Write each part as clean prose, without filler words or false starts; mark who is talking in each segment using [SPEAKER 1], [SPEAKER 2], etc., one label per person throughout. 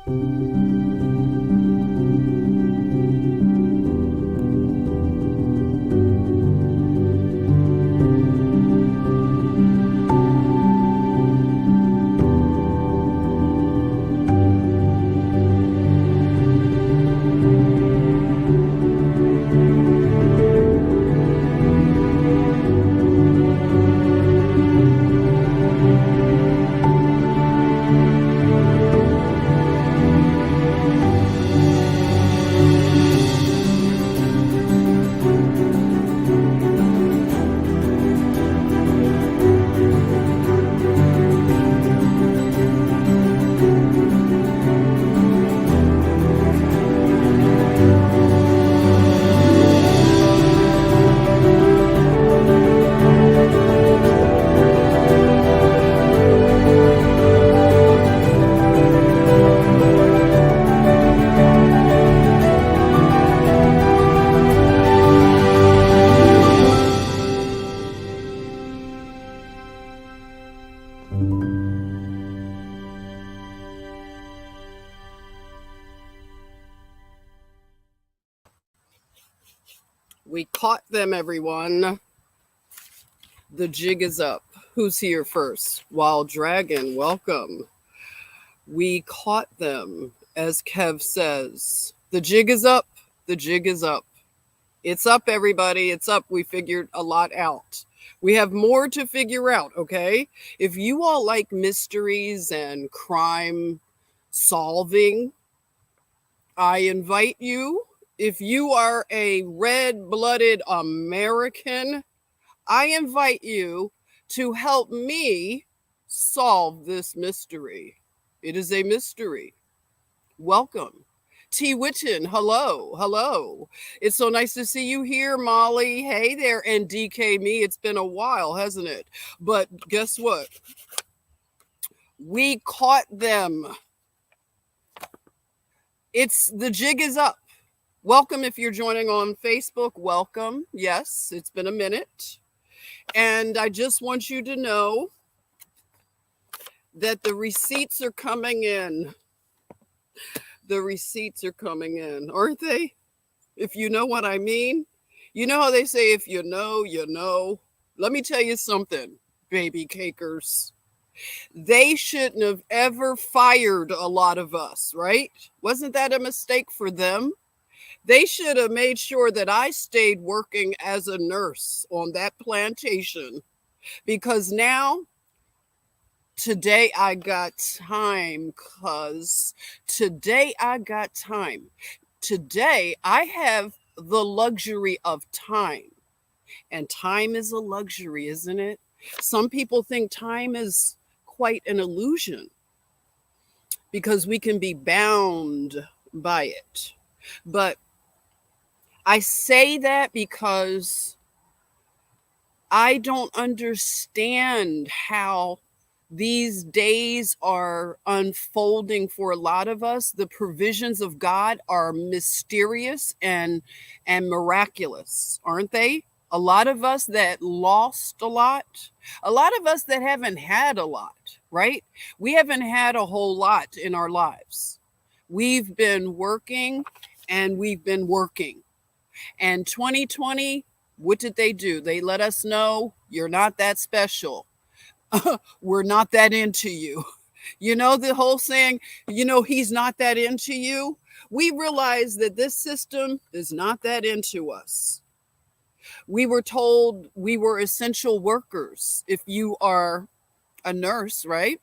[SPEAKER 1] We caught them, everyone. The jig is up. Who's here first? Wild Dragon, welcome. We caught them, as Kev says. The jig is up. The jig is up. It's up, everybody. It's up. We figured a lot out. We have more to figure out, okay? If you all like mysteries and crime solving, I invite you. If you are a red-blooded American, I invite you to help me solve this mystery. It is a mystery. Welcome. T. Witten, hello, hello. It's so nice to see you here, Molly. Hey there, and DK Me. It's been a while, hasn't it? But guess what? We caught them. The jig is up. Welcome if you're joining on Facebook. Welcome. Yes, it's been a minute. And I just want you to know that the receipts are coming in. The receipts are coming in, aren't they? If you know what I mean. You know how they say, if you know, you know. Let me tell you something, baby cakers. They shouldn't have ever fired a lot of us, right? Wasn't that a mistake for them? They should have made sure that I stayed working as a nurse on that plantation, because now, today I got time, today I got time. Today I have the luxury of time. And time is a luxury, isn't it? Some people think time is quite an illusion because we can be bound by it. But I say that because I don't understand how these days are unfolding for a lot of us. The provisions of God are mysterious and miraculous, aren't they? A lot of us that lost a lot of us that haven't had a lot, right? We haven't had a whole lot in our lives. We've been working and we've been working. And 2020, what did they do? They let us know you're not that special. We're not that into you. You know, the whole saying, he's not that into you. We realize that this system is not that into us. We were told we were essential workers. If you are a nurse, right?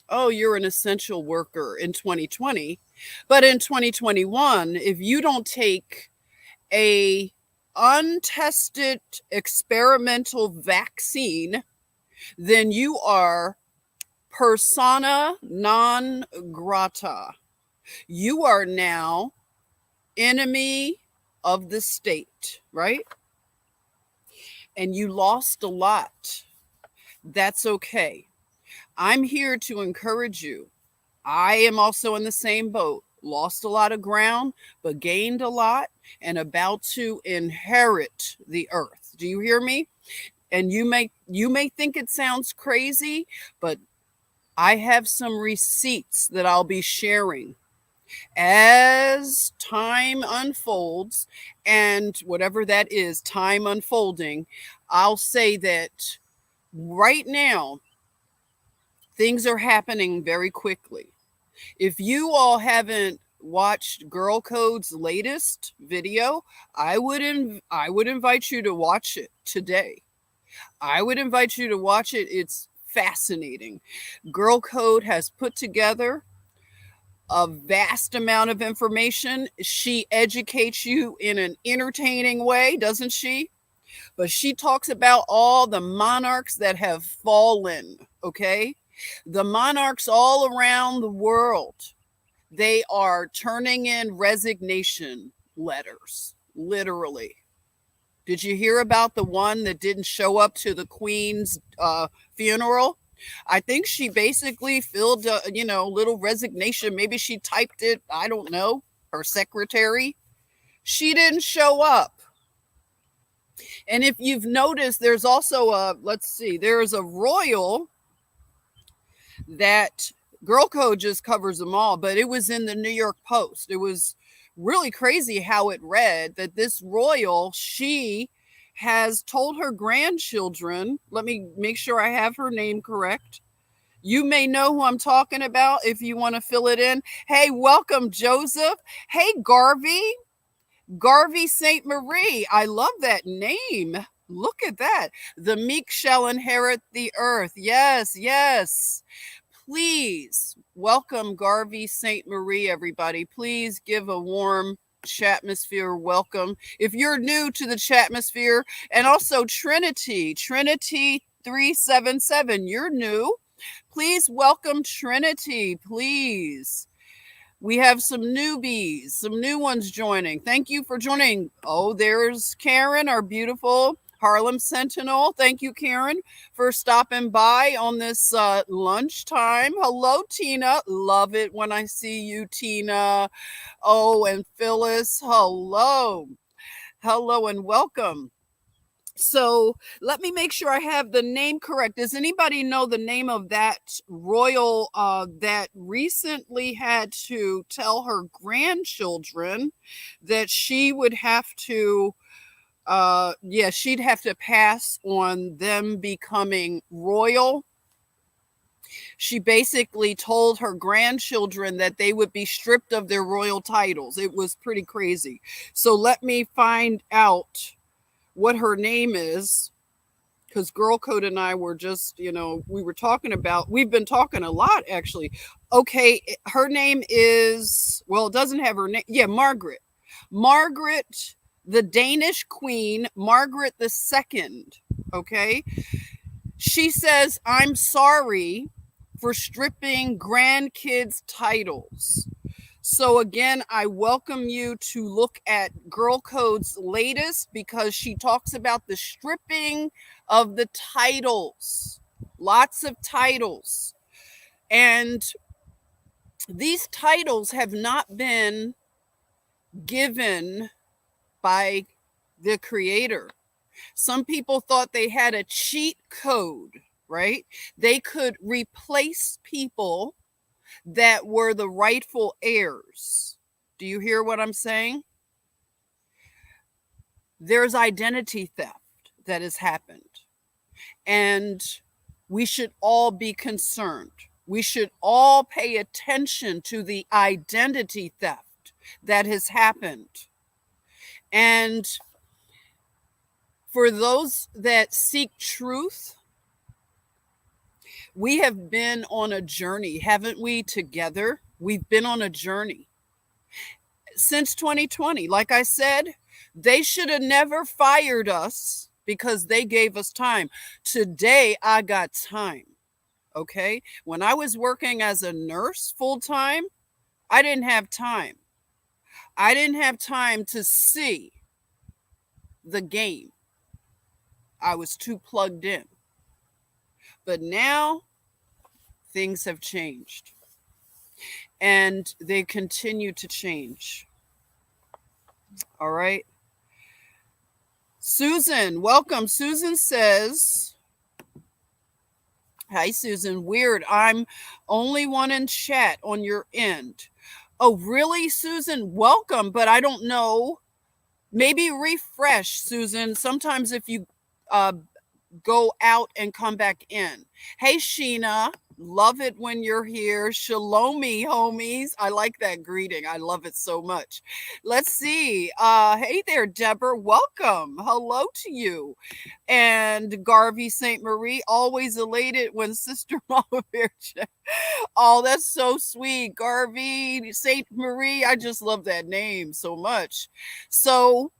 [SPEAKER 1] Oh, you're an essential worker in 2020. But in 2021, if you don't take a untested experimental vaccine, then you are persona non grata. You are now enemy of the state, right? And you lost a lot. That's okay. I'm here to encourage you. I am also in the same boat. Lost a lot of ground, but gained a lot and about to inherit the earth. Do you hear me? And you may think it sounds crazy, but I have some receipts that I'll be sharing As time unfolds, and whatever that is, time unfolding, I'll say that right now, things are happening very quickly. If you all haven't watched Girl Code's latest video, I would invite you to watch it today. I would invite you to watch it. It's fascinating. Girl Code has put together a vast amount of information. She educates you in an entertaining way, doesn't she? But she talks about all the monarchs that have fallen, okay? The monarchs all around the world, they are turning in resignation letters, literally. Did you hear about the one that didn't show up to the Queen's funeral? I think she basically filled a little resignation. Maybe she typed it. I don't know. Her secretary. She didn't show up. And if you've noticed, there's also there's a royal that Girl Code just covers them all, but it was in the New York Post. It was really crazy how it read that this royal, she has told her grandchildren, let me make sure I have her name correct. You may know who I'm talking about if you want to fill it in. Hey, welcome, Joseph. Hey, Garvey St. Marie. I love that name. Look at that. The meek shall inherit the earth. Yes, yes. Please welcome Garvey St. Marie, everybody. Please give a warm Chatmosphere welcome. If you're new to the Chatmosphere, and also Trinity 377, you're new. Please welcome Trinity, please. We have some newbies, some new ones joining. Thank you for joining. Oh, there's Karen, our beautiful Harlem Sentinel. Thank you, Karen, for stopping by on this lunchtime. Hello, Tina. Love it when I see you, Tina. Oh, and Phyllis. Hello. Hello and welcome. So let me make sure I have the name correct. Does anybody know the name of that royal that recently had to tell her grandchildren that she would have to she'd have to pass on them becoming royal? She basically told her grandchildren that they would be stripped of their royal titles. It was pretty crazy. So let me find out what her name is, because Girl Code and I were just, we've been talking a lot, actually. Okay, her name is, well, it doesn't have her name. Yeah, Margaret, the Danish queen, Margaret II. Okay, she says, I'm sorry for stripping grandkids' titles. So again, I welcome you to look at Girl Code's latest, because she talks about the stripping of the titles. Lots of titles. And these titles have not been given by the creator. Some people thought they had a cheat code, right? They could replace people that were the rightful heirs. Do you hear what I'm saying? There's identity theft that has happened, and we should all be concerned. We should all pay attention to the identity theft that has happened. And for those that seek truth, we have been on a journey, haven't we, together? We've been on a journey since 2020. Like I said, they should have never fired us because they gave us time. Today, I got time. Okay. When I was working as a nurse full time, I didn't have time. I didn't have time to see the game. I was too plugged in. But now things have changed, and they continue to change. All right. Susan, welcome. Susan says, hi, Susan. Weird. I'm only one in chat on your end. Oh, really, Susan? Welcome, but I don't know. Maybe refresh, Susan. Sometimes if you uh, go out and come back in. Hey, Sheena. Love it when you're here. Shalomi, homies. I like that greeting. I love it so much. Let's see. Hey there, Deborah. Welcome. Hello to you. And Garvey St. Marie, always elated when Sister Mama Bear. Oh, that's so sweet. Garvey St. Marie. I just love that name so much. So,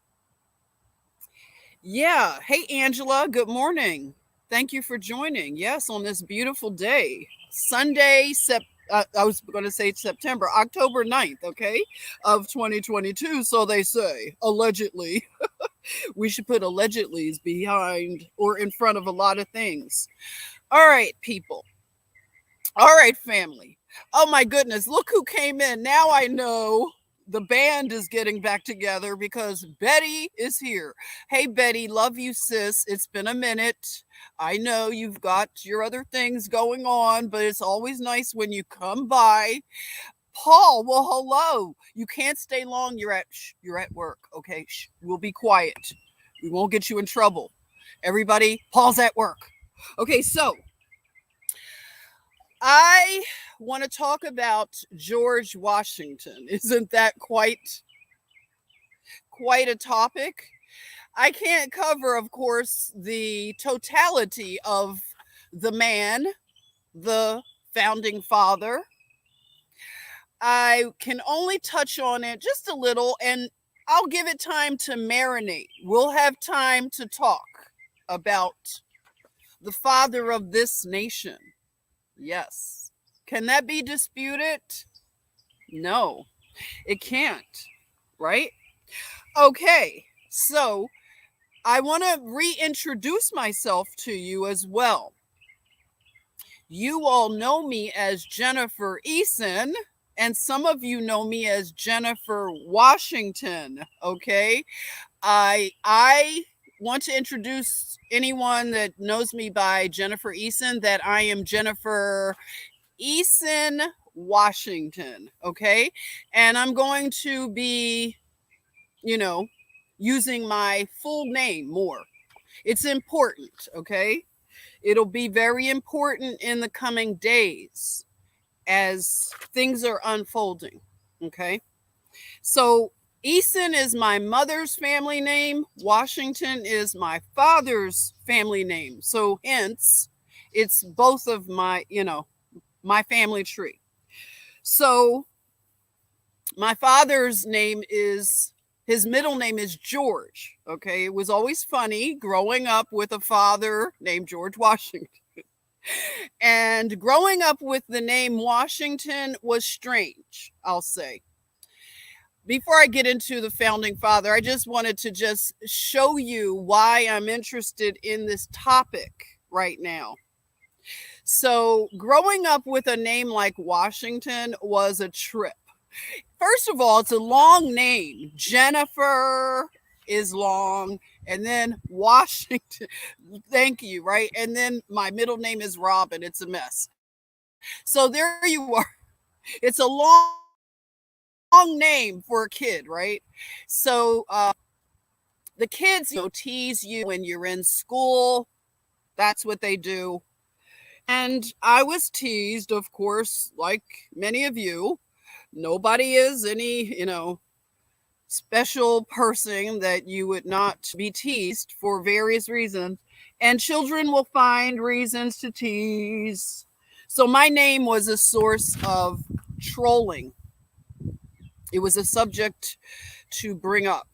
[SPEAKER 1] yeah. Hey, Angela. Good morning. Thank you for joining. Yes, on this beautiful day, Sunday, I was going to say September, October 9th, okay, of 2022. So they say, allegedly. We should put allegedly's behind or in front of a lot of things. All right, people. All right, family. Oh my goodness, look who came in. Now I know the band is getting back together because Betty is here. Hey, Betty, love you, sis. It's been a minute. I know you've got your other things going on, but it's always nice when you come by. Paul, well, hello. You can't stay long. You're at work. Okay, we'll be quiet. We won't get you in trouble. Everybody, Paul's at work. Okay, so I want to talk about George Washington. Isn't that quite a topic? I can't cover, of course, the totality of the man, the founding father. I can only touch on it just a little, and I'll give it time to marinate. We'll have time to talk about the father of this nation. Yes. Can that be disputed? No, it can't, right? Okay, so I want to reintroduce myself to you as well. You all know me as Jennifer Eason, and some of you know me as Jennifer Washington, okay? I want to introduce anyone that knows me by Jennifer Eason that I am Jennifer Eason Washington, okay? And I'm going to be, you know, using my full name more. It's important, okay? It'll be very important in the coming days as things are unfolding, okay? So, Eason is my mother's family name. Washington is my father's family name. So, hence, it's both of my, my family tree. So, my father's name is, his middle name is George. Okay. It was always funny growing up with a father named George Washington. And growing up with the name Washington was strange, I'll say. Before I get into the founding father, I just wanted to just show you why I'm interested in this topic right now. So, growing up with a name like Washington was a trip. First of all, it's a long name. Jennifer is long, and then Washington. Thank you, right? And then my middle name is Robin. It's a mess. So there you are. It's a long name for a kid, right? So the kids, tease you when you're in school. That's what they do. And I was teased, of course, like many of you. Nobody is any, special person that you would not be teased for various reasons. And children will find reasons to tease. So my name was a source of trolling. It was a subject to bring up.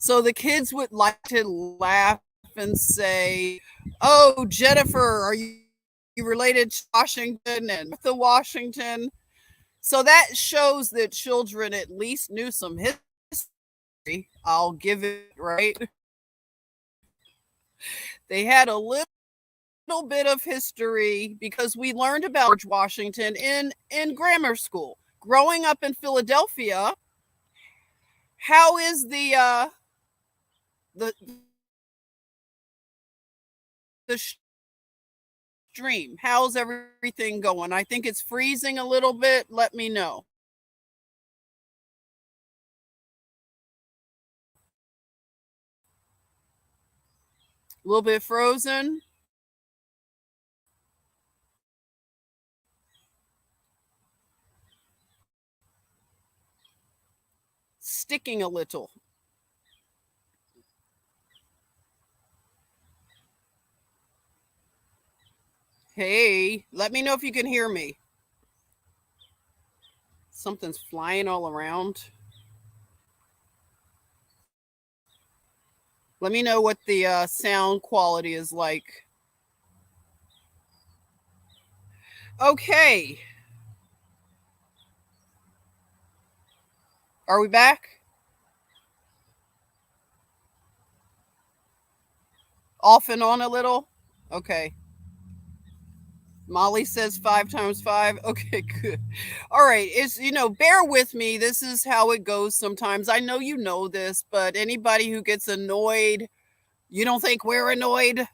[SPEAKER 1] So the kids would like to laugh and say, "Oh, Jennifer, are you related to Washington and Martha Washington?" So that shows that children at least knew some history. I'll give it, right. They had a little bit of history because we learned about George Washington in grammar school. Growing up in Philadelphia, how is the the stream? How's everything going? I think it's freezing a little bit. Let me know. A little bit frozen. Sticking a little. Hey, let me know if you can hear me. Something's flying all around. Let me know what the sound quality is like. Okay. Are we back? Off and on a little? Okay. Molly says 5 times 5. Okay, good. All right. Bear with me. This is how it goes sometimes. I know you know this, but anybody who gets annoyed, you don't think we're annoyed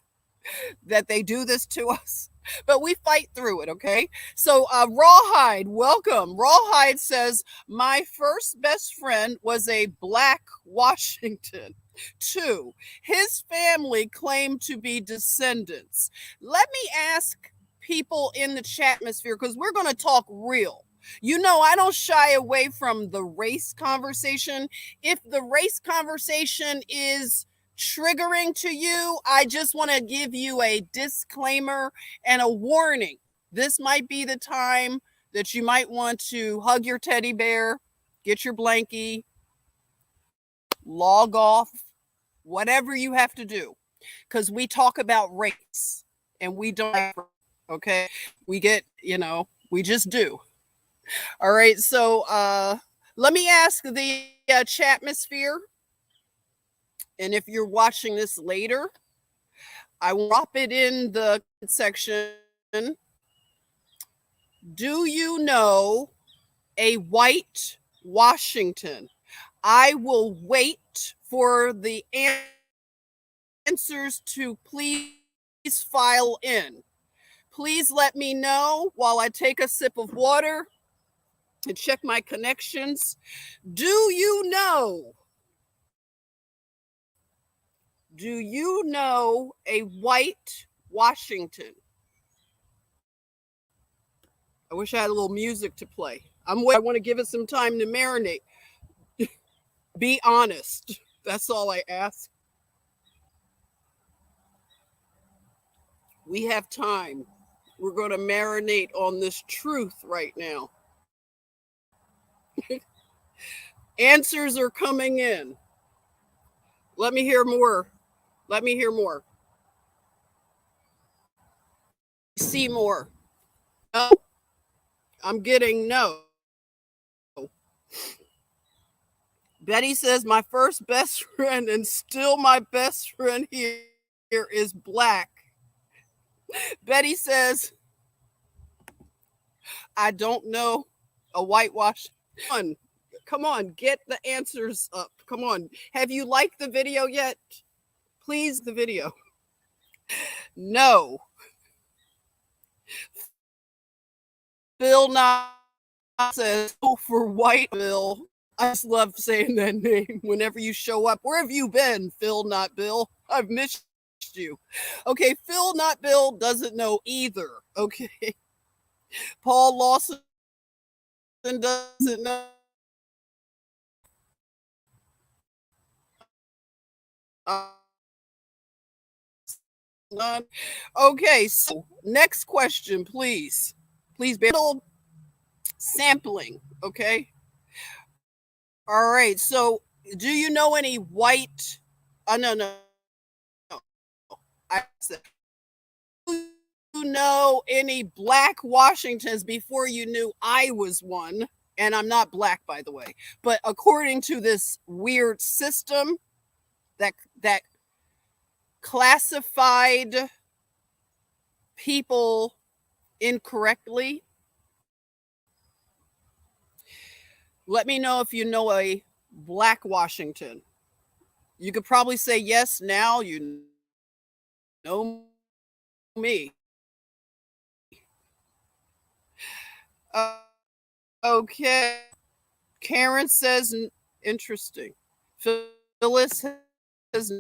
[SPEAKER 1] that they do this to us? But we fight through it, okay? So, Rawhide, welcome. Rawhide says, my first best friend was a black Washington. 2, his family claimed to be descendants. Let me ask people in the chat atmosphere, because we're going to talk real. I don't shy away from the race conversation. If the race conversation is triggering to you, I just want to give you a disclaimer and a warning. This might be the time that you might want to hug your teddy bear, get your blankie, log off, whatever you have to do, because we talk about race and we don't, okay? We we just do. All right, so let me ask the chatmosphere, and if you're watching this later, I will drop it in the section. Do you know a white Washington? I will wait for the answers to please file in. Please let me know while I take a sip of water and check my connections. Do you know a white Washington? I wish I had a little music to play. I want to give it some time to marinate. Be honest. That's all I ask. We have time. We're going to marinate on this truth right now. Answers are coming in. Let me hear more. Let me hear more. See more. No. I'm getting no. Betty says my first best friend and still my best friend here is black. Betty says, I don't know a whitewash. Come on, get the answers up. Come on. Have you liked the video yet? Please, the video. No. Phil Not says, oh, for white Bill. I just love saying that name whenever you show up. Where have you been, Phil Not Bill? I've missed you. Okay, Phil Not Bill doesn't know either. Okay. Paul Lawson doesn't know. None. Okay, so next question, please. Please be sampling, okay? All right, so do you know any white? No. I said, do you know any black Washingtons before you knew I was one? And I'm not black, by the way. But according to this weird system that classified people incorrectly, let me know if you know a black Washington. You could probably say yes now. You know me. Okay. Karen says interesting. Phyllis says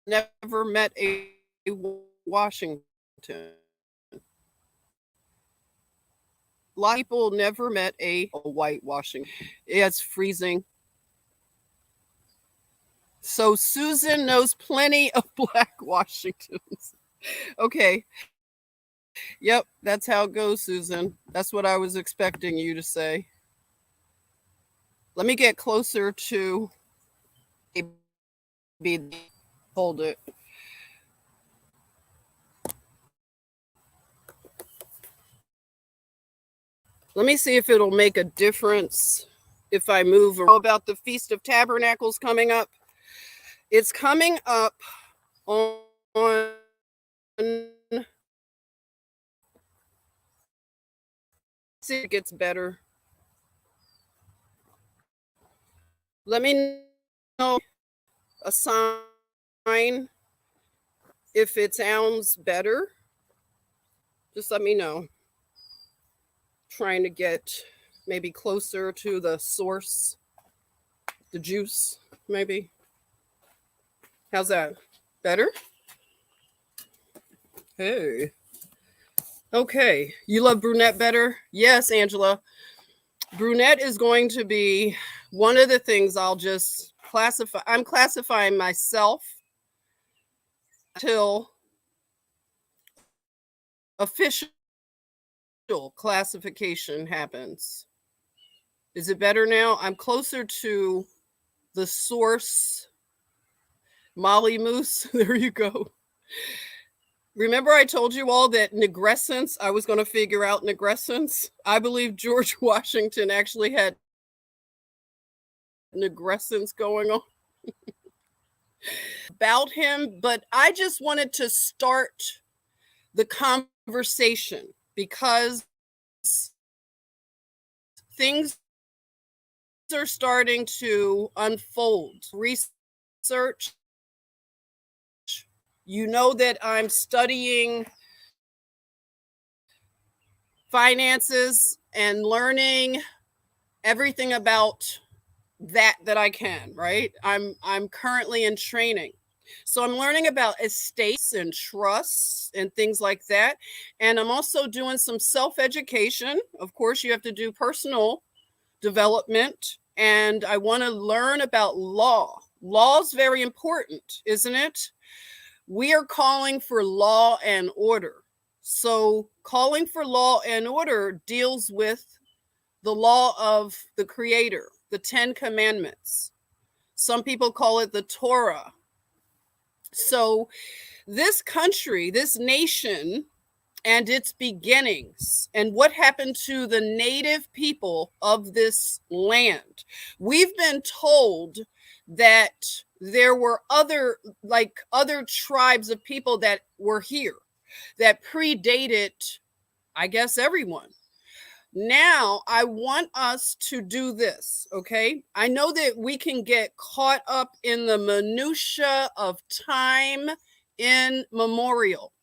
[SPEAKER 1] never met a Washington. A lot of people never met a white Washington. It's freezing. So Susan knows plenty of black Washingtons. Okay. Yep, that's how it goes, Susan. That's what I was expecting you to say. Let me get closer to hold it. Let me see if it'll make a difference if I move about the Feast of Tabernacles coming up. It's coming up on see if it gets better. Let me know a sign if it sounds better. Just let me know. Trying to get maybe closer to the source, the juice, maybe. How's that? Better? Hey. Okay. You love brunette better? Yes, Angela. Brunette is going to be one of the things I'll just classify. I'm classifying myself till official classification happens. Is it better now? I'm closer to the source. Molly Moose, there you go. Remember I told you all that negrescence, I was going to figure out negrescence. I believe George Washington actually had negrescence going on about him, but I just wanted to start the conversation because things are starting to unfold. Research, you know that I'm studying finances and learning everything about that I can, right? I'm currently in training. So I'm learning about estates and trusts and things like that. And I'm also doing some self-education. Of course, you have to do personal development. And I want to learn about law. Law is very important, isn't it? We are calling for law and order. So calling for law and order deals with the law of the Creator, the 10 Commandments. Some people call it the Torah. So this country, this nation, and its beginnings, and what happened to the native people of this land. We've been told that there were other tribes of people that were here that predated, I guess, everyone. Now, I want us to do this, okay? I know that we can get caught up in the minutia of time in memorial.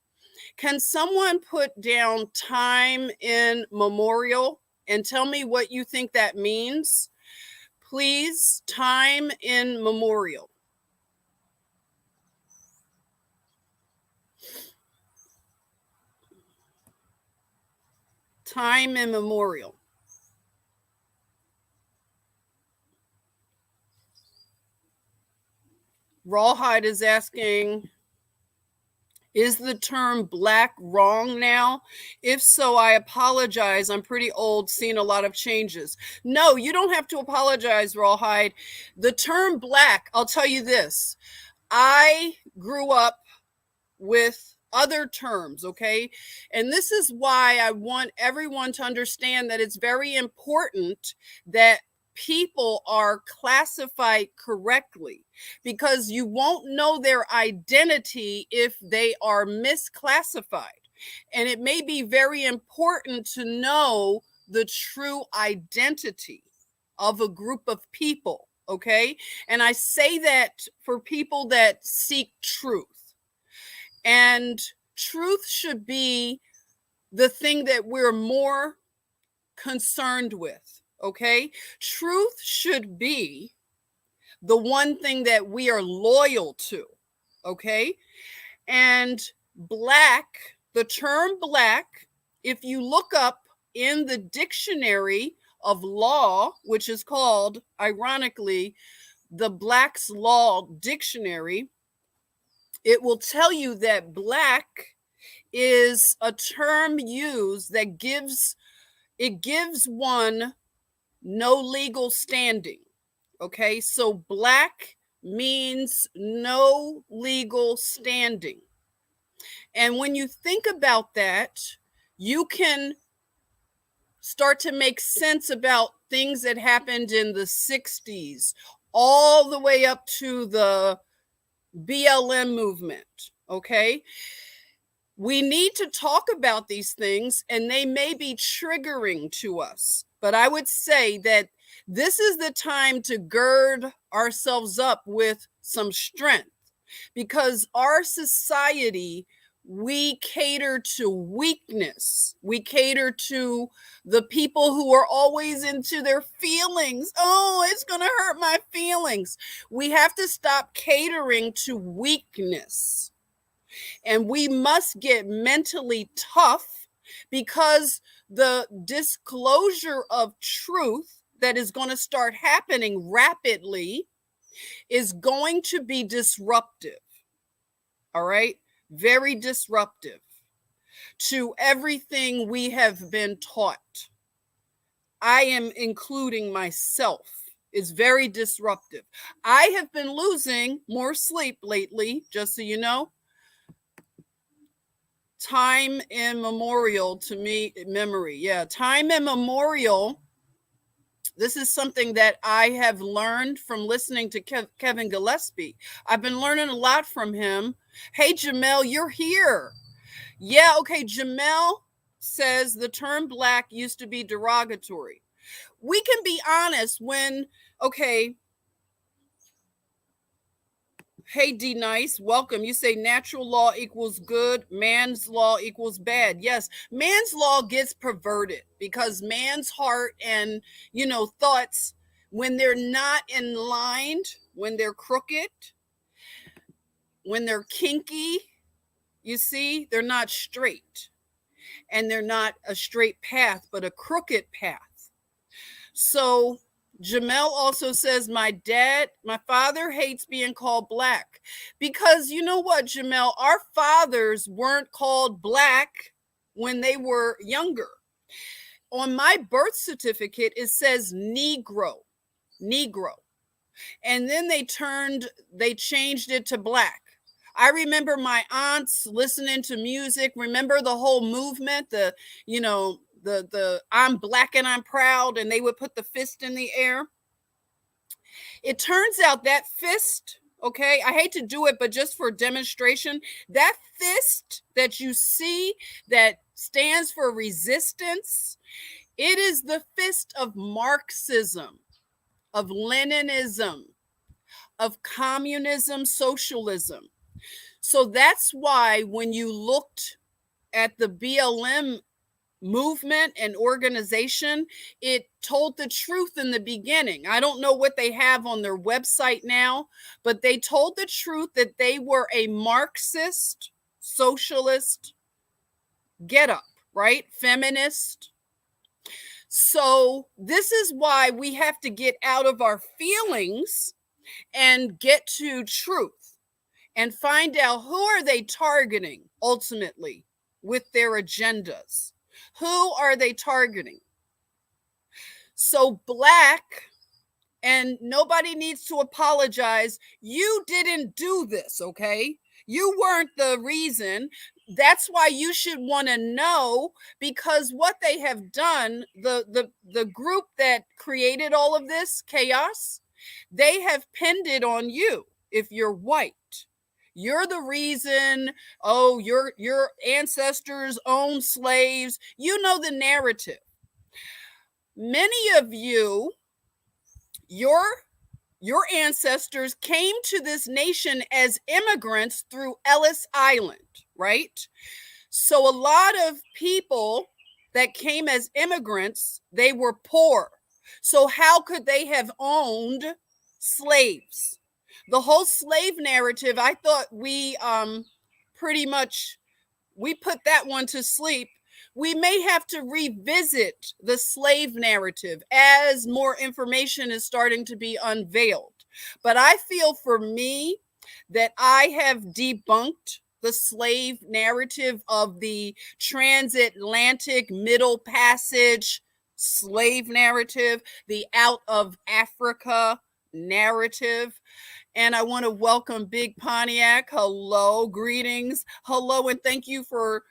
[SPEAKER 1] Can someone put down time in memorial and tell me what you think that means? Please, time in memorial. Time in memorial. Rawhide is asking, is the term black wrong now? If so, I apologize. I'm pretty old, seen a lot of changes. No, you don't have to apologize, Rawhide. The term black, I'll tell you this. I grew up with other terms, okay? And this is why I want everyone to understand that it's very important that people are classified correctly, because you won't know their identity if they are misclassified. And it may be very important to know the true identity of a group of people, okay? And I say that for people that seek truth. And truth should be the thing that we're more concerned with, okay? Truth should be the one thing that we are loyal to. Okay. And black, the term black, if you look up in the dictionary of law, which is called, ironically, the Black's Law Dictionary, it will tell you that black is a term used that gives one no legal standing. Okay, so black means no legal standing. And when you think about that, you can start to make sense about things that happened in the 60s, all the way up to the BLM movement. Okay. We need to talk about these things, and they may be triggering to us. But I would say that this is the time to gird ourselves up with some strength, because our society, we cater to weakness. We cater to the people who are always into their feelings. Oh, it's going to hurt my feelings. We have to stop catering to weakness. And we must get mentally tough, because the disclosure of truth that is going to start happening rapidly is going to be disruptive. All right? Very disruptive to everything we have been taught. I am including myself. It's very disruptive. I have been losing more sleep lately, just so you know. Time immemorial to me, memory. Yeah, time immemorial. This is something that I have learned from listening to Kevin Gillespie. I've been learning a lot from him. Hey, Jamel, you're here. Yeah, okay. Jamel says the term black used to be derogatory. We can be honest when, okay. Hey, D Nice, welcome. You say natural law equals good, man's law equals bad. Yes, man's law gets perverted because man's heart and, thoughts, when they're not in line, when they're crooked, when they're kinky, you see, they're not straight. And they're not a straight path, but a crooked path. So Jamel also says, my father hates being called black, because you know what, Jamel, our fathers weren't called black when they were younger. On my birth certificate, it says Negro. And then they changed it to black. I remember my aunts listening to music. Remember the whole movement, the I'm black and I'm proud, and they would put the fist in the air. It turns out that fist, okay, I hate to do it, but just for demonstration, that fist that you see that stands for resistance, it is the fist of Marxism, of Leninism, of communism, socialism. So that's why when you looked at the BLM movement and organization, it told the truth in the beginning. I don't know what they have on their website now, but they told the truth that they were a Marxist, socialist get up, right? Feminist. So this is why we have to get out of our feelings and get to truth and find out who are they targeting ultimately with their agendas. Who are they targeting? So black, and nobody needs to apologize. You didn't do this, okay? You weren't the reason. That's why you should want to know, because what they have done, the group that created all of this chaos, they have pinned it on you. If you're white, you're the reason. Oh, your ancestors owned slaves. You know the narrative. Many of you, your ancestors came to this nation as immigrants through Ellis Island, right? So a lot of people that came as immigrants, they were poor. So how could they have owned slaves? The whole slave narrative, I thought we pretty much we put that one to sleep. We may have to revisit the slave narrative as more information is starting to be unveiled. But I feel for me that I have debunked the slave narrative of the transatlantic middle passage slave narrative, the out of Africa narrative. And I want to welcome Big Pontiac. Hello, greetings. Hello, and thank you for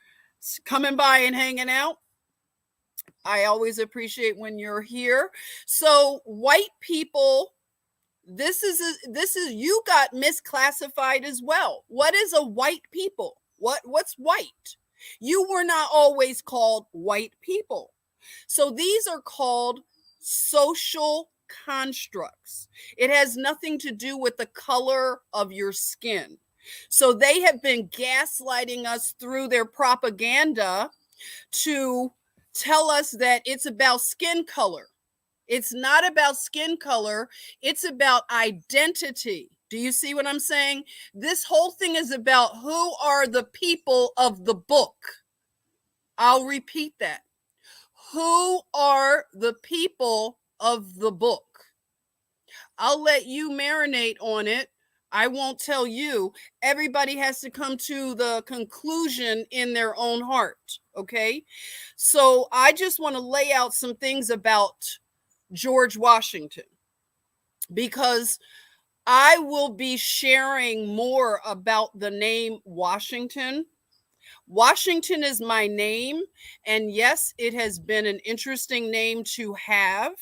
[SPEAKER 1] coming by and hanging out. I always appreciate when you're here. So, white people, this is you got misclassified as well. What is a white people? What's white? You were not always called white people. So these are called social constructs. It has nothing to do with the color of your skin. So they have been gaslighting us through their propaganda to tell us that it's about skin color. It's not about skin color. It's about identity. Do you see what I'm saying? This whole thing is about who are the people of the book. I'll repeat that. Who are the people of the book? I'll let you marinate on it. I won't tell you. Everybody has to come to the conclusion in their own heart. Okay. So I just want to lay out some things about George Washington, because I will be sharing more about the name Washington. Washington is my name, and yes, it has been an interesting name to have.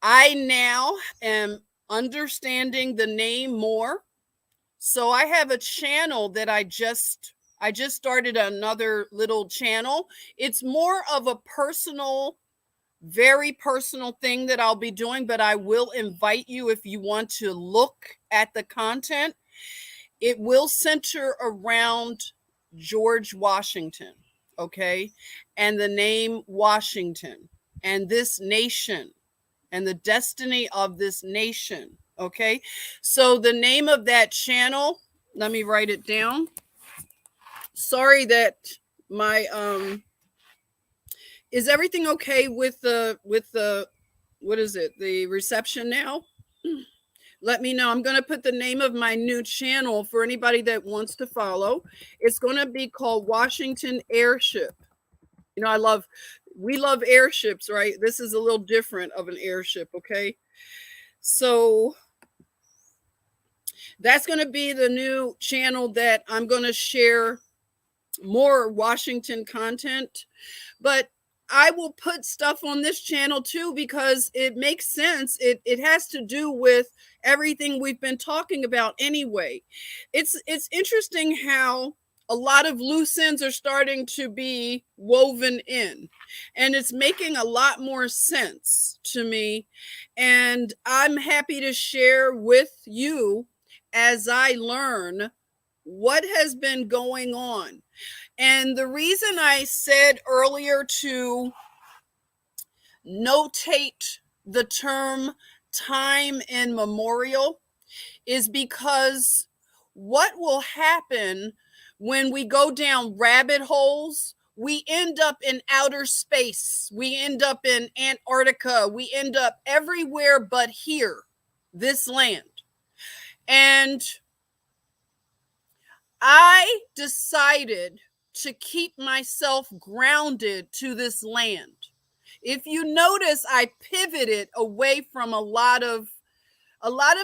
[SPEAKER 1] I now am understanding the name more. So I have a channel that I just started another little channel. It's more of a personal, very personal thing that I'll be doing, but I will invite you if you want to look at the content. It will center around George Washington, okay? And the name Washington and this nation and the destiny of this nation, okay? So the name of that channel, let me write it down. Sorry that my is everything okay with the what is it? The reception now? Let me know. I'm going to put the name of my new channel for anybody that wants to follow. It's going to be called Washington Airship. You know, we love airships, right? This is a little different of an airship, okay? So that's going to be the new channel that I'm going to share more Washington content. But I will put stuff on this channel too, because it makes sense. It has to do with everything we've been talking about anyway. It's interesting how a lot of loose ends are starting to be woven in, and it's making a lot more sense to me. And I'm happy to share with you as I learn what has been going on. And the reason I said earlier to notate the term time immemorial is because what will happen when we go down rabbit holes, we end up in outer space. We end up in Antarctica. We end up everywhere but here, this land. And I decided to keep myself grounded to this land. If you notice, I pivoted away from a lot of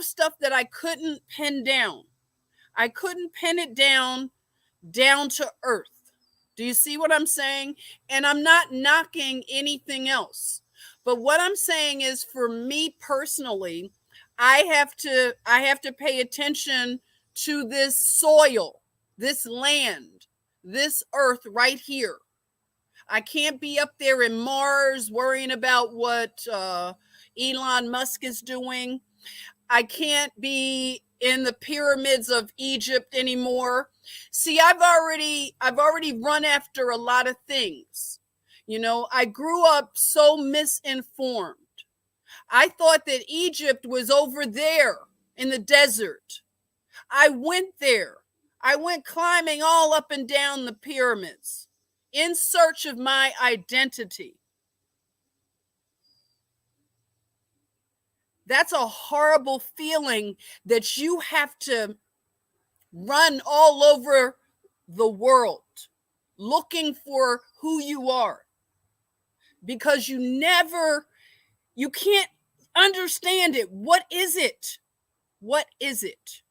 [SPEAKER 1] stuff that I couldn't pin down. I couldn't pin it down to earth. Do you see what I'm saying? And I'm not knocking anything else. But what I'm saying is, for me personally, I have to pay attention to this soil, this land, this earth right here. I can't be up there in Mars worrying about what Elon Musk is doing. I can't be in the pyramids of Egypt anymore. See, I've already run after a lot of things. You know, I grew up so misinformed. I thought that Egypt was over there. in the desert. I went there. I went climbing all up and down the pyramids in search of my identity. That's a horrible feeling that you have to run all over the world looking for who you are, because you can't understand it. What is it? What is it?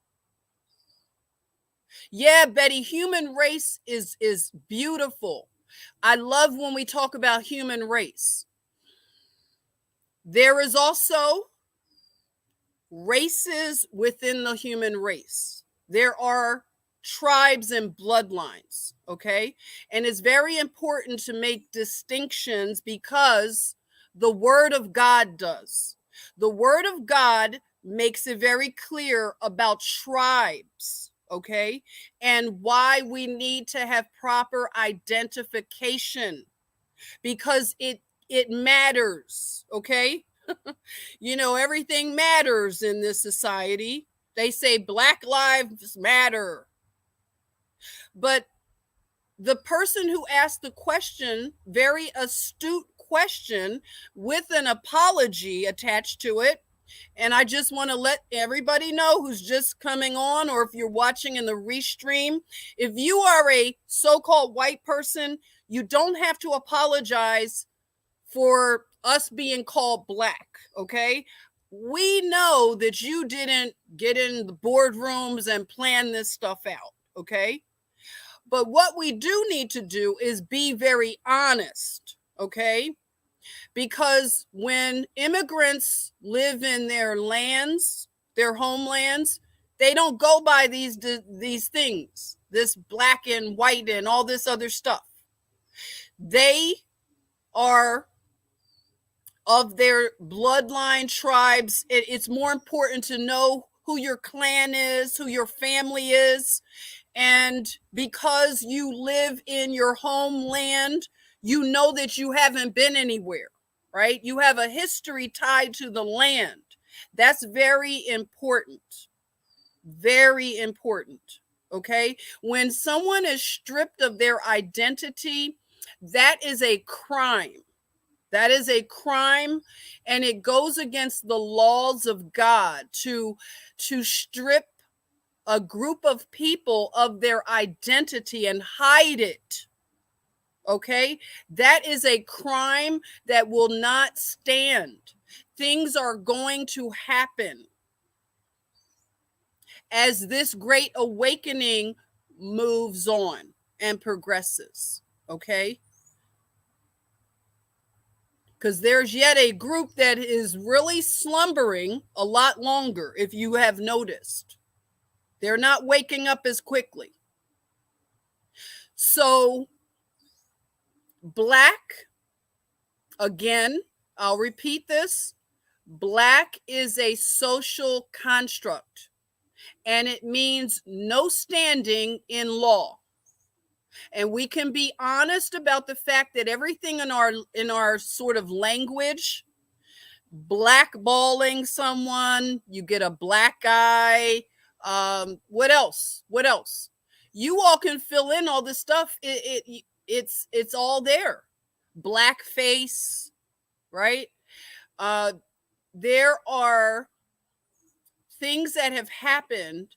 [SPEAKER 1] Yeah, Betty, human race is beautiful. I love when we talk about human race. There is also races within the human race. There are tribes and bloodlines, okay? And it's very important to make distinctions because the Word of God does. The Word of God makes it very clear about tribes, okay? And why we need to have proper identification, because it matters, okay? You know, everything matters in this society. They say Black Lives Matter. But the person who asked the question, very astute question with an apology attached to it. And I just want to let everybody know who's just coming on, or if you're watching in the restream, if you are a so-called white person, you don't have to apologize for us being called black, okay? We know that you didn't get in the boardrooms and plan this stuff out, okay? But what we do need to do is be very honest, okay? Because when immigrants live in their lands, their homelands, they don't go by these things, this black and white and all this other stuff. They are of their bloodline tribes. It's more important to know who your clan is, who your family is. And because you live in your homeland, you know that you haven't been anywhere, right? You have a history tied to the land. That's very important. Very important. Okay? When someone is stripped of their identity, that is a crime. That is a crime, and it goes against the laws of God to strip a group of people of their identity and hide it. Okay? That is a crime that will not stand. Things are going to happen as this great awakening moves on and progresses. Okay? Because there's yet a group that is really slumbering a lot longer, if you have noticed. They're not waking up as quickly. So, black, again, I'll repeat this. Black is a social construct, and it means no standing in law. And we can be honest about the fact that everything in our sort of language, blackballing someone, you get a black eye. What else? You all can fill in all this stuff. It's all there. Blackface, right? There are things that have happened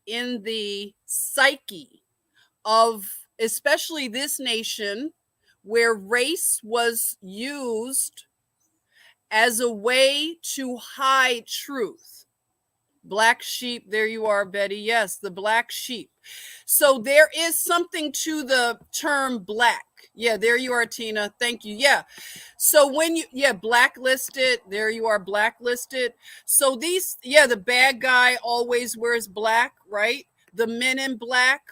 [SPEAKER 1] in the psyche of especially this nation, where race was used as a way to hide truth. Black sheep, there you are, Betty. Yes, the black sheep. So there is something to the term black. Yeah, there you are, Tina. Thank you. Yeah. So when blacklisted, there you are, blacklisted. So the bad guy always wears black, right? The men in black,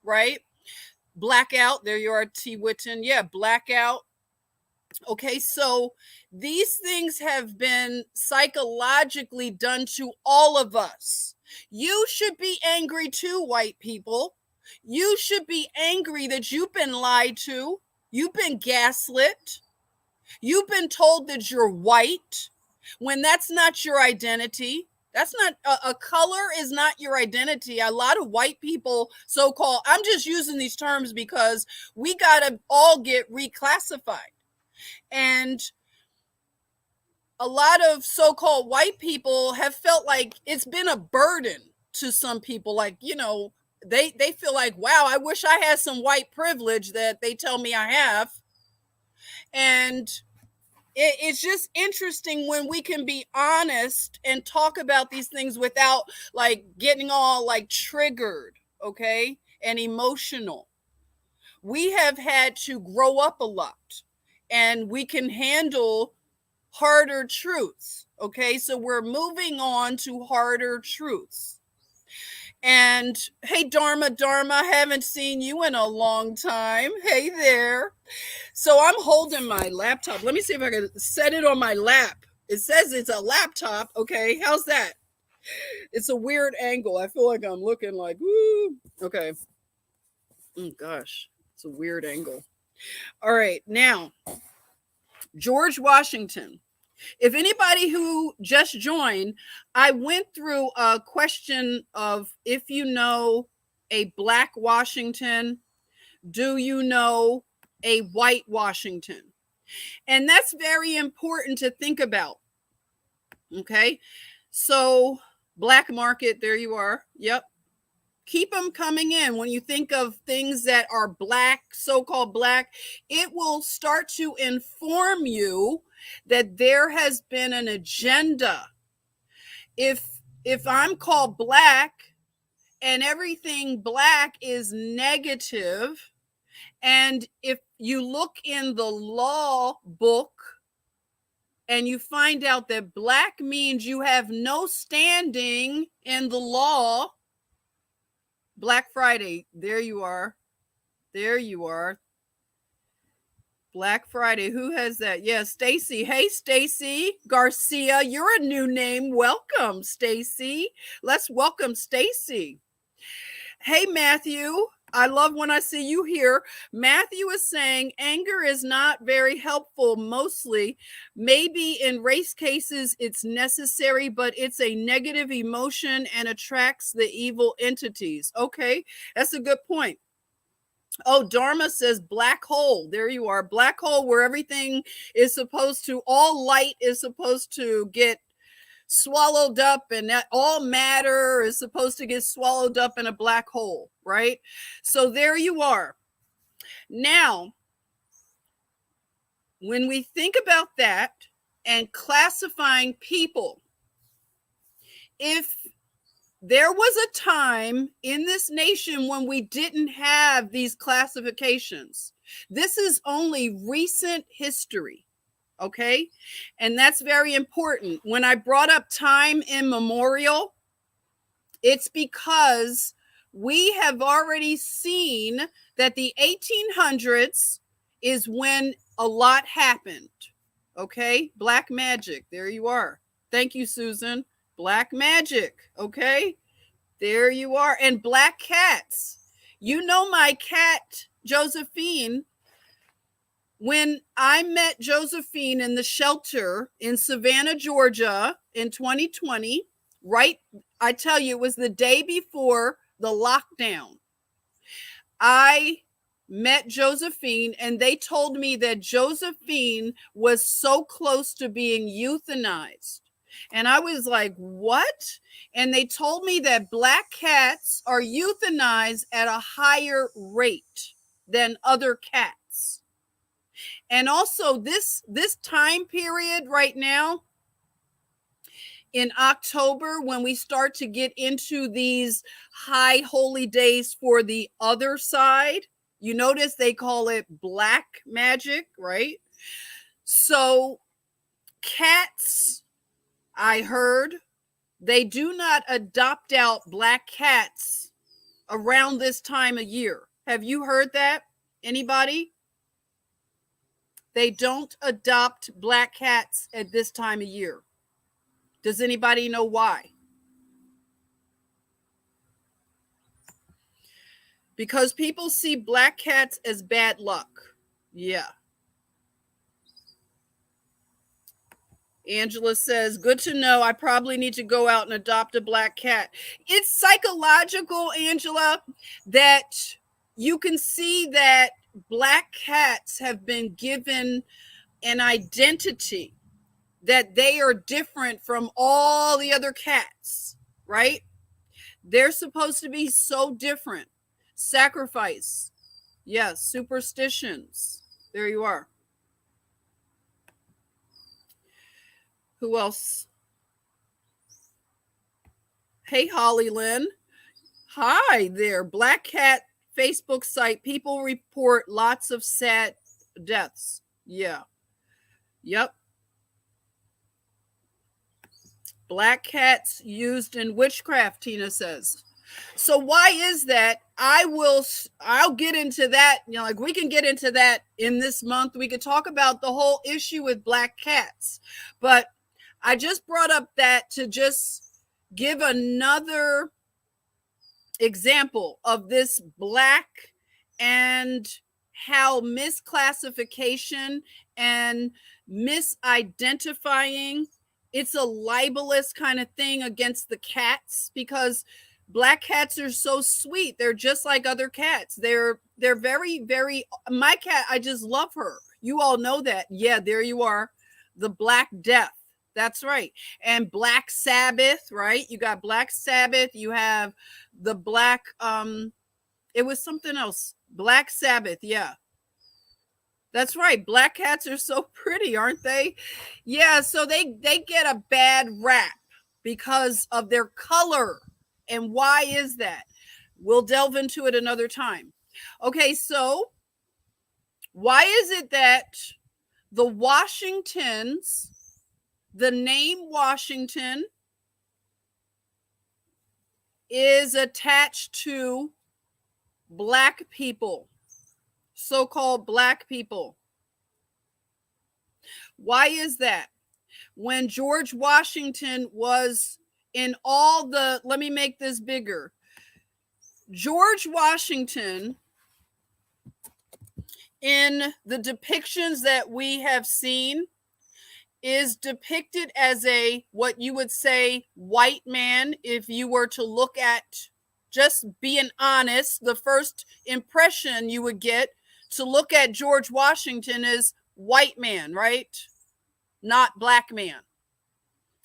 [SPEAKER 1] right? Blackout, there you are, T. Witten. Yeah, blackout. Okay, so these things have been psychologically done to all of us. You should be angry too, white people. You should be angry that you've been lied to. You've been gaslit. You've been told that you're white when that's not your identity. That's not a color is not your identity. A lot of white people, so-called, I'm just using these terms because we got to all get reclassified. And a lot of so-called white people have felt like it's been a burden to some people. Like, they feel like, wow, I wish I had some white privilege that they tell me I have. And it's just interesting when we can be honest and talk about these things without like getting all like triggered, okay, and emotional. We have had to grow up a lot and we can handle harder truths, okay? So we're moving on to harder truths. And hey, Dharma, haven't seen you in a long time. Hey there. So I'm holding my laptop. Let me see if I can set it on my lap. It says it's a laptop. Okay, how's that? It's a weird angle. I feel like I'm looking like, woo. Okay. Oh, gosh, it's a weird angle. All right, now, George Washington. If anybody who just joined, I went through a question of if you know a Black Washington, do you know a white Washington? And that's very important to think about. Okay. So, black market, there you are. Yep. Keep them coming in. When you think of things that are black, so-called black, it will start to inform you that there has been an agenda. If I'm called black and everything black is negative, and if you look in the law book and you find out that black means you have no standing in the law, Black Friday, there you are. There you are. Black Friday, who has that? Yeah, Stacy. Hey, Stacy Garcia, you're a new name. Welcome, Stacy. Let's welcome Stacy. Hey, Matthew. I love when I see you here. Matthew is saying anger is not very helpful, mostly. Maybe in race cases it's necessary, but it's a negative emotion and attracts the evil entities. Okay, that's a good point. Oh, Dharma says black hole. There you are. Black hole, where everything is supposed to, all light is supposed to get swallowed up, and that all matter is supposed to get swallowed up in a black hole, right? So there you are. Now, when we think about that and classifying people, if there was a time in this nation when we didn't have these classifications, this is only recent history. Okay. And that's very important. When I brought up time immemorial, it's because we have already seen that the 1800s is when a lot happened. Okay. Black magic. There you are. Thank you, Susan. Black magic. Okay. There you are. And black cats. You know my cat, Josephine. When I met Josephine in the shelter in Savannah, Georgia in 2020, right? I tell you, it was the day before the lockdown. I met Josephine and they told me that Josephine was so close to being euthanized. And I was like, what? And they told me that black cats are euthanized at a higher rate than other cats. And also this time period right now, in October, when we start to get into these high holy days for the other side, you notice they call it black magic, right? So cats, I heard, they do not adopt out black cats around this time of year. Have you heard that? Anybody? They don't adopt black cats at this time of year. Does anybody know why? Because people see black cats as bad luck. Yeah. Angela says, good to know. I probably need to go out and adopt a black cat. It's psychological, Angela, that you can see that black cats have been given an identity, that they are different from all the other cats, right? They're supposed to be so different. Sacrifice. Yes, superstitions. There you are. Who else? Hey, Holly Lynn. Hi there. Black Cat Facebook site. People report lots of sad deaths. Yeah. Yep. Black cats used in witchcraft, Tina says. So why is that? I'll get into that. You know, like we can get into that in this month. We could talk about the whole issue with black cats. But I just brought up that to just give another example of this black and how misclassification and misidentifying, it's a libelous kind of thing against the cats, because black cats are so sweet. They're just like other cats. They're very, very, my cat, I just love her. You all know that. Yeah, there you are. The Black Death. That's right. And Black Sabbath, right? You got Black Sabbath. You have the black, it was something else. Black Sabbath. Yeah. That's right. Black cats are so pretty, aren't they? Yeah. So they get a bad rap because of their color. And why is that? We'll delve into it another time. Okay. So why is it that the Washingtons, the name Washington, is attached to black people, so-called black people? Why is that? When George Washington was in all the, let me make this bigger. George Washington, in the depictions that we have seen, is depicted as a, what you would say, white man. If you were to look at, just being honest, the first impression you would get to look at George Washington is white man, right? Not black man.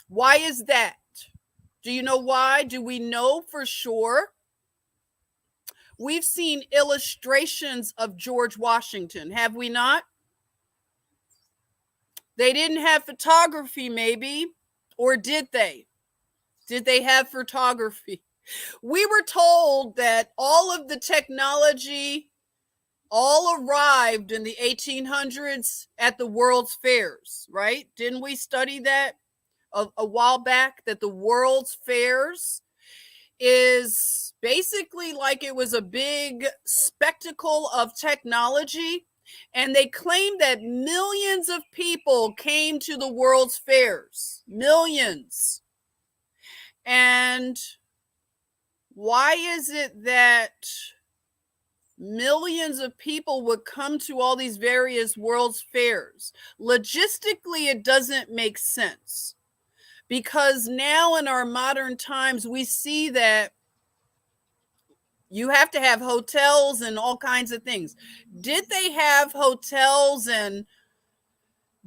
[SPEAKER 1] Why is that? Do you know why? Do we know for sure? We've seen illustrations of George Washington, have we not? They didn't have photography, maybe, or did they? Did they have photography? We were told that all of the technology all arrived in the 1800s at the World's Fairs, right? Didn't we study that a while back, that the World's Fairs is basically like it was a big spectacle of technology? And they claim that millions of people came to the World's Fairs. Millions. And why is it that millions of people would come to all these various World's Fairs? Logistically, it doesn't make sense. Because now in our modern times, we see that you have to have hotels and all kinds of things. Did they have hotels and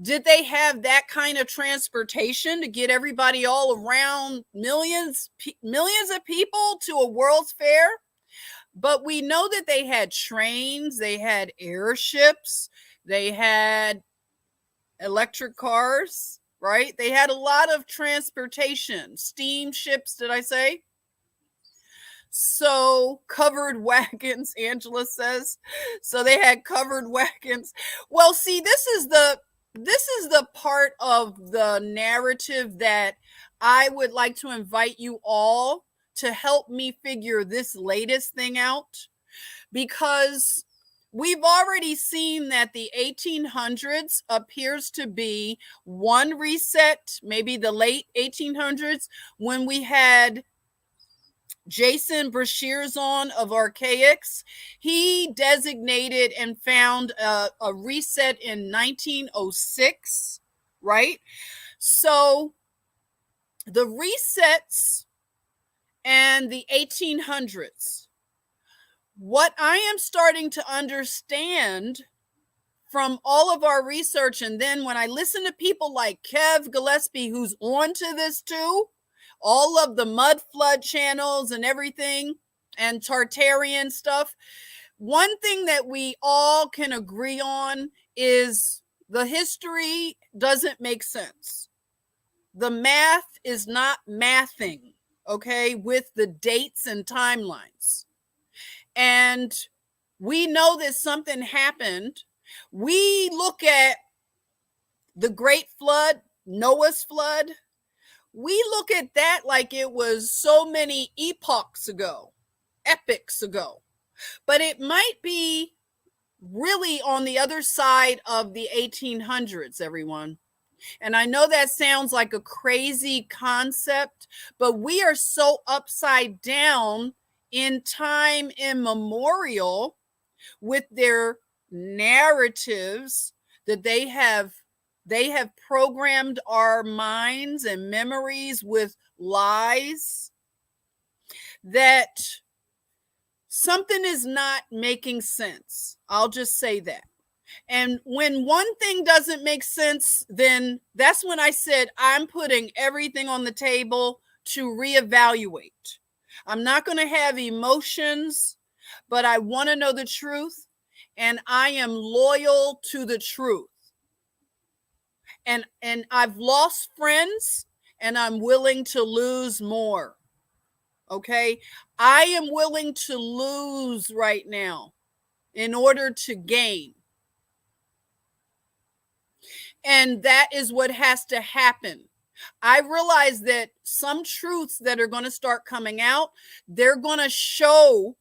[SPEAKER 1] did they have that kind of transportation to get everybody all around, millions of people to a World's Fair? But we know that they had trains, they had airships, they had electric cars, right? They had a lot of transportation, steamships, did I say? So covered wagons, Angela says. So they had covered wagons. Well, see, this is the part of the narrative that I would like to invite you all to help me figure this latest thing out, because we've already seen that the 1800s appears to be one reset, maybe the late 1800s, when we had Jason Brashears of Archaics. He designated and found a reset in 1906, right? So the resets and the 1800s, what I am starting to understand from all of our research, and then when I listen to people like Kev Gillespie, who's onto this too, all of the mud flood channels and everything, and Tartarian stuff, one thing that we all can agree on is the history doesn't make sense. The math is not mathing, okay, with the dates and timelines. And we know that something happened. We look at the Great Flood, Noah's flood. We look at that like it was so many epochs ago, epics ago. But it might be really on the other side of the 1800s, everyone. And I know that sounds like a crazy concept, but we are so upside down in time immemorial with their narratives that they have programmed our minds and memories with lies, that something is not making sense. I'll just say that. And when one thing doesn't make sense, then that's when I said I'm putting everything on the table to reevaluate. I'm not going to have emotions, but I want to know the truth, and I am loyal to the truth. And I've lost friends, and I'm willing to lose more. Okay? I am willing to lose right now in order to gain. And that is what has to happen. I realize that some truths that are going to start coming out, they're going to show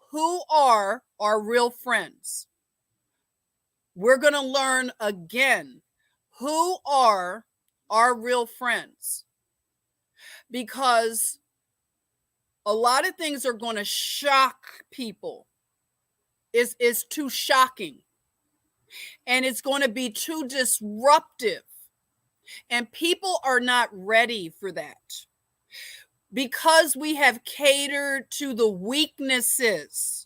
[SPEAKER 1] who are our real friends. We're going to learn again who are our real friends, because a lot of things are going to shock people. It's too shocking, and it's going to be too disruptive. And people are not ready for that, because we have catered to the weaknesses.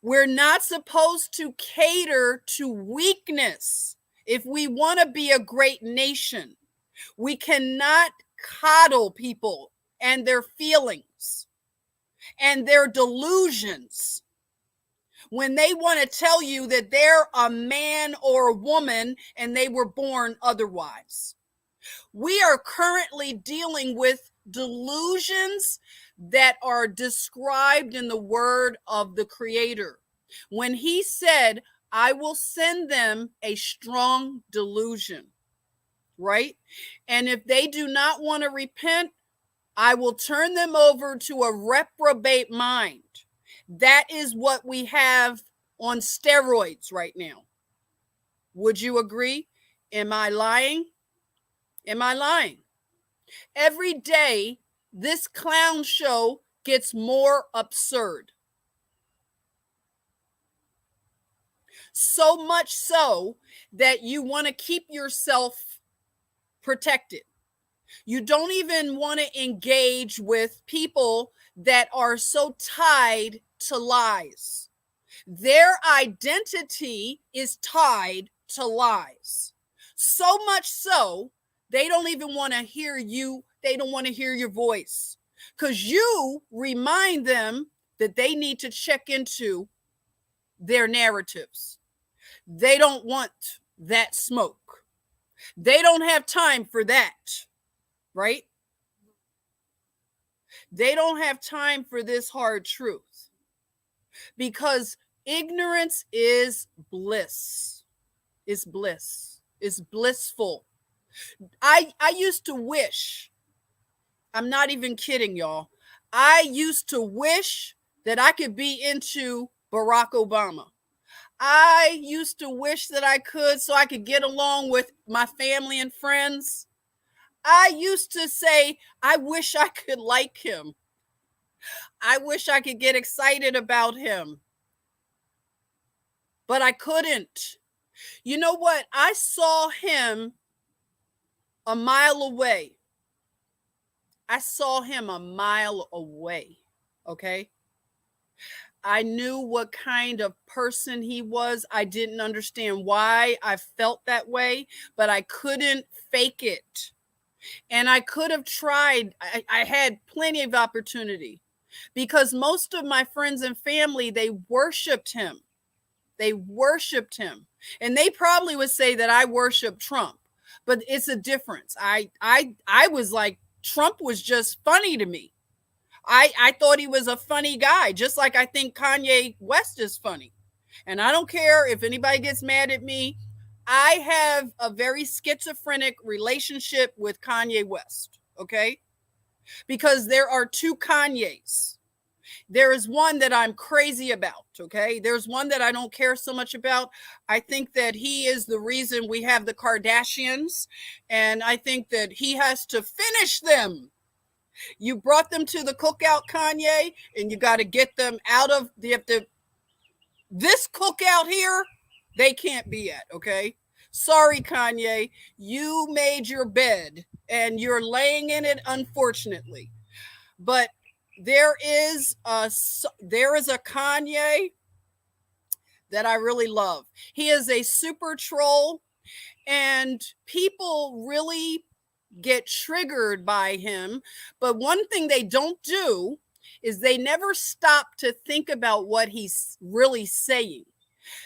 [SPEAKER 1] We're not supposed to cater to weakness. If we want to be a great nation, we cannot coddle people and their feelings and their delusions when they want to tell you that they're a man or a woman and they were born otherwise. We are currently dealing with delusions that are described in the word of the Creator. When he said, I will send them a strong delusion, right? And if they do not want to repent, I will turn them over to a reprobate mind. That is what we have on steroids right now. Would you agree? Am I lying? Am I lying? Every day, this clown show gets more absurd. So much so that you want to keep yourself protected. You don't even want to engage with people that are so tied to lies. Their identity is tied to lies. So much so, they don't even want to hear you. They don't want to hear your voice, because you remind them that they need to check into their narratives. They don't want that smoke. They don't have time for that, right? They don't have time for this hard truth, because ignorance is bliss. It's bliss. It's blissful. I used to wish, I'm not even kidding, y'all. I used to wish that I could be into Barack Obama. I used to wish that I could, so I could get along with my family and friends. I used to say, I wish I could like him. I wish I could get excited about him. But I couldn't. You know what? I saw him a mile away. I saw him a mile away. Okay. I knew what kind of person he was. I didn't understand why I felt that way, but I couldn't fake it. And I could have tried. I had plenty of opportunity because most of my friends and family, they worshiped him. They worshiped him. And they probably would say that I worship Trump, but it's a difference. I was like, Trump was just funny to me. I thought he was a funny guy, just like I think Kanye West is funny. And I don't care if anybody gets mad at me. I have a very schizophrenic relationship with Kanye West, okay? Because there are two Kanyes. There is one that I'm crazy about, okay? There's one that I don't care so much about. I think that he is the reason we have the Kardashians, and I think that he has to finish them. You brought them to the cookout, Kanye, and you got to get them out of this cookout here. They can't be at, okay? Sorry, Kanye. You made your bed and you're laying in it, unfortunately. But there is a Kanye that I really love. He is a super troll, and people really get triggered by him. But one thing they don't do is they never stop to think about what he's really saying.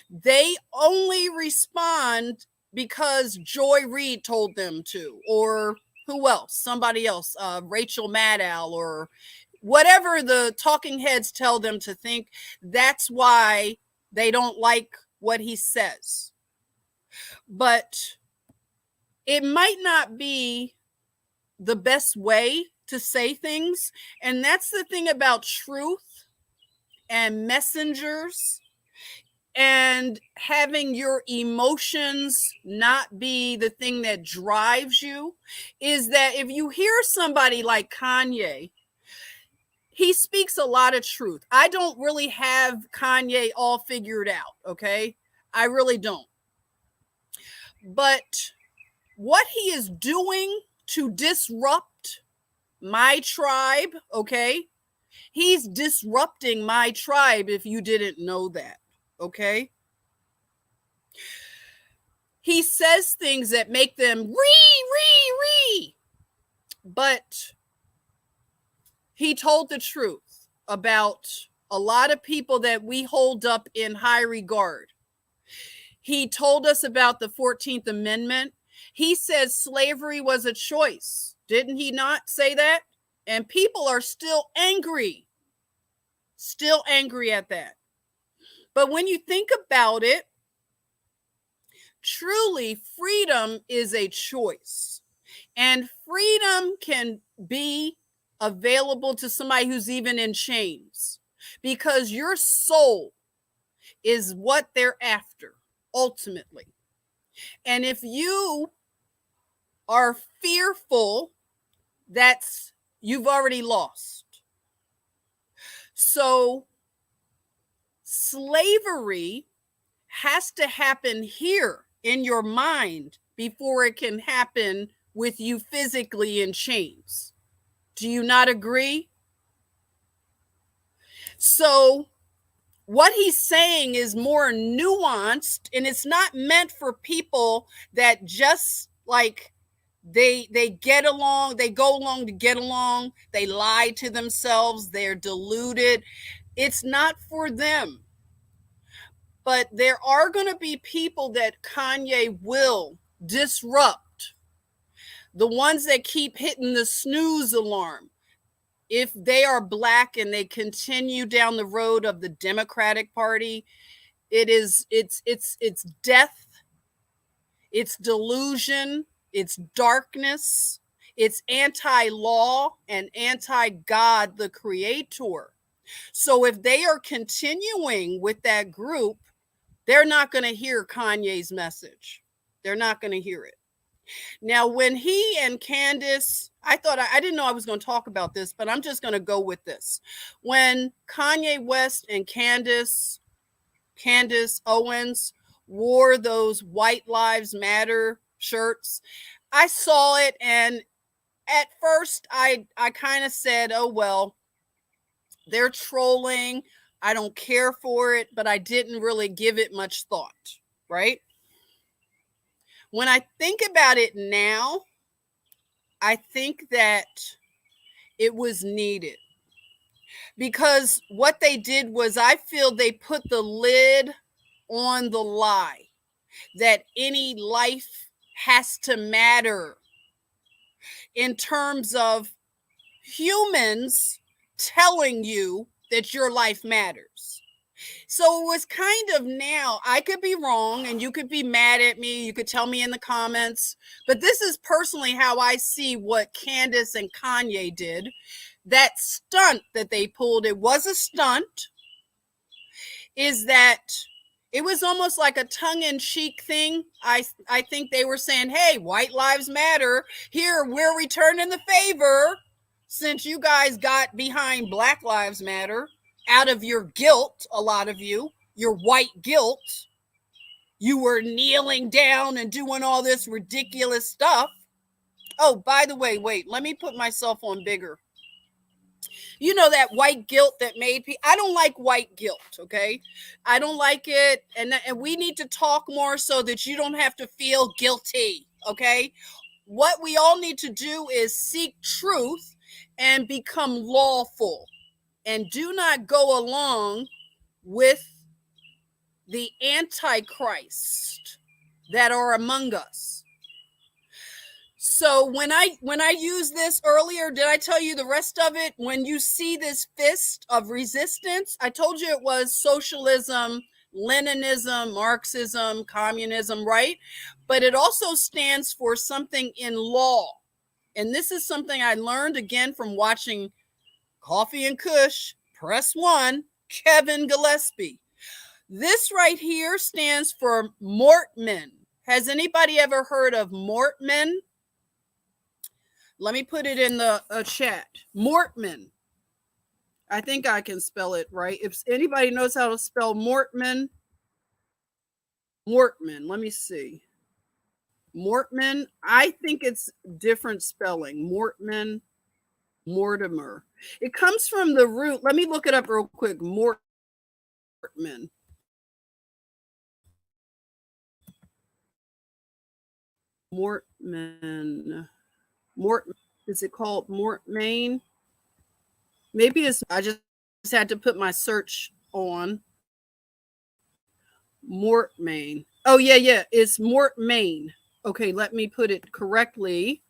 [SPEAKER 1] They only respond because Joy Reid told them to, or who else? Somebody else, Rachel Maddow, or whatever the talking heads tell them to think. That's why they don't like what he says. But it might not be the best way to say things. And that's the thing about truth and messengers and having your emotions not be the thing that drives you, is that if you hear somebody like Kanye, he speaks a lot of truth. I don't really have Kanye all figured out, okay? I really don't. But what he is doing to disrupt my tribe, okay? He's disrupting my tribe if you didn't know that, okay? He says things that make them re. But he told the truth about a lot of people that we hold up in high regard. He told us about the 14th Amendment. He said slavery was a choice. Didn't he not say that? And people are still angry at that. But when you think about it, truly freedom is a choice. And freedom can be available to somebody who's even in chains, because your soul is what they're after ultimately. And if you are fearful, you've already lost. So slavery has to happen here in your mind before it can happen with you physically in chains. Do you not agree? So what he's saying is more nuanced, and it's not meant for people that just like they get along, they go along to get along, they lie to themselves, they're deluded. It's not for them. But there are going to be people that Kanye will disrupt. The ones that keep hitting the snooze alarm. If they are Black and they continue down the road of the Democratic Party, it's death, it's delusion, it's darkness, it's anti-law and anti-God, the Creator. So if they are continuing with that group, they're not going to hear Kanye's message. They're not going to hear it. Now, when he and Candace, I didn't know I was going to talk about this, but I'm just going to go with this. When Kanye West and Candace Owens wore those White Lives Matter shirts, I saw it, and at first I kind of said, oh well, they're trolling. I don't care for it, but I didn't really give it much thought, right? When I think about it now, I think that it was needed, because what they did was, I feel they put the lid on the lie that any life has to matter in terms of humans telling you that your life matters. So it was kind of, now I could be wrong and you could be mad at me. You could tell me in the comments, but this is personally how I see what Candace and Kanye did. That stunt that they pulled, it was a stunt, is that it was almost like a tongue-in-cheek thing. I think they were saying, hey, white lives matter. Here, we're returning the favor since you guys got behind Black Lives Matter out of your guilt, a lot of you, your white guilt. You were kneeling down and doing all this ridiculous stuff. Oh, by the way, wait, let me put myself on bigger. You know, that white guilt that made people, I don't like white guilt, okay? I don't like it, and we need to talk more so that you don't have to feel guilty, okay? What we all need to do is seek truth and become lawful, and do not go along with the antichrist that are among us. So when I used this earlier, did I tell you the rest of it? When you see this fist of resistance, I told you it was socialism, Leninism, Marxism, communism, right? But it also stands for something in law. And this is something I learned again from watching Coffee and Kush, Press One, Kevin Gillespie. This right here stands for Mortman. Has anybody ever heard of Mortman? Let me put it in the chat. Mortman. I think I can spell it right. If anybody knows how to spell Mortman, let me see. Mortman. I think it's different spelling. Mortman, Mortimer. It comes from the root. Let me look it up real quick. Mortman. Mortman. Is it called Mortmain? Maybe it's, I just had to put my search on. Mortmain. Oh, yeah. It's Mortmain. Okay, let me put it correctly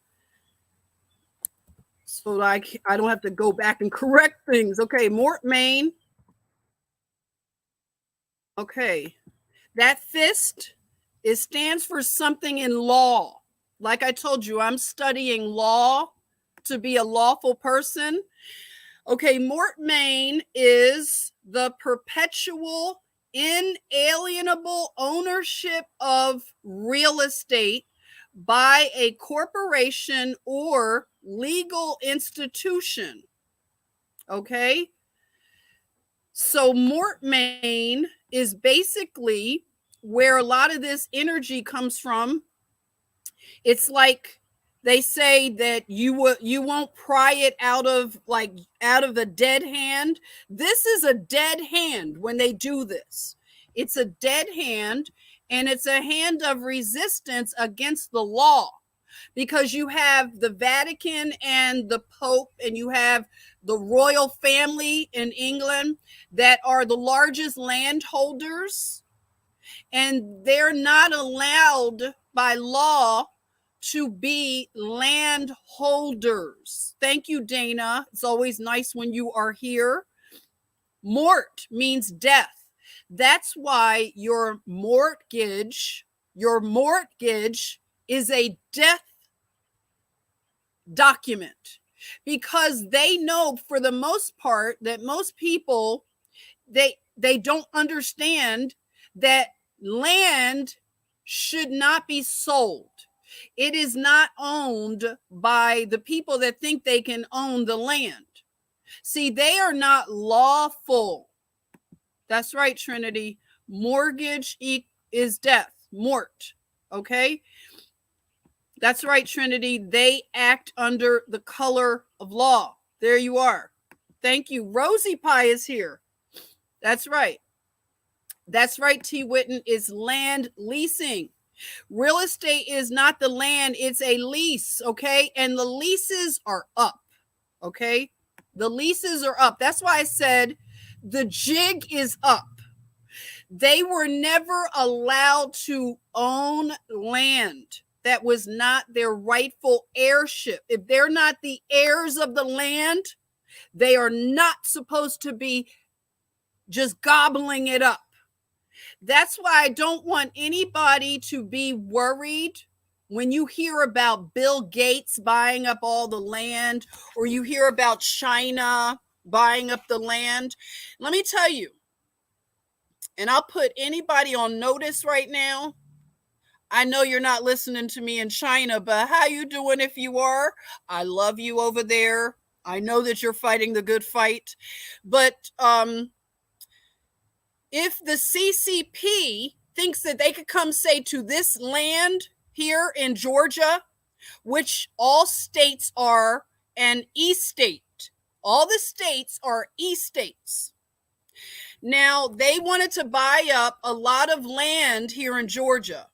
[SPEAKER 1] so that I don't have to go back and correct things. Okay, Mortmain. Okay, that fist, it stands for something in law. Like I told you, I'm studying law to be a lawful person. Okay, Mortmain is the perpetual, inalienable ownership of real estate by a corporation or legal institution. Okay, so Mortmain is basically where a lot of this energy comes from. It's like they say that you won't pry it out of a dead hand. This is a dead hand when they do this. It's a dead hand, and it's a hand of resistance against the law, because you have the Vatican and the Pope, and you have the royal family in England that are the largest landholders, and they're not allowed by law to be landholders. Thank you, Dana. It's always nice when you are here. Mort means death. That's why your mortgage is a death document, because they know for the most part that most people, they don't understand that land should not be sold. It is not owned by the people that think they can own the land. See, they are not lawful. That's right, Trinity. Mortgage is death. Mort. Okay? That's right, Trinity. They act under the color of law. There you are. Thank you. Rosie Pie is here. That's right. That's right, T. Witten, is land leasing. Real estate is not the land, it's a lease, okay? And the leases are up, okay? The leases are up. That's why I said the jig is up. They were never allowed to own land that was not their rightful heirship. If they're not the heirs of the land, they are not supposed to be just gobbling it up. That's why I don't want anybody to be worried when you hear about Bill Gates buying up all the land, or you hear about China buying up the land. Let me tell you, and I'll put anybody on notice right now. I know you're not listening to me in China, but how you doing if you are? I love you over there. I know that you're fighting the good fight. But if the CCP thinks that they could come say to this land here in Georgia, which all states are an e-state, all the states are e-states. Now, they wanted to buy up a lot of land here in Georgia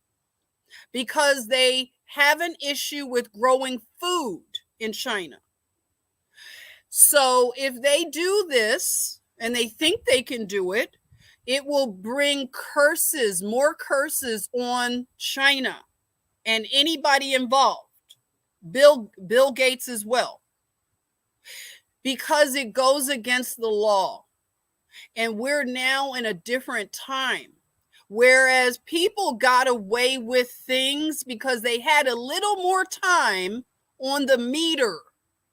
[SPEAKER 1] because they have an issue with growing food in China. So if they do this, and they think they can do it, it will bring curses, more curses on China and anybody involved, Bill Gates as well, because it goes against the law. And we're now in a different time. Whereas people got away with things because they had a little more time on the meter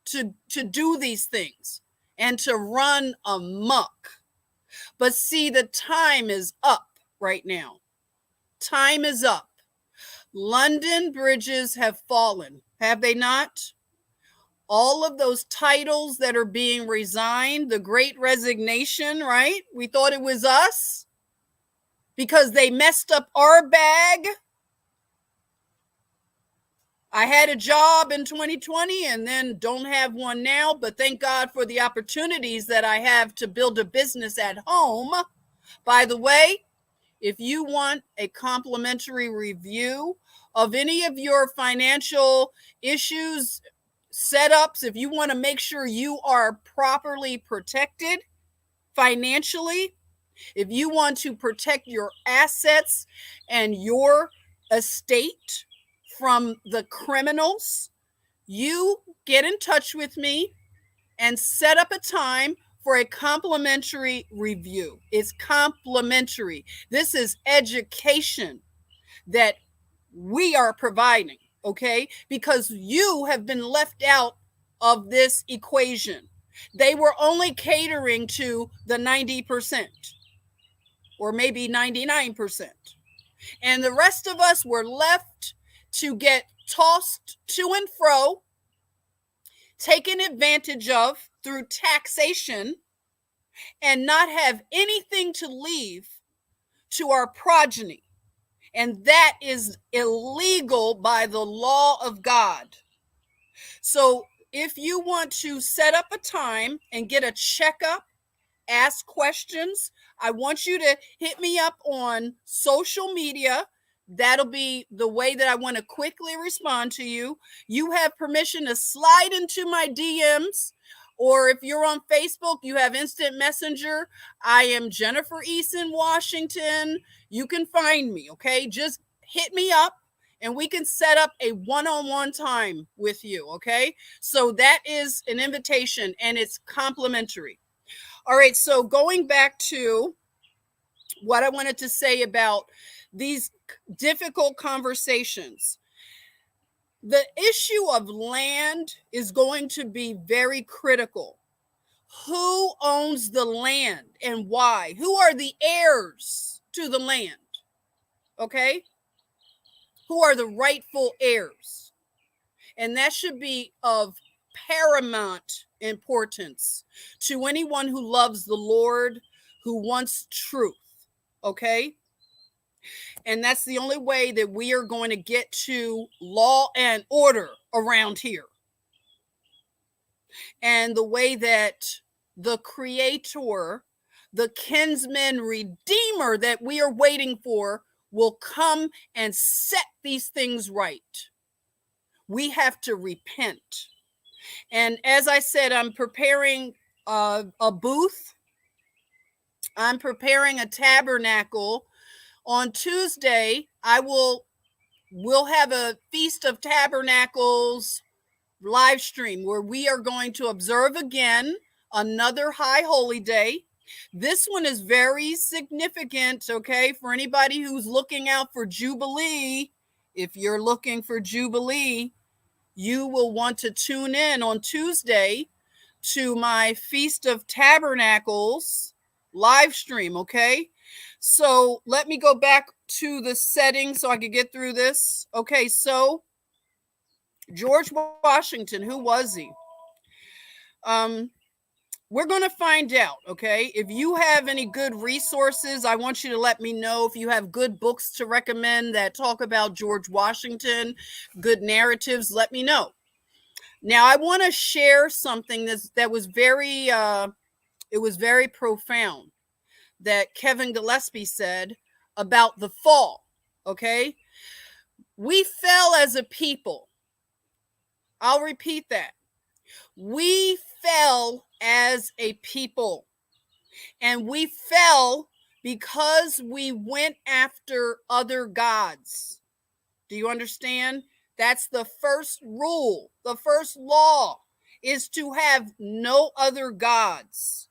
[SPEAKER 1] to do these things and to run amok. But see, the time is up right now. Time is up. London bridges have fallen, have they not? All of those titles that are being resigned, the Great Resignation, right? We thought it was us because they messed up our bag. I had a job in 2020 and then don't have one now, but thank God for the opportunities that I have to build a business at home. By the way, if you want a complimentary review of any of your financial issues, setups, if you want to make sure you are properly protected financially, if you want to protect your assets and your estate from the criminals, you get in touch with me and set up a time for a complimentary review. It's complimentary. This is education that we are providing, okay? Because you have been left out of this equation. They were only catering to the 90% or maybe 99%. And the rest of us were left to get tossed to and fro, taken advantage of through taxation, and not have anything to leave to our progeny. And that is illegal by the law of God. So if you want to set up a time and get a checkup, ask questions, I want you to hit me up on social media. That'll be the way that I want to quickly respond to you. You have permission to slide into my DMs, or if you're on Facebook, you have instant messenger. I am Jennifer Eason, Washington. You can find me, okay? Just hit me up and we can set up a one-on-one time with you, okay? So that is an invitation and it's complimentary. All right, so going back to what I wanted to say about these difficult conversations. The issue of land is going to be very critical. Who owns the land and why? Who are the heirs to the land? Okay? Who are the rightful heirs? And that should be of paramount importance to anyone who loves the Lord, who wants truth. Okay? And that's the only way that we are going to get to law and order around here. And the way that the creator, the kinsman redeemer that we are waiting for, will come and set these things right. We have to repent. And as I said, I'm preparing a booth. I'm preparing a tabernacle. On Tuesday, we'll have a Feast of Tabernacles live stream where we are going to observe again another high holy day. This one is very significant, okay, for anybody who's looking out for Jubilee. If you're looking for Jubilee, you will want to tune in on Tuesday to my Feast of Tabernacles live stream, okay? So let me go back to the settings so I can get through this. Okay, so George Washington, who was he? We're going to find out, okay? If you have any good resources, I want you to let me know. If you have good books to recommend that talk about George Washington, good narratives, let me know. Now, I want to share something that was very, it was very profound that Kevin Gillespie said about the fall, okay? We fell as a people. I'll repeat that. We fell as a people, and we fell because we went after other gods. Do you understand? That's the first rule. The first law is to have no other gods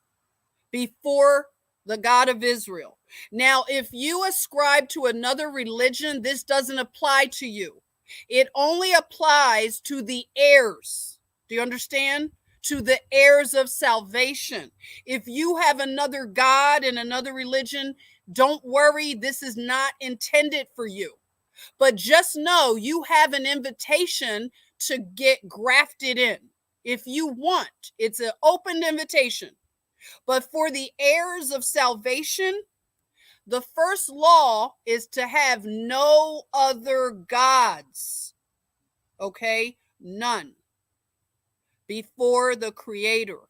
[SPEAKER 1] before the God of Israel. Now, if you ascribe to another religion, this doesn't apply to you. It only applies to the heirs. Do you understand? To the heirs of salvation. If you have another God and another religion, don't worry, this is not intended for you. But just know you have an invitation to get grafted in. If you want, it's an open invitation. But for the heirs of salvation, the first law is to have no other gods. Okay? None. Before the Creator.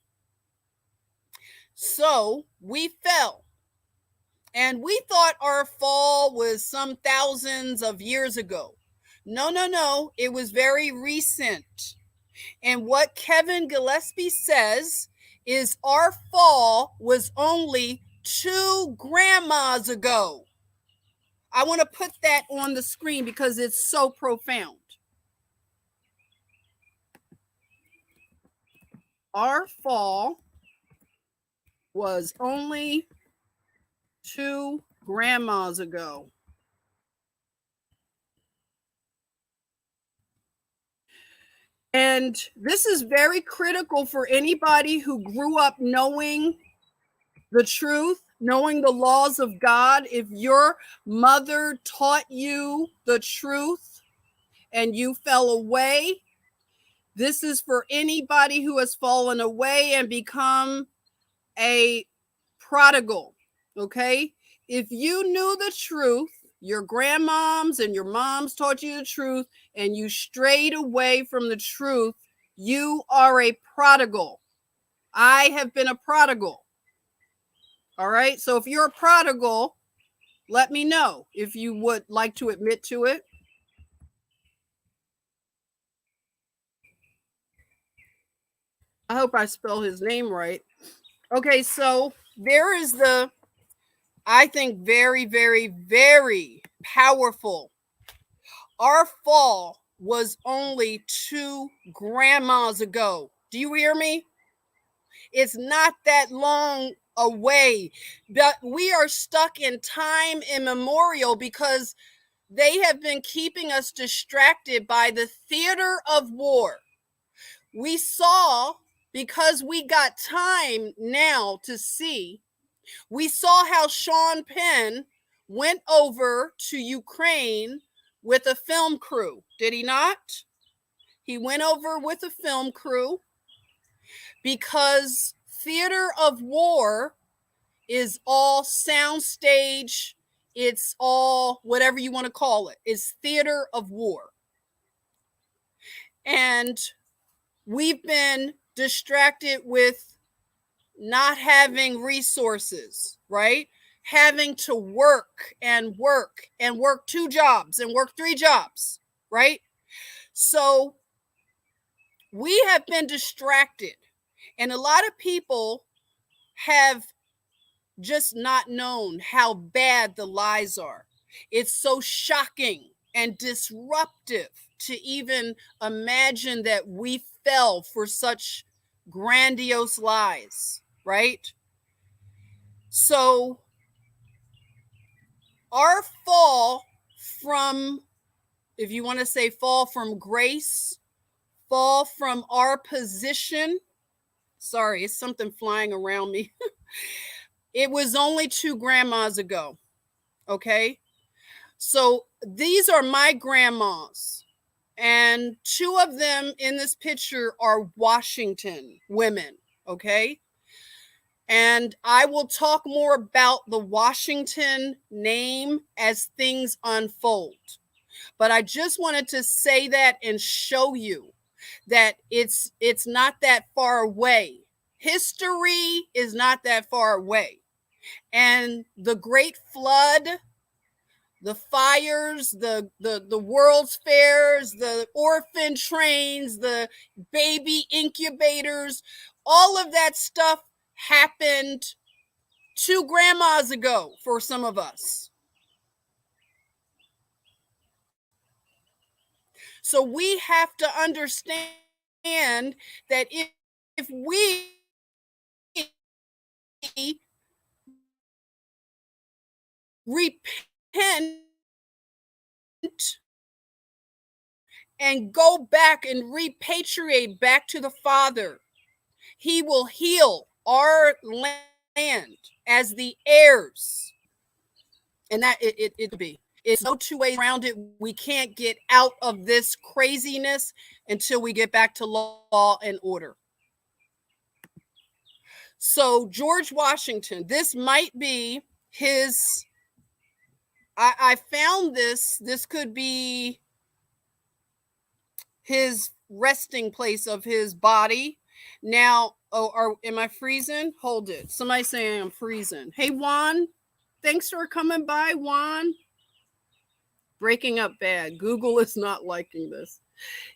[SPEAKER 1] So we fell. And we thought our fall was some thousands of years ago. No. It was very recent. And what Kevin Gillespie says is our fall was only 2 grandmas ago. I want to put that on the screen because it's so profound. Our fall was only 2 grandmas ago. And this is very critical for anybody who grew up knowing the truth, knowing the laws of God. If your mother taught you the truth and you fell away, this is for anybody who has fallen away and become a prodigal, okay? If you knew the truth, your grandmoms and your moms taught you the truth, and you strayed away from the truth, you are a prodigal. I have been a prodigal. All right. So if you're a prodigal, let me know if you would like to admit to it. I hope I spell his name right. Okay. So there is I think, very, very, very powerful. Our fall was only 2 grandmas ago. Do you hear me? It's not that long away, but we are stuck in time immemorial because they have been keeping us distracted by the theater of war. We saw, because we got time now to see, we saw how Sean Penn went over to Ukraine with a film crew. Did he not? He went over with a film crew because theater of war is all soundstage It's all whatever you want to call it. It's theater of war. And we've been distracted with not having resources, right? Having to work and work and work 2 jobs and work 3 jobs, right? So we have been distracted. And a lot of people have just not known how bad the lies are. It's so shocking and disruptive to even imagine that we fell for such grandiose lies, right? So, our fall from, if you want to say fall from grace, fall from our position. Sorry, it's something flying around me. It was only 2 grandmas ago. Okay. So these are my grandmas. And 2 of them in this picture are Washington women. Okay. And I will talk more about the Washington name as things unfold. But I just wanted to say that and show you that it's not that far away. History is not that far away. And the great flood, the fires, the world's fairs, the orphan trains, the baby incubators, all of that stuff happened 2 grandmas ago for some of us. So we have to understand that if we repent and go back and repatriate back to the Father, He will heal our land as the heirs. And that it be. It's no 2 ways around it. We can't get out of this craziness until we get back to law and order. So George Washington, this might be his, I found this could be his resting place of his body. Now, am I freezing? Hold it. Somebody saying I'm freezing. Hey, Juan, thanks for coming by, Juan. Breaking up bad. Google is not liking this.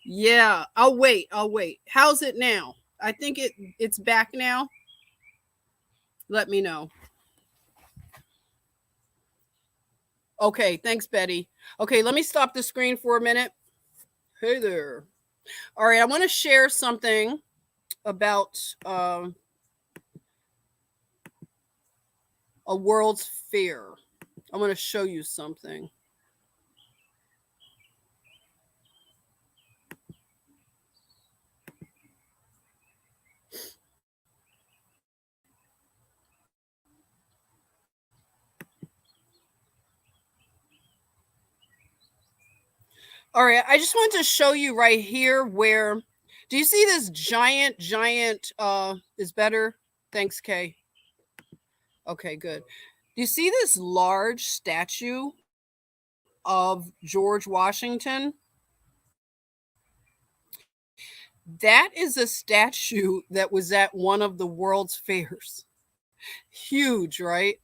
[SPEAKER 1] Yeah, I'll wait. How's it now? I think it's back now. Let me know. Okay, thanks, Betty. Okay, let me stop the screen for a minute. Hey there. All right, I want to share something about a World's Fair. I want to show you something. All right, I just want to show you right here where, do you see this giant, is better? Thanks, Kay. Okay, good. Do you see this large statue of George Washington? That is a statue that was at one of the World's Fairs. Huge, right?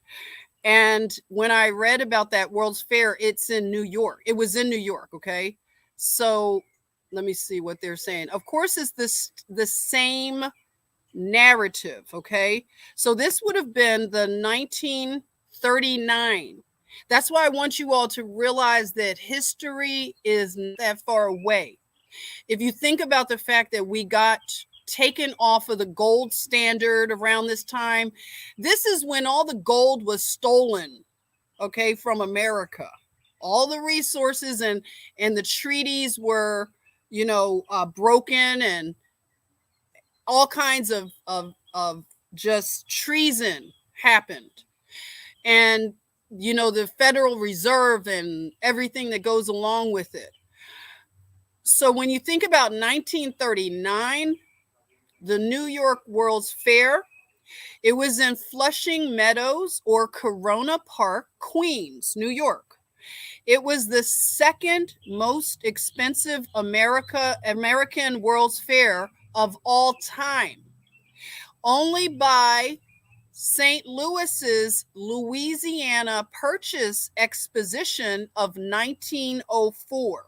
[SPEAKER 1] And when I read about that World's Fair, it's in New York. It was in New York, okay? So let me see what they're saying. Of course, it's the same narrative, okay? So this would have been the 1939. That's why I want you all to realize that history is not that far away. If you think about the fact that we got taken off of the gold standard around this time, this is when all the gold was stolen, okay, from America. All the resources and the treaties were, broken, and all kinds of just treason happened. And the Federal Reserve and everything that goes along with it. So when you think about 1939, the New York World's Fair, It was in Flushing Meadows or Corona Park, Queens, New York. It was the second most expensive American World's Fair of all time, only by St. Louis's Louisiana Purchase Exposition of 1904.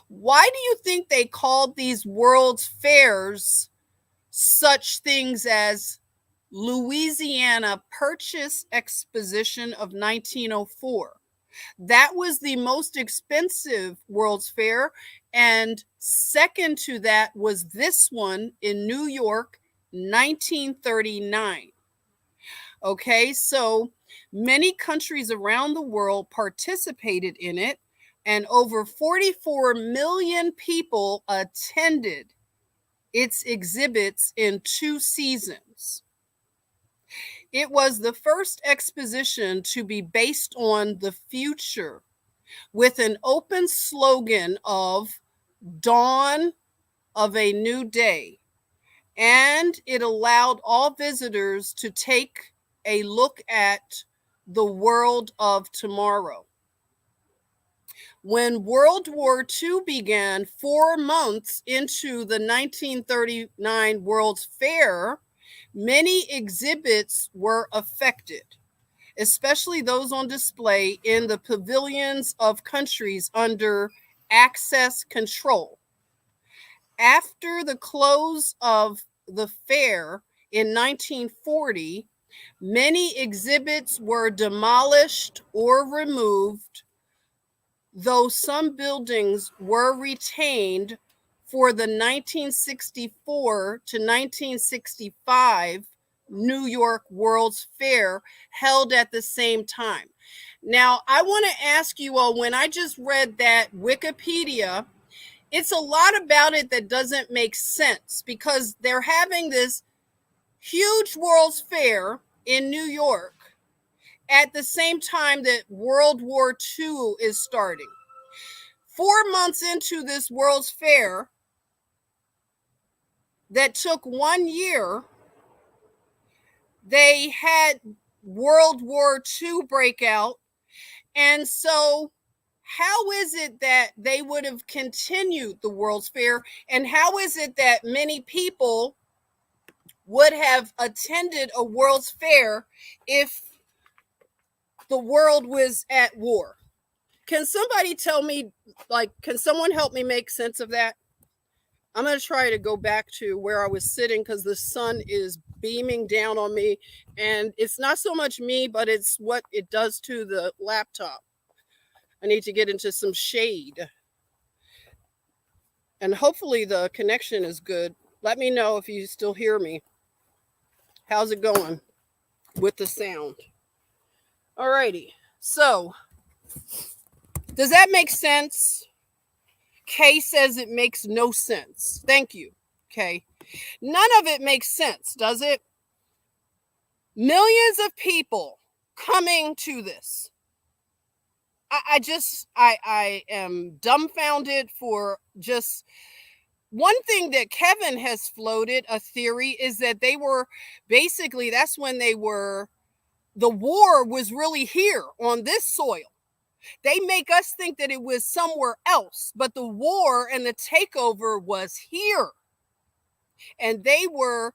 [SPEAKER 1] Why do you think they called these World's Fairs such things as Louisiana Purchase Exposition of 1904? That was the most expensive World's Fair. And second to that was this one in New York, 1939. Okay, so many countries around the world participated in it, and over 44 million people attended its exhibits in 2 seasons. It was the first exposition to be based on the future, with an open slogan of Dawn of a New Day, and it allowed all visitors to take a look at the world of tomorrow. When World War II began 4 months into the 1939 World's Fair, many exhibits were affected, especially those on display in the pavilions of countries under Axis control. After the close of the fair in 1940, many exhibits were demolished or removed, though some buildings were retained for the 1964 to 1965 New York World's Fair held at the same time. Now, I want to ask you all, when I just read that Wikipedia, it's a lot about it that doesn't make sense, because they're having this huge World's Fair in New York at the same time that World War II is starting. 4 months into this World's Fair that took 1 year, they had World War II break out. And so how is it that they would have continued the World's Fair? And how is it that many people would have attended a World's Fair if the world was at war? Can somebody tell me, can someone help me make sense of that? I'm going to try to go back to where I was sitting, because the sun is beaming down on me, and it's not so much me, but it's what it does to the laptop. I need to get into some shade, and hopefully the connection is good. Let me know if you still hear me. How's it going with the sound? Alrighty, so does that make sense? Kay says it makes no sense. Thank you, Kay. None of it makes sense, does it? Millions of people coming to this. I am dumbfounded for just one thing that Kevin has floated a theory is that they were basically, that's when the war was really here on this soil. They make us think that it was somewhere else, but the war and the takeover was here. And they were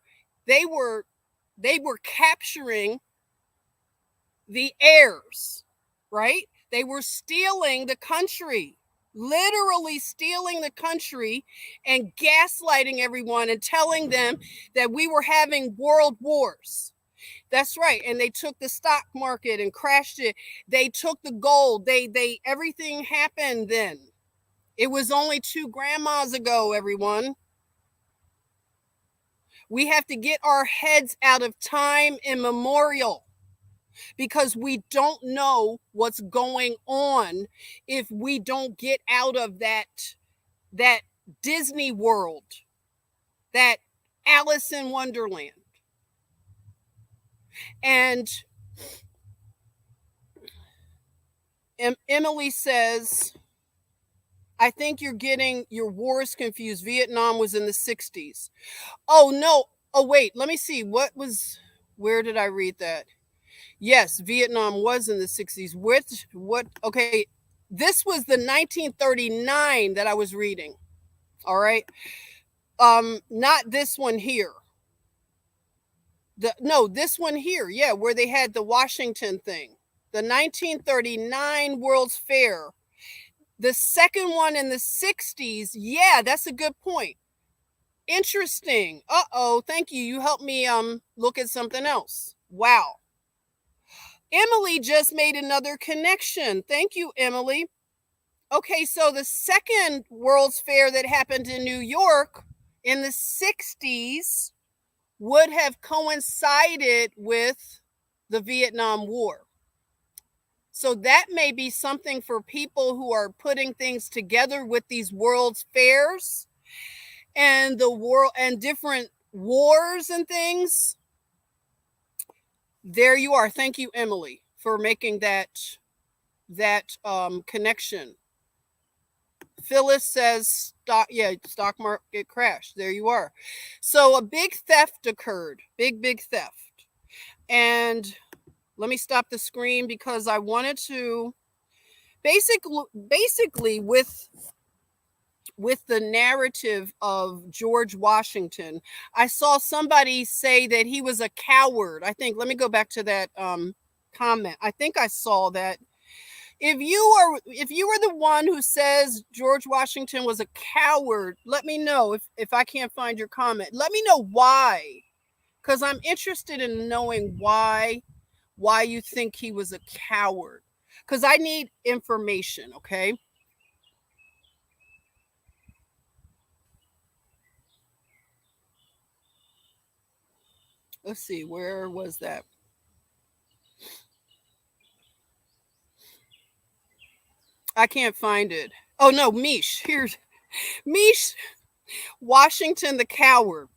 [SPEAKER 1] capturing the heirs, right? They were stealing the country, literally stealing the country and gaslighting everyone and telling them that we were having world wars. That's right. And they took the stock market and crashed it. They took the gold. Everything happened then. It was only 2 grandmas ago, everyone. We have to get our heads out of time immemorial, because we don't know what's going on if we don't get out of that Disney world, that Alice in Wonderland. And Emily says, I think you're getting your wars confused. Vietnam was in the 60s. Oh, no. Oh, wait, let me see. Where did I read that? Yes, Vietnam was in the 60s. Okay, this was the 1939 that I was reading. All right. Not this one here. No, this one here. Yeah, where they had the Washington thing. The 1939 World's Fair. The second one in the 60s. Yeah, that's a good point. Interesting. Uh-oh, thank you. You helped me look at something else. Wow. Emily just made another connection. Thank you, Emily. Okay, so the second World's Fair that happened in New York in the 60s would have coincided with the Vietnam War. So that may be something for people who are putting things together with these World's Fairs and the world and different wars and things. There you are. Thank you, Emily, for making that connection. Phyllis says stock market crash. There you are. So a big theft occurred. Big theft. And let me stop the screen because I wanted to basically with the narrative of George Washington, I saw somebody say that he was a coward. I think, let me go back to that comment. I think I saw that. If you were the one who says George Washington was a coward, let me know. If I can't find your comment, let me know why, because I'm interested in knowing why you think he was a coward, because I need information. Okay. Let's see, where was that? I can't find it. Oh no, Mish. Here's Mish. Washington the coward.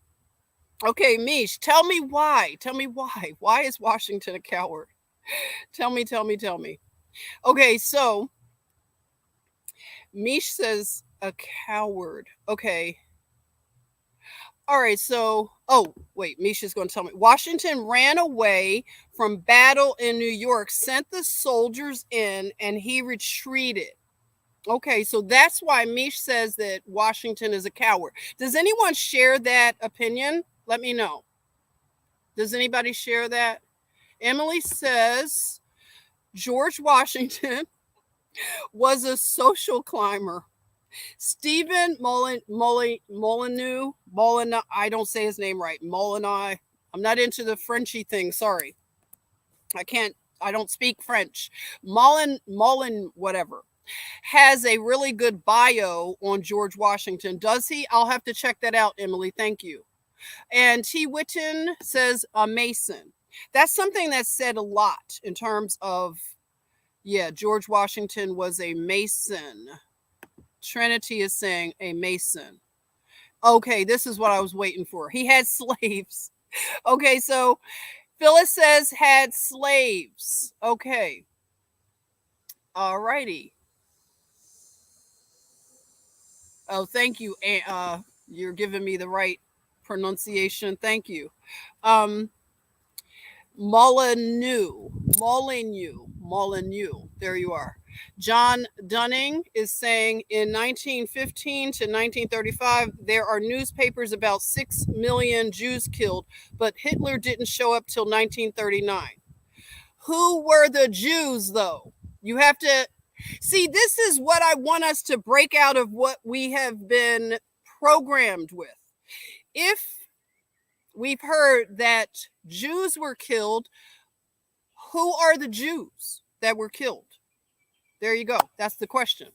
[SPEAKER 1] Okay, Mish, tell me why. Tell me why. Why is Washington a coward? Tell me. Okay, so Mish says a coward. Okay. All right, so wait, Misha's going to tell me. Washington ran away from battle in New York, sent the soldiers in, and he retreated. Okay, so that's why Mish says that Washington is a coward. Does anyone share that opinion? Let me know. Does anybody share that? Emily says George Washington was a social climber. Stephen Molyneux, I don't say his name right. Molyneux. I'm not into the Frenchy thing. Sorry. I don't speak French. Whatever. Has a really good bio on George Washington. Does he? I'll have to check that out, Emily. Thank you. And T. Witten says a Mason. That's something that's said a lot in terms of, George Washington was a Mason. Trinity is saying a Mason. Okay, this is what I was waiting for. He had slaves. Okay, so Phyllis says had slaves. Okay. All righty. Oh, thank you. You're giving me the right pronunciation. Thank you. Molyneux. There you are. John Dunning is saying in 1915 to 1935, there are newspapers about 6 million Jews killed, but Hitler didn't show up till 1939. Who were the Jews, though? You have to see, this is what I want us to break out of what we have been programmed with. If we've heard that Jews were killed, who are the Jews that were killed? There you go. That's the question.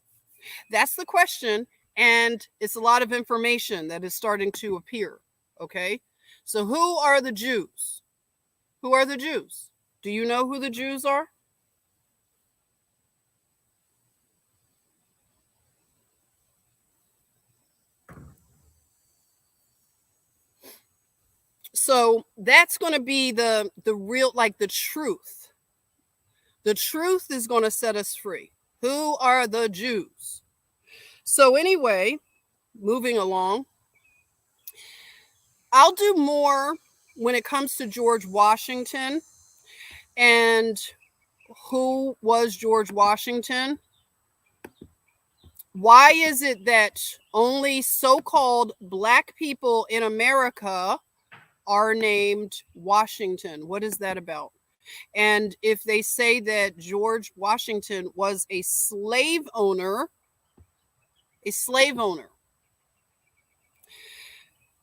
[SPEAKER 1] And it's a lot of information that is starting to appear. Okay. So who are the Jews? Who are the Jews? Do you know who the Jews are? So that's going to be the real, like the truth. The truth is going to set us free. Who are the Jews? So anyway, moving along, I'll do more when it comes to George Washington and who was George Washington. Why is it that only so-called black people in America are named Washington? What is that about? And if they say that George Washington was a slave owner,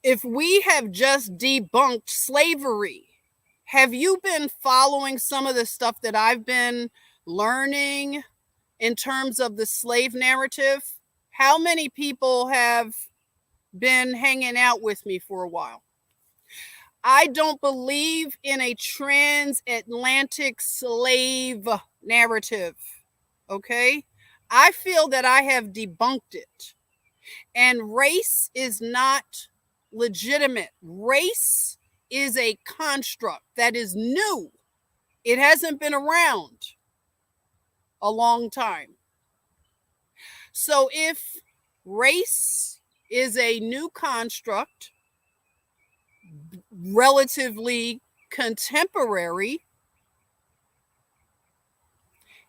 [SPEAKER 1] if we have just debunked slavery, have you been following some of the stuff that I've been learning in terms of the slave narrative? How many people have been hanging out with me for a while? I don't believe in a transatlantic slave narrative. Okay? I feel that I have debunked it. And race is not legitimate. Race is a construct that is new. It hasn't been around a long time. So if race is a new construct, relatively contemporary,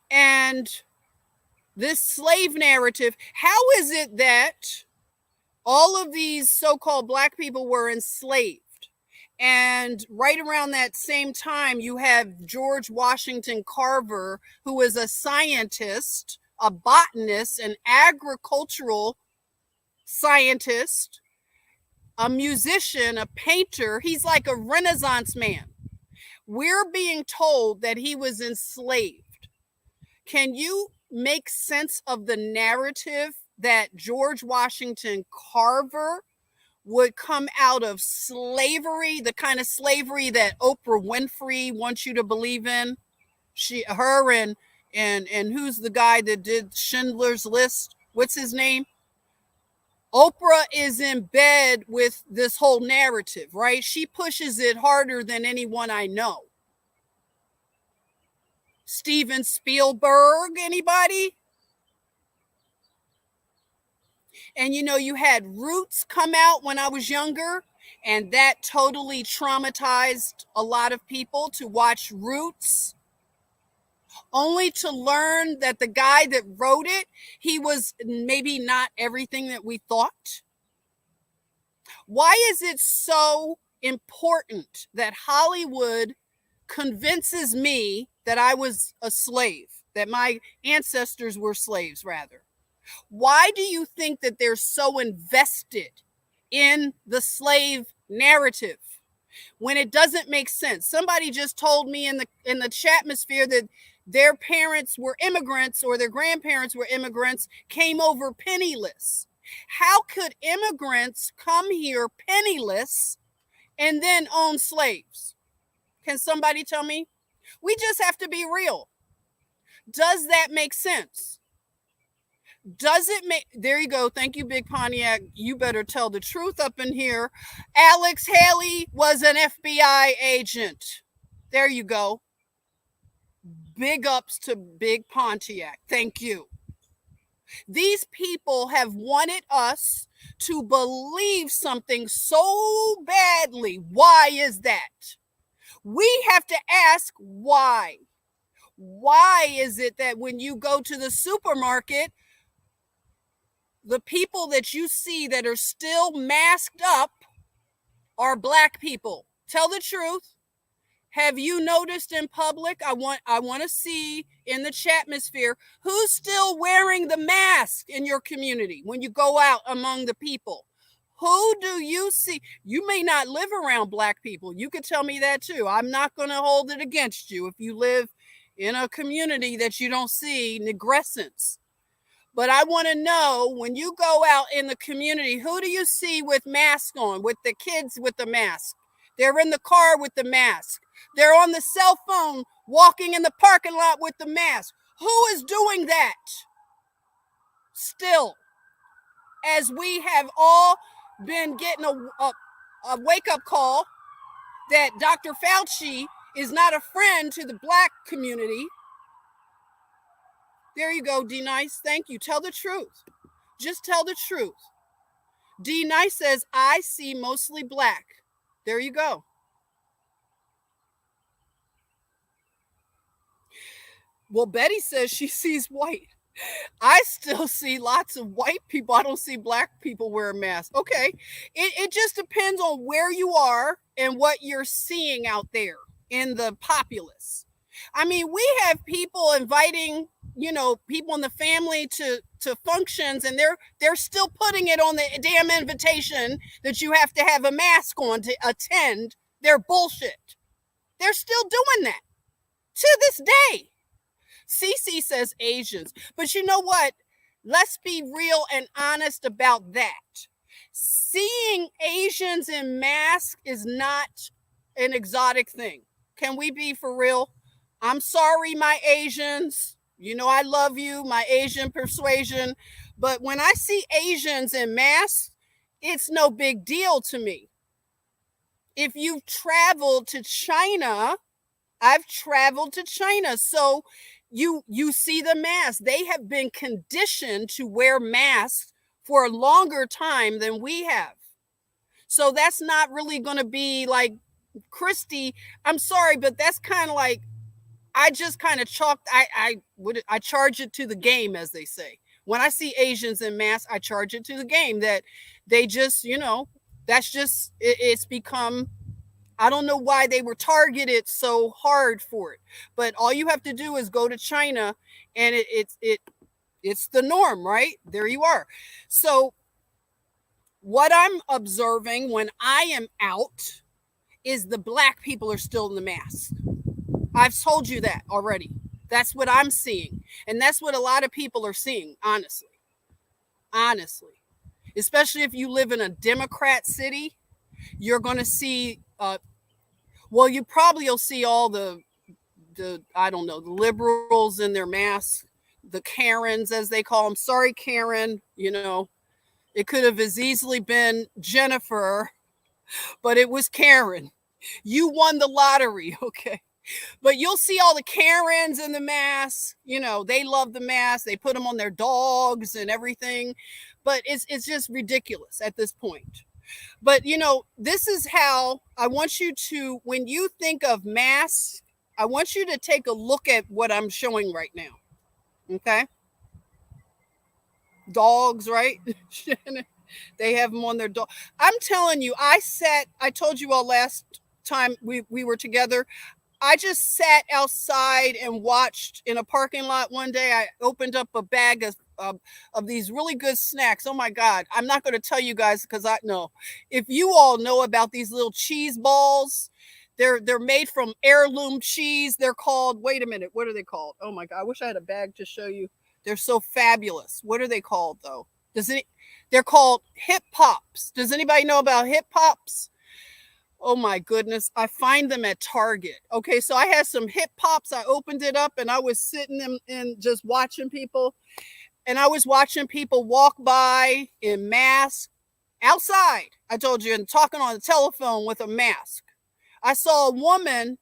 [SPEAKER 1] and this slave narrative, how is it that all of these so-called black people were enslaved? And right around that same time, you have George Washington Carver, who is a scientist, a botanist, an agricultural scientist, a musician, a painter. He's like a Renaissance man. We're being told that he was enslaved. Can you make sense of the narrative that George Washington Carver would come out of slavery, the kind of slavery that Oprah Winfrey wants you to believe in? Her and who's the guy that did Schindler's List? What's his name? Oprah is in bed with this whole narrative, right? She pushes it harder than anyone I know. Steven Spielberg, anybody? And you had Roots come out when I was younger, and that totally traumatized a lot of people to watch Roots, only to learn that the guy that wrote it, he was maybe not everything that we thought. Why is it so important that Hollywood convinces me that I was a slave, that my ancestors were slaves, rather? Why do you think that they're so invested in the slave narrative when it doesn't make sense? Somebody just told me in the chatmosphere that their parents were immigrants or their grandparents were immigrants, came over penniless. How could immigrants come here penniless and then own slaves? Can somebody tell me? We just have to be real. Does that make sense? Does it make, there you go. Thank you, Big Pontiac. You better tell the truth up in here. Alex Haley was an FBI agent. There you go. Big ups to Big Pontiac. Thank you. These people have wanted us to believe something so badly. Why is that? We have to ask why. Why is it that when you go to the supermarket, the people that you see that are still masked up are black people? Tell the truth. Have you noticed in public? I want to see in the chatmosphere who's still wearing the mask in your community when you go out among the people. Who do you see? You may not live around black people. You could tell me that too. I'm not going to hold it against you if you live in a community that you don't see negrescence. But I want to know, when you go out in the community, who do you see with masks on, with the kids with the mask? They're in the car with the mask. They're on the cell phone walking in the parking lot with the mask. Who is doing that? Still, as we have all been getting a wake-up call that Dr. Fauci is not a friend to the black community. There you go, D Nice. Thank you. Tell the truth. Just tell the truth. D Nice says, I see mostly black. There you go. Well, Betty says she sees white. I still see lots of white people. I don't see black people wearing masks. Okay. It just depends on where you are and what you're seeing out there in the populace. I mean, we have people inviting, people in the family to functions, and they're still putting it on the damn invitation that you have to have a mask on to attend their bullshit. They're still doing that to this day. Cece says Asians. But you know what? Let's be real and honest about that. Seeing Asians in masks is not an exotic thing. Can we be for real? I'm sorry, my Asians. You know, I love you, my Asian persuasion. But when I see Asians in masks, it's no big deal to me. If you've traveled to China, I've traveled to China. So you see the masks. They have been conditioned to wear masks for a longer time than we have. So that's not really going to be like Christy. I'm sorry, but that's kind of like I just kind of chalked. I charge it to the game, as they say. When I see Asians in masks, I charge it to the game that they just, that's just it's become. I don't know why they were targeted so hard for it, but all you have to do is go to China, and it's the norm, right? There you are. So what I'm observing when I am out is the black people are still in the mask. I've told you that already. That's what I'm seeing, and that's what a lot of people are seeing. Honestly, especially if you live in a Democrat city, you're going to see. Well, you probably will see all the I don't know, the liberals in their masks, the Karens as they call them. Sorry, Karen. It could have as easily been Jennifer, but it was Karen. You won the lottery, okay? But you'll see all the Karens in the masks. They love the mask. They put them on their dogs and everything. But it's just ridiculous at this point. But this is how I want you to, when you think of masks, I want you to take a look at what I'm showing right now. Okay? Dogs, right? They have them on their dog. I'm telling you, I told you all last time we were together. I just sat outside and watched in a parking lot one day. I opened up a bag of these really good snacks. Oh my God. I'm not going to tell you guys because I know. If you all know about these little cheese balls, they're made from heirloom cheese. They're called, wait a minute, what are they called? Oh my God. I wish I had a bag to show you. They're so fabulous. What are they called though? They're called Hip Pops. Does anybody know about Hip Pops? Oh my goodness. I find them at Target. Okay, so I had some Hip Pops. I opened it up and I was sitting and just watching people. And I was watching people walk by in masks outside. I told you, and talking on the telephone with a mask. I saw a woman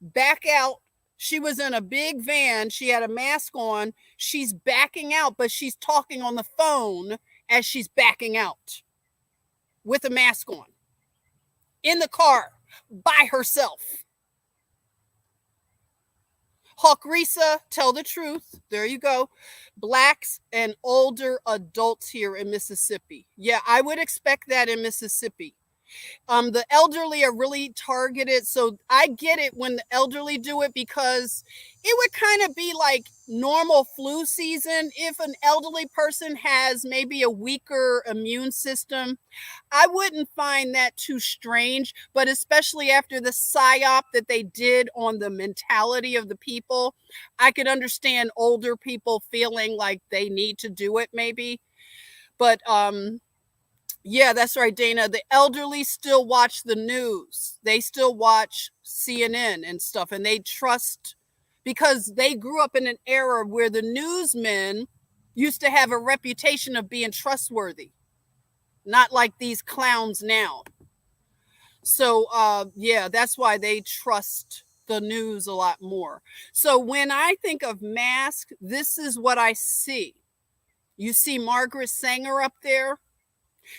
[SPEAKER 1] back out. She was in a big van. She had a mask on. She's backing out, but she's talking on the phone as she's backing out with a mask on. In the car by herself. Hawk Risa, tell the truth. There you go. Blacks and older adults here in Mississippi. Yeah, I would expect that in Mississippi. The elderly are really targeted. So I get it when the elderly do it because it would kind of be like normal flu season. If an elderly person has maybe a weaker immune system, I wouldn't find that too strange, but especially after the psyop that they did on the mentality of the people, I could understand older people feeling like they need to do it maybe. But yeah, that's right, Dana. The elderly still watch the news. They still watch CNN and stuff, and they trust because they grew up in an era where the newsmen used to have a reputation of being trustworthy, not like these clowns now. So, yeah, that's why they trust the news a lot more. So when I think of mask, this is what I see. You see Margaret Sanger up there.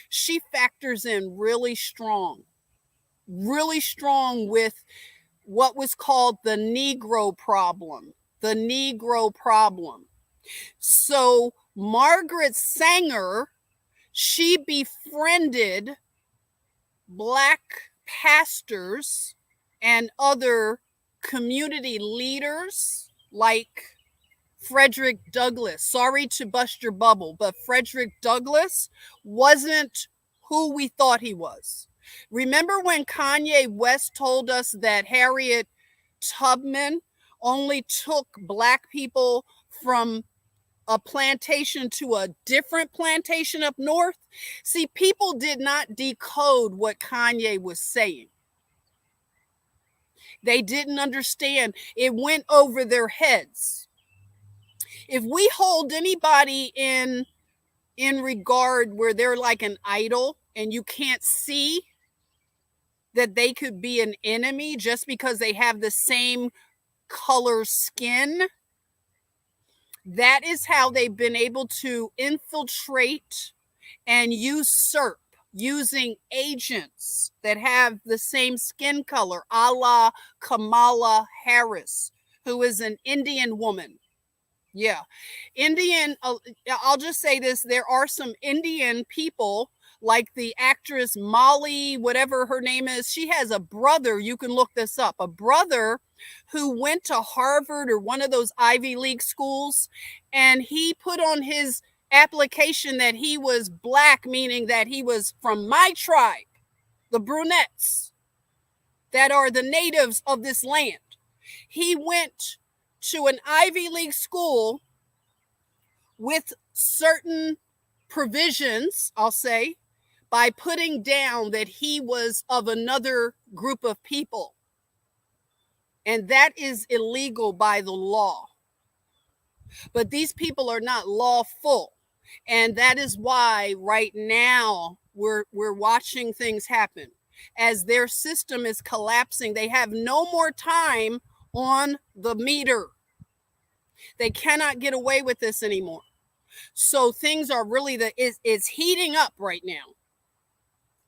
[SPEAKER 1] She factors in really strong. really strong with what was called the Negro problem. The Negro problem. So Margaret Sanger, she befriended Black pastors and other community leaders like Frederick Douglass. Sorry to bust your bubble, but Frederick Douglass wasn't who we thought he was. Remember when Kanye West told us that Harriet Tubman only took Black people from a plantation to a different plantation up north? See, people did not decode what Kanye was saying. They didn't understand. It went over their heads. If we hold anybody in regard where they're like an idol and you can't see that they could be an enemy just because they have the same color skin, that is how they've been able to infiltrate and usurp using agents that have the same skin color, a la Kamala Harris, who is an Indian woman. Yeah. I'll just say this. There are some Indian people like the actress Molly, whatever her name is. She has a brother. You can look this up. A brother who went to Harvard or one of those Ivy League schools. And he put on his application that he was Black, meaning that he was from my tribe, the brunettes that are the natives of this land. He went to an Ivy League school with certain provisions, I'll say, by putting down that he was of another group of people. And that is illegal by the law. But these people are not lawful. And that is why right now we're watching things happen. As their system is collapsing, they have no more time on the meter. They cannot get away with this anymore. So things are really it's heating up right now.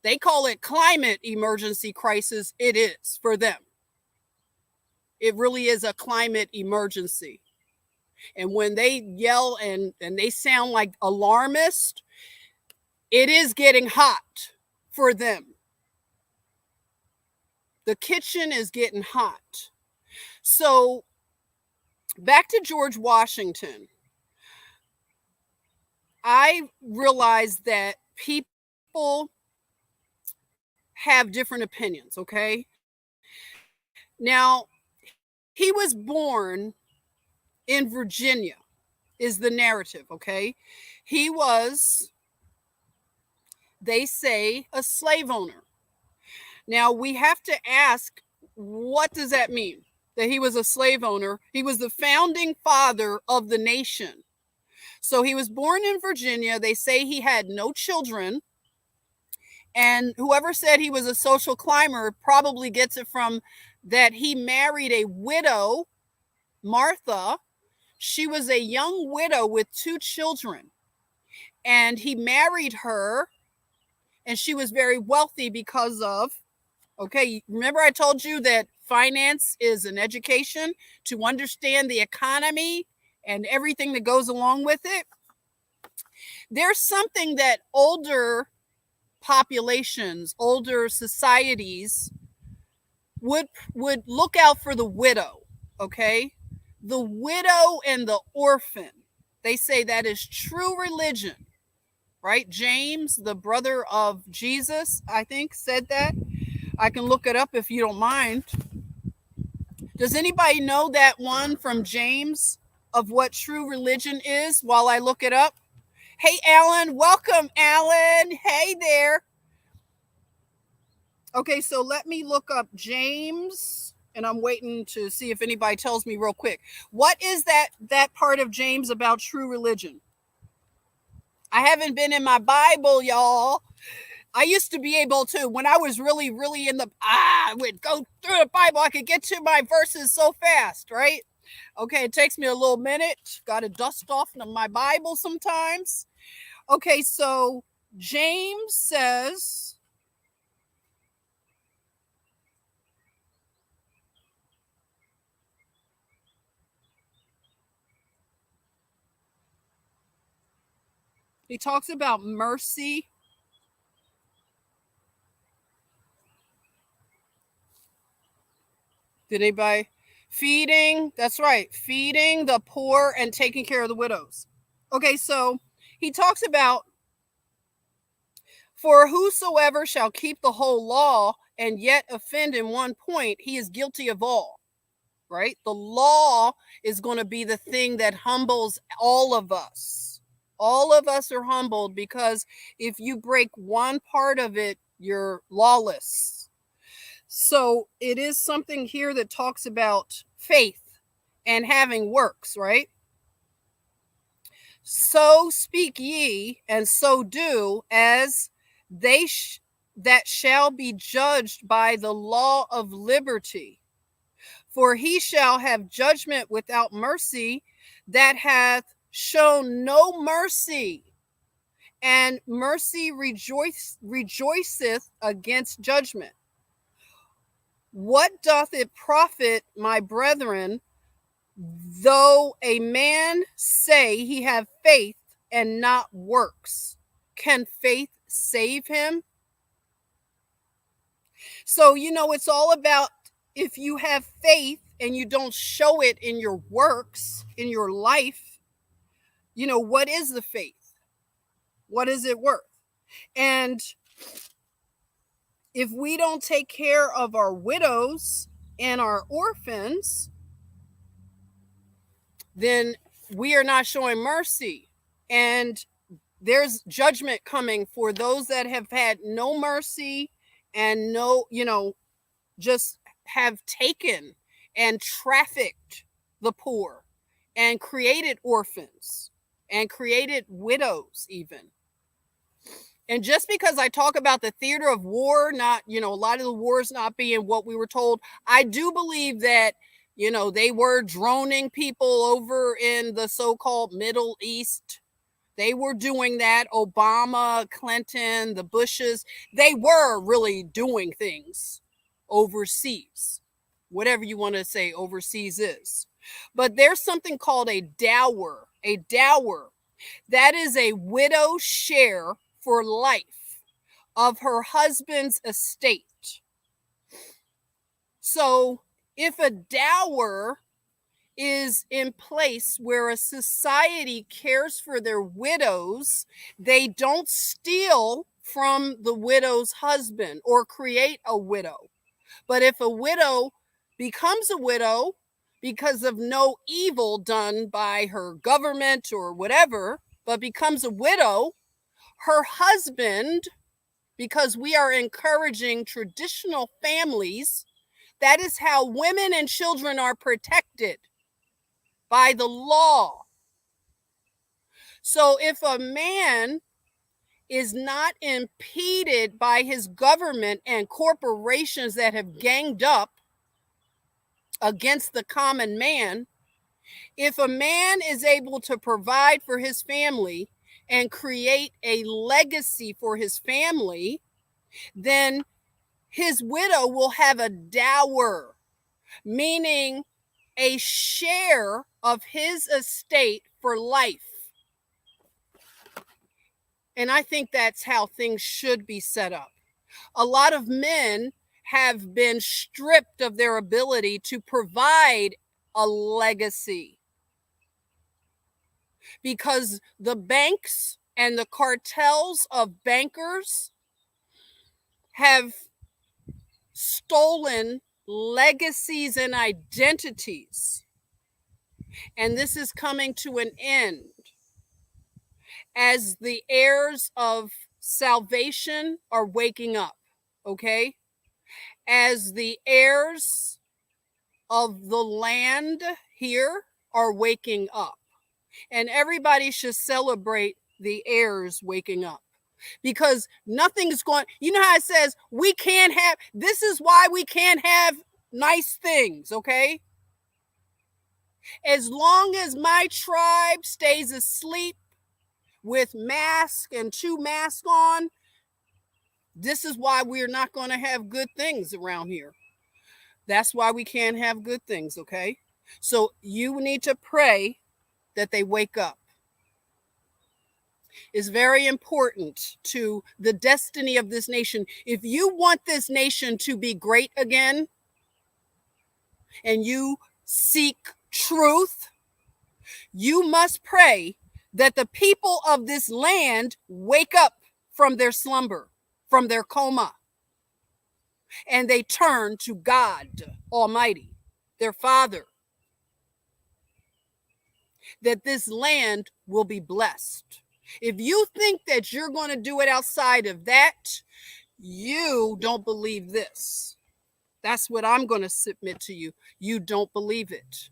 [SPEAKER 1] They call it climate emergency crisis. It is for them. It really is a climate emergency. And when they yell and they sound like alarmists, it is getting hot for them. The kitchen is getting hot. So back to George Washington. I realized that people have different opinions, okay? Now, he was born in Virginia, is the narrative, okay? He was, they say, a slave owner. Now, we have to ask, what does that mean? That he was a slave owner? He was the founding father of the nation. So he was born in Virginia. They say he had no children. And whoever said he was a social climber probably gets it from that he married a widow, Martha. She was a young widow with 2 children. And he married her. And she was very wealthy because of, okay, remember I told you that finance is an education to understand the economy and everything that goes along with it. There's something that older populations, older societies would look out for: the widow, okay? The widow and the orphan. They say that is true religion, right? James, the brother of Jesus, I think, said that. I can look it up if you don't mind. Does anybody know that one from James of what true religion is while I look it up? Hey, Alan. Welcome, Alan. Hey there. Okay, so let me look up James, and I'm waiting to see if anybody tells me real quick. What is that part of James about true religion? I haven't been in my Bible, y'all. I used to be able to, when I was really in the, I would go through the Bible. I could get to my verses so fast, right? Okay, it takes me a little minute. Got to dust off my Bible sometimes. Okay, so James says, He talks about mercy. Did anybody? Feeding, that's right, feeding the poor and taking care of the widows. Okay, so he talks about, for whosoever shall keep the whole law and yet offend in one point, he is guilty of all. Right? The law is going to be the thing that humbles all of us. All of us are humbled because if you break one part of it, you're lawless. So it is something here that talks about faith and having works, right? So speak ye and so do, as they that shall be judged by the law of liberty. For he shall have judgment without mercy that hath shown no mercy, and mercy rejoiceth against judgment. What doth it profit, my brethren, though a man say he have faith and not works? Can faith save him? So, it's all about, if you have faith and you don't show it in your works, in your life, what is the faith? What is it worth? And if we don't take care of our widows and our orphans, then we are not showing mercy. And there's judgment coming for those that have had no mercy and no, just have taken and trafficked the poor and created orphans and created widows even. And just because I talk about the theater of war, not, a lot of the wars not being what we were told, I do believe that, they were droning people over in the so-called Middle East. They were doing that. Obama, Clinton, the Bushes, they were really doing things overseas, whatever you want to say overseas is. But there's something called a dower. A dower, that is a widow's share for life of her husband's estate. So if a dower is in place where a society cares for their widows, they don't steal from the widow's husband or create a widow. But if a widow becomes a widow because of no evil done by her government or whatever, but becomes a widow, her husband, because we are encouraging traditional families, that is how women and children are protected by the law. So if a man is not impeded by his government and corporations that have ganged up against the common man, if a man is able to provide for his family and create a legacy for his family, then his widow will have a dower, meaning a share of his estate for life. And I think that's how things should be set up. A lot of men have been stripped of their ability to provide a legacy because the banks and the cartels of bankers have stolen legacies and identities. And this is coming to an end as the heirs of salvation are waking up, okay? As the heirs of the land here are waking up. And everybody should celebrate the heirs waking up. Because nothing's going, how it says, we can't have, this is why we can't have nice things, okay? As long as my tribe stays asleep with mask and 2 masks on, this is why we're not going to have good things around here. That's why we can't have good things, okay? So you need to pray that they wake up. is very important to the destiny of this nation. If you want this nation to be great again and you seek truth, you must pray that the people of this land wake up from their slumber, from their coma, and they turn to God Almighty, their Father, that this land will be blessed. If you think that you're going to do it outside of that, you don't believe this. That's what I'm going to submit to you. You don't believe it.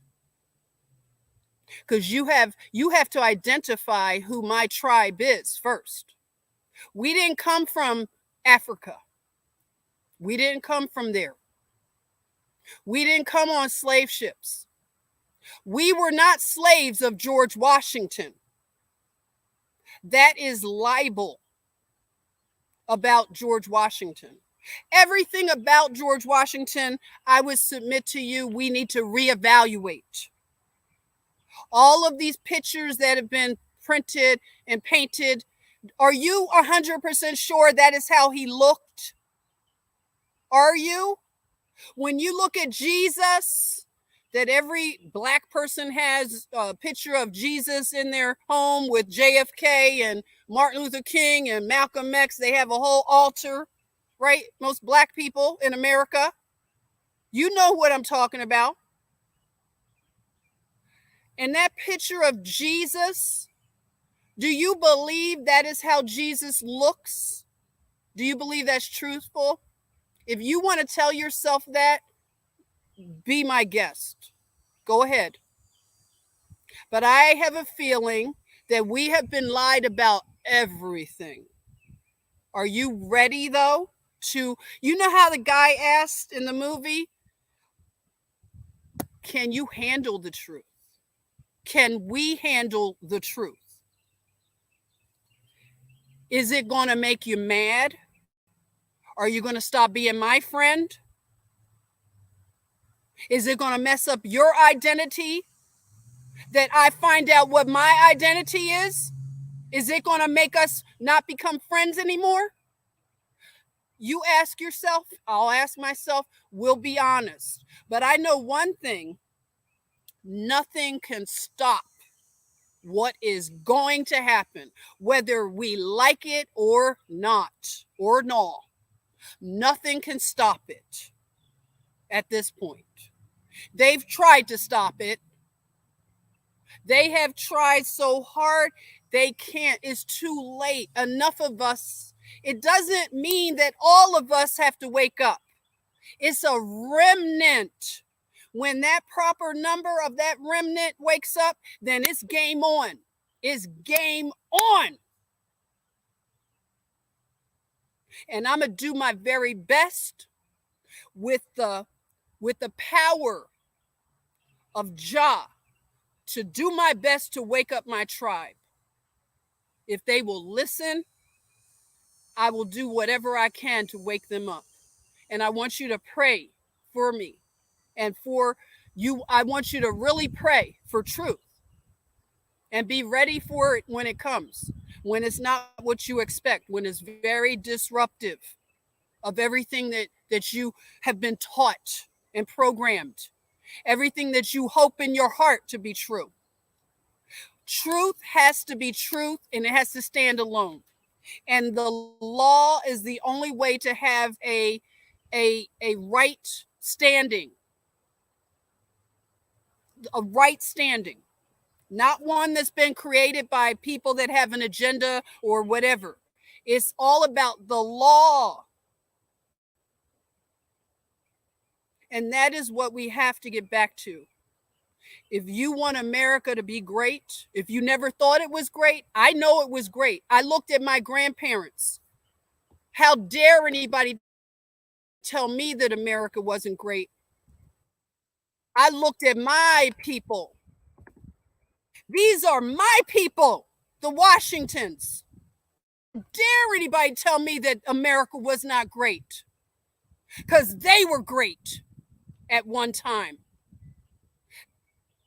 [SPEAKER 1] Because you have to identify who my tribe is first. We didn't come from Africa. We didn't come from there. We didn't come on slave ships. We were not slaves of George Washington. That is libel about George Washington. Everything about George Washington, I would submit to you, we need to reevaluate. All of these pictures that have been printed and painted, are you 100% sure that is how he looked? Are you? When you look at Jesus, that every Black person has a picture of Jesus in their home with JFK and Martin Luther King and Malcolm X, they have a whole altar, right? Most Black people in America. You know what I'm talking about. And that picture of Jesus, do you believe that is how Jesus looks? Do you believe that's truthful? If you want to tell yourself that, be my guest. Go ahead. But I have a feeling that we have been lied about everything. Are you ready, though, you know how the guy asked in the movie, can you handle the truth? Can we handle the truth? Is it going to make you mad? Are you going to stop being my friend? Is it going to mess up your identity that I find out what my identity is? Is it going to make us not become friends anymore? You ask yourself, I'll ask myself, we'll be honest. But I know one thing, nothing can stop what is going to happen, whether we like it or not, or no. Nothing can stop it at this point. They've tried to stop it. They have tried so hard, they can't. It's too late. Enough of us. It doesn't mean that all of us have to wake up. It's a remnant. When that proper number of that remnant wakes up, then it's game on. It's game on. And I'm going to do my very best with the power of Jah to do my best to wake up my tribe. If they will listen, I will do whatever I can to wake them up. And I want you to pray for me and for you. I want you to really pray for truth and be ready for it when it comes, when it's not what you expect, when it's very disruptive of everything that you have been taught and programmed, everything that you hope in your heart to be true. Truth has to be truth, and it has to stand alone. And the law is the only way to have a right standing. A right standing. Not one that's been created by people that have an agenda or whatever. It's all about the law. And that is what we have to get back to. If you want America to be great, if you never thought it was great, I know it was great. I looked at my grandparents. How dare anybody tell me that America wasn't great? I looked at my people. These are my people, the Washingtons. How dare anybody tell me that America was not great? Because they were great at one time.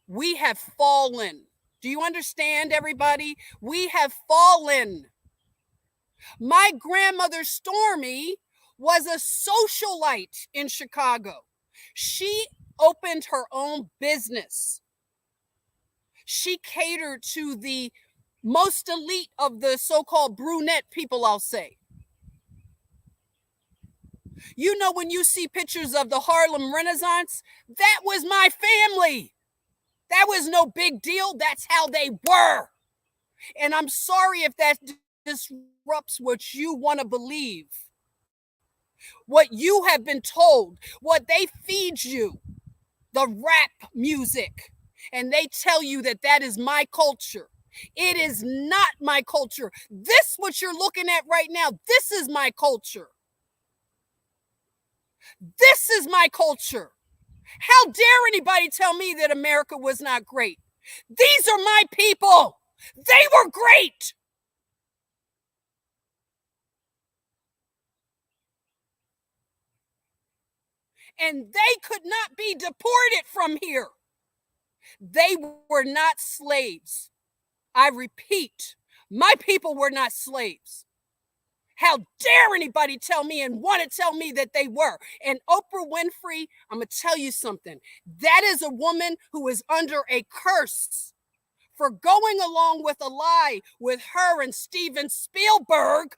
[SPEAKER 1] We have fallen. Do you understand, everybody? We have fallen. My grandmother, Stormy, was a socialite in Chicago. She opened her own business. She catered to the most elite of the so-called brunette people, I'll say. You know, when you see pictures of the Harlem Renaissance, that was my family. That was no big deal. That's how they were. And I'm sorry if that disrupts what you want to believe, what you have been told, what they feed you, the rap music, and they tell you that that is my culture. It is not my culture. This, what you're looking at right now, this is my culture. This is my culture. How dare anybody tell me that America was not great? These are my people. They were great. And they could not be deported from here. They were not slaves. I repeat, my people were not slaves. How dare anybody tell me and want to tell me that they were? And Oprah Winfrey, I'm going to tell you something. That is a woman who is under a curse for going along with a lie with her and Steven Spielberg,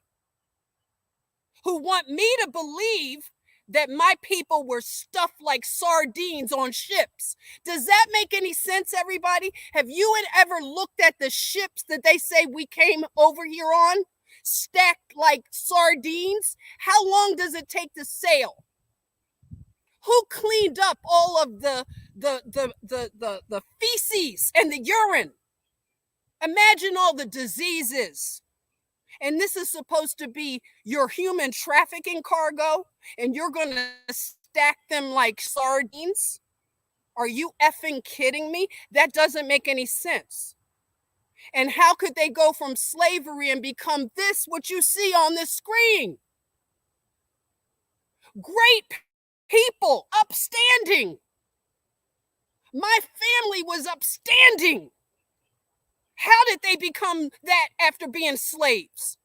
[SPEAKER 1] who want me to believe that my people were stuffed like sardines on ships. Does that make any sense, everybody? Have you ever looked at the ships that they say we came over here on? Stacked like sardines? How long does it take to sail? Who cleaned up all of the feces and the urine? Imagine all the diseases. And this is supposed to be your human trafficking cargo, and you're going to stack them like sardines? Are you effing kidding me? That doesn't make any sense. And how could they go from slavery and become this, what you see on this screen? Great people, upstanding. My family was upstanding. How did they become that after being slaves?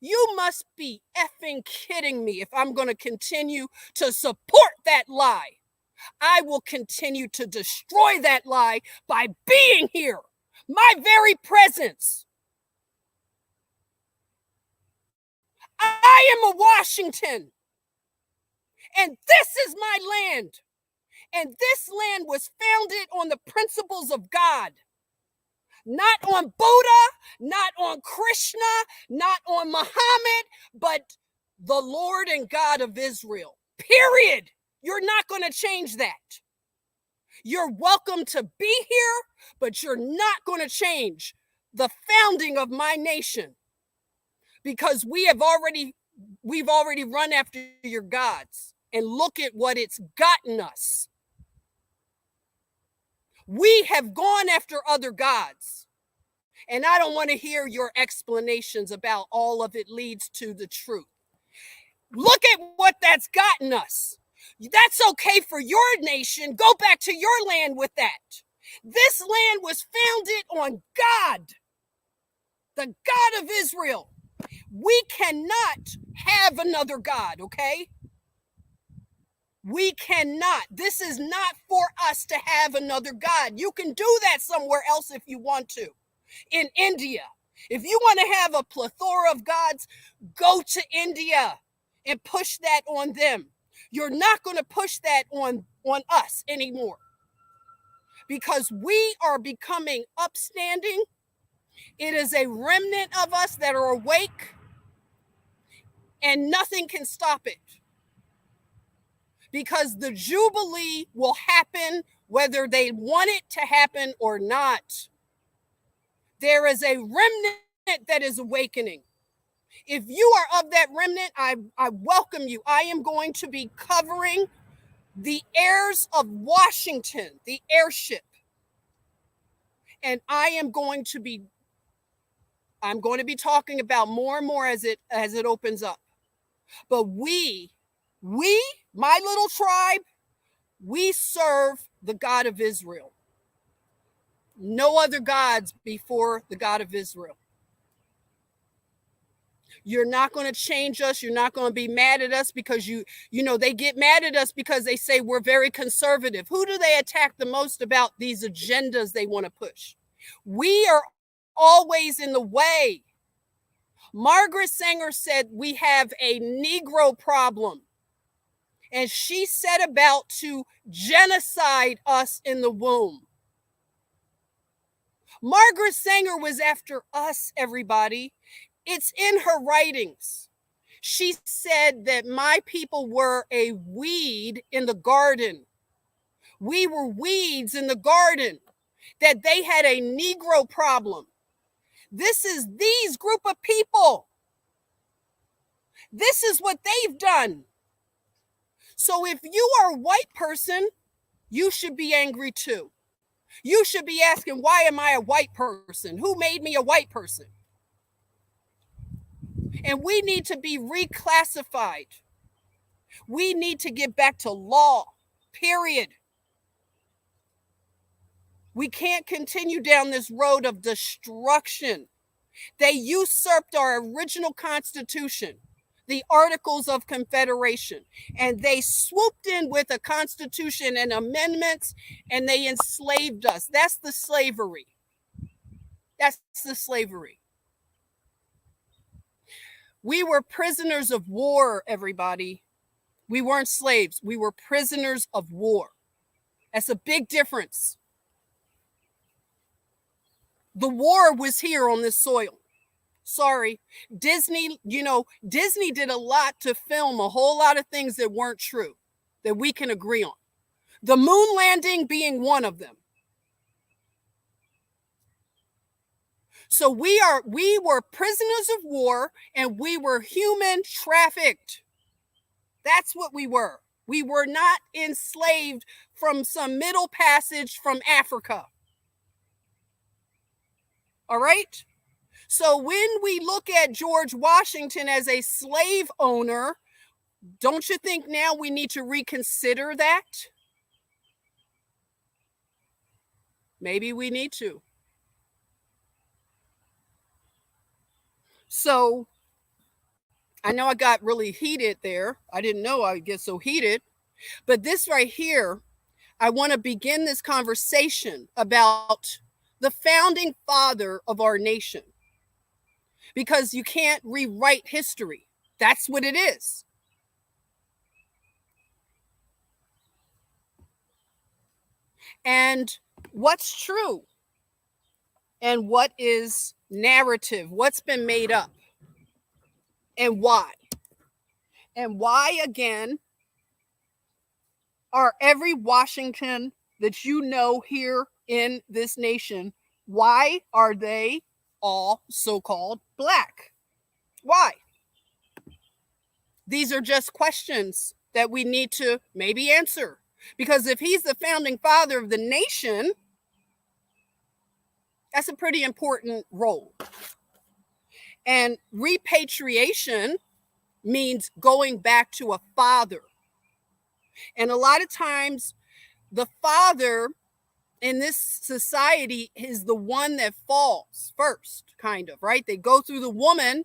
[SPEAKER 1] You must be effing kidding me if I'm going to continue to support that lie. I will continue to destroy that lie by being here. My very presence. I am a Washington. And this is my land. And this land was founded on the principles of God. Not on Buddha, not on Krishna, not on Muhammad, but the Lord and God of Israel. Period. You're not going to change that. You're welcome to be here, but you're not going to change the founding of my nation, because we've already run after your gods, and look at what it's gotten us. We have gone after other gods, and I don't want to hear your explanations about all of it leads to the truth. Look at what that's gotten us. That's okay for your nation. Go back to your land with that. This land was founded on God, the God of Israel. We cannot have another God, okay? We cannot. This is not for us to have another God. You can do that somewhere else if you want to. In India, if you want to have a plethora of gods, go to India and push that on them. You're not going to push that on us anymore, because we are becoming upstanding. It is a remnant of us that are awake, and nothing can stop it, because the Jubilee will happen whether they want it to happen or not. There is a remnant that is awakening. If you are of that remnant, I welcome you. I am going to be covering the heirs of Washington, the heirship. And I'm going to be talking about more and more as it opens up. But we, my little tribe, we serve the God of Israel. No other gods before the God of Israel. You're not going to change us. You're not going to be mad at us because they get mad at us because they say we're very conservative. Who do they attack the most about these agendas they want to push? We are always in the way. Margaret Sanger said we have a Negro problem, and she set about to genocide us in the womb. Margaret Sanger was after us, everybody. It's in her writings. She said that my people were a weed in the garden. We were weeds in the garden, that they had a Negro problem. This is these group of people. This is what they've done. So if you are a white person, you should be angry too. You should be asking, why am I a white person? Who made me a white person? And we need to be reclassified. We need to get back to law, period. We can't continue down this road of destruction. They usurped our original Constitution, the Articles of Confederation, and they swooped in with a Constitution and amendments, and they enslaved us. That's the slavery. That's the slavery. We were prisoners of war, everybody. We weren't slaves. We were prisoners of war. That's a big difference. The war was here on this soil. Sorry. Disney did a lot to film a whole lot of things that weren't true, that we can agree on. The moon landing being one of them. So we were prisoners of war, and we were human trafficked. That's what we were. We were not enslaved from some middle passage from Africa. All right? So when we look at George Washington as a slave owner, don't you think now we need to reconsider that? Maybe we need to. So I know I got really heated there. I didn't know I would get so heated. But this right here, I want to begin this conversation about the founding father of our nation. Because you can't rewrite history. That's what it is. And what's true? And what is narrative? What's been made up? And why? And why, again, are every Washington that you know here in this nation, why are they all so-called Black? Why? These are just questions that we need to maybe answer. Because if he's the founding father of the nation, that's a pretty important role. And repatriation means going back to a father. And a lot of times, the father in this society is the one that falls first, kind of, right? They go through the woman,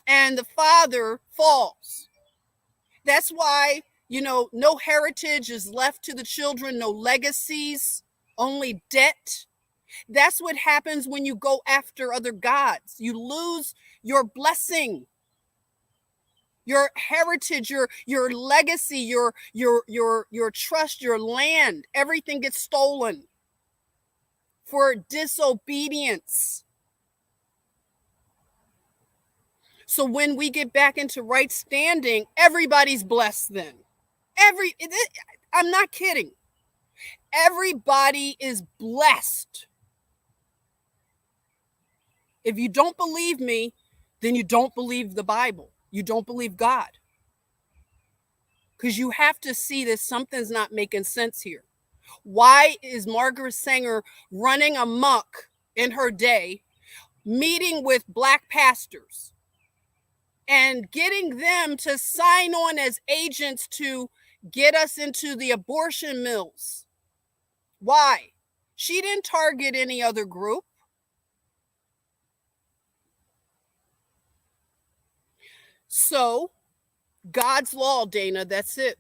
[SPEAKER 1] and the father falls. That's why, no heritage is left to the children, no legacies, only debt. That's what happens when you go after other gods. You lose your blessing, your heritage, your legacy, your trust, your land. Everything gets stolen for disobedience. So when we get back into right standing, everybody's blessed then. I'm not kidding. Everybody is blessed. If you don't believe me, then you don't believe the Bible. You don't believe God. Because you have to see that something's not making sense here. Why is Margaret Sanger running amok in her day, meeting with Black pastors and getting them to sign on as agents to get us into the abortion mills? Why? She didn't target any other group. So, God's law, Dana, that's it.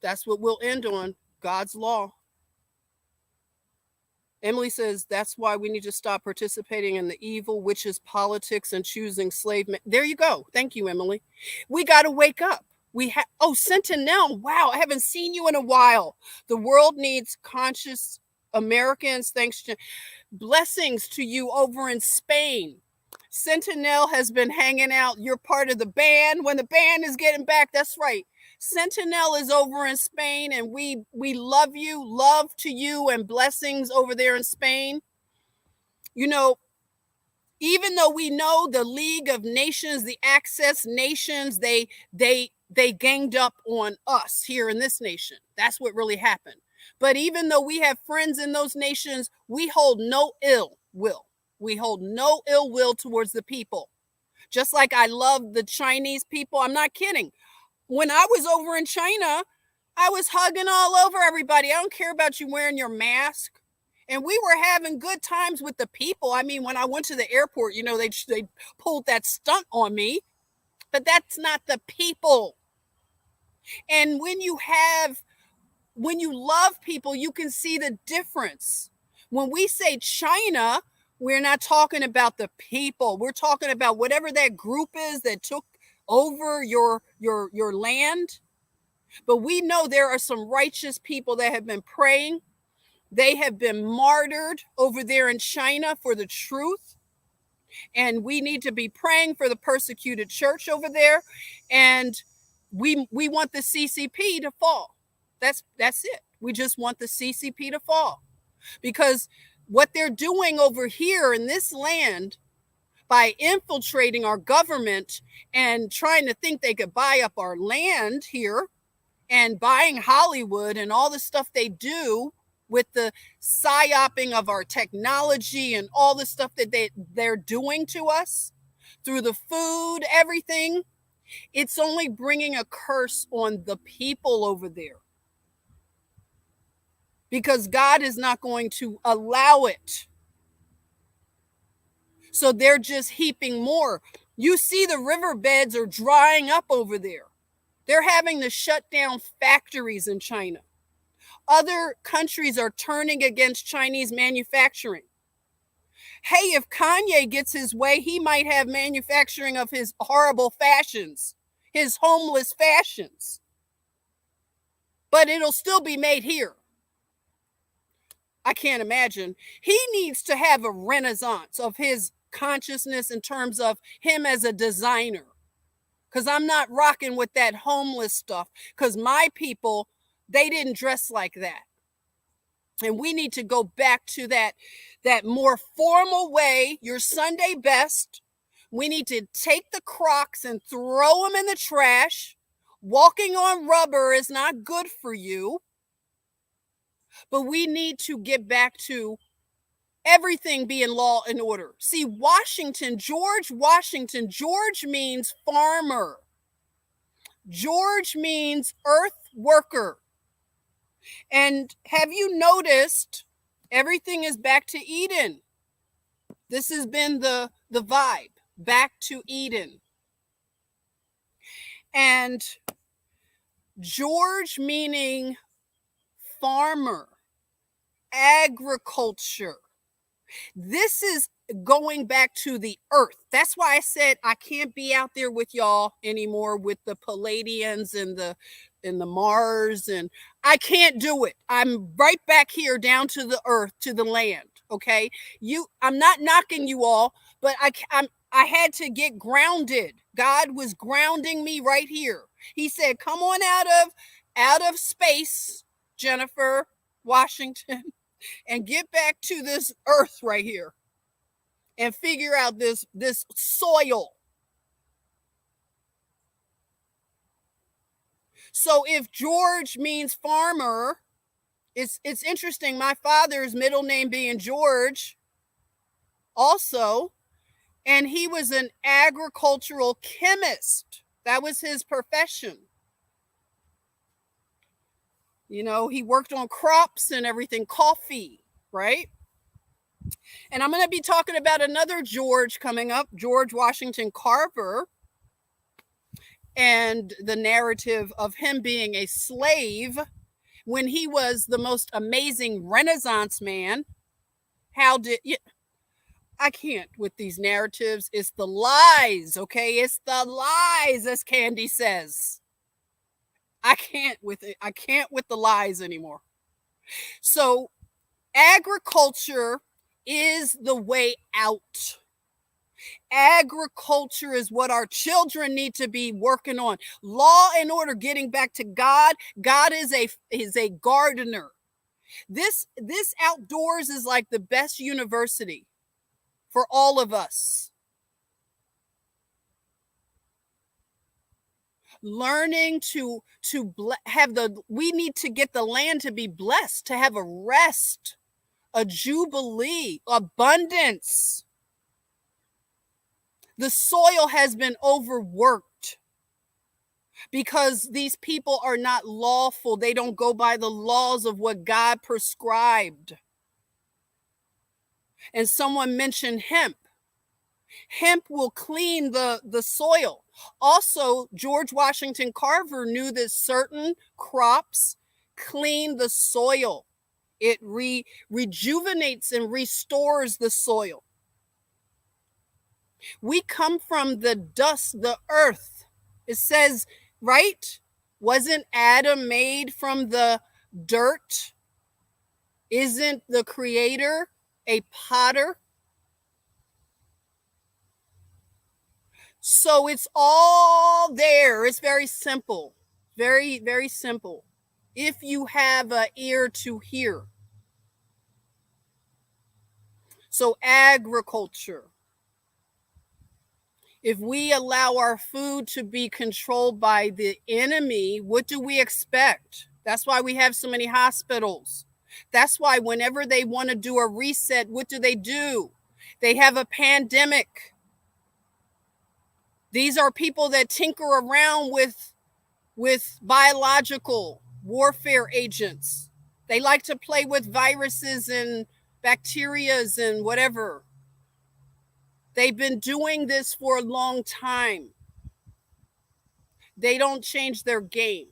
[SPEAKER 1] That's what we'll end on. God's law. Emily says that's why we need to stop participating in the evil, which is politics and choosing slave men. There you go. Thank you, Emily. We got to wake up. Sentinel. Wow, I haven't seen you in a while. The world needs conscious Americans. Thanks, blessings to you over in Spain. Sentinel has been hanging out. You're part of the band. When the band is getting back, that's right. Sentinel is over in Spain, and we love you, love to you, and blessings over there in Spain. You know, even though we know the League of Nations, the Access Nations, they ganged up on us here in this nation. That's what really happened. But even though we have friends in those nations, we hold no ill will. We hold no ill will towards the people. Just like I love the Chinese people. I'm not kidding. When I was over in China, I was hugging all over everybody. I don't care about you wearing your mask. And we were having good times with the people. I mean, when I went to the airport, you know, they pulled that stunt on me. But that's not the people. And when you love people, you can see the difference. When we say China, we're not talking about the people. We're talking about whatever that group is that took over your land. But we know there are some righteous people that have been praying. They have been martyred over there in China for the truth. And we need to be praying for the persecuted church over there. And we want the CCP to fall. That's it. We just want the CCP to fall. Because what they're doing over here in this land by infiltrating our government and trying to think they could buy up our land here and buying Hollywood and all the stuff they do with the psyoping of our technology and all the stuff that they're doing to us through the food, everything, it's only bringing a curse on the people over there. Because God is not going to allow it. So they're just heaping more. You see the riverbeds are drying up over there. They're having to shut down factories in China. Other countries are turning against Chinese manufacturing. Hey, if Kanye gets his way, he might have manufacturing of his horrible fashions, his homeless fashions. But it'll still be made here. I can't imagine. He needs to have a renaissance of his consciousness in terms of him as a designer. Because I'm not rocking with that homeless stuff. Because my people, they didn't dress like that. And we need to go back to that more formal way, your Sunday best. We need to take the Crocs and throw them in the trash. Walking on rubber is not good for you. But we need to get back to everything being law and order. See, George Washington, George means farmer. George means earth worker. And have you noticed everything is back to Eden? This has been the vibe, back to Eden. And George meaning farmer, agriculture. This is going back to the earth. That's why I said I can't be out there with y'all anymore with the Palladians and the Mars, and I can't do it. I'm right back here down to the earth, to the land. Okay, I'm not knocking you all, but I had to get grounded. God was grounding me right here. He said, "Come on out of space, Jennifer Washington, and get back to this earth right here and figure out this soil." So if George means farmer, it's interesting. My father's middle name being George also, and he was an agricultural chemist. That was his profession. You know, he worked on crops and everything, coffee. right? And I'm going to be talking about another George coming up, George Washington Carver, and the narrative of him being a slave when he was the most amazing Renaissance man. How did you? I can't with these narratives. It's the lies, okay? It's the lies, as Candy says. I can't with it. I can't with the lies anymore. So, agriculture is the way out. Agriculture is what our children need to be working on. Law and order, getting back to God. God is a gardener. This outdoors is like the best university for all of us. Learning to have we need to get the land to be blessed, to have a rest, a jubilee, abundance. The soil has been overworked because these people are not lawful. They don't go by the laws of what God prescribed. And someone mentioned hemp. Hemp will clean the soil. Also, George Washington Carver knew that certain crops clean the soil. It rejuvenates and restores the soil. We come from the dust, the earth. It says, right? Wasn't Adam made from the dirt? Isn't the creator a potter? So it's all there. It's very simple. Very, very simple. If you have an ear to hear. So agriculture. If we allow our food to be controlled by the enemy, what do we expect? That's why we have so many hospitals. That's why whenever they want to do a reset, what do? They have a pandemic. These are people that tinker around with biological warfare agents. They like to play with viruses and bacterias and whatever. They've been doing this for a long time. They don't change their game,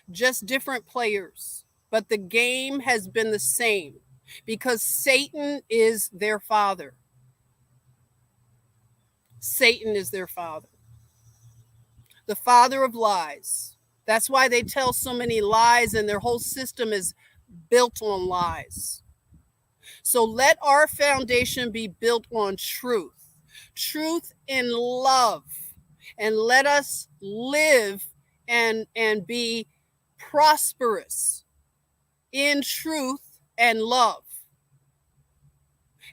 [SPEAKER 1] just different players. But the game has been the same because Satan is their father. Satan is their father. The father of lies. That's why they tell so many lies, and their whole system is built on lies. So let our foundation be built on truth. Truth in love. And let us live and be prosperous in truth and love.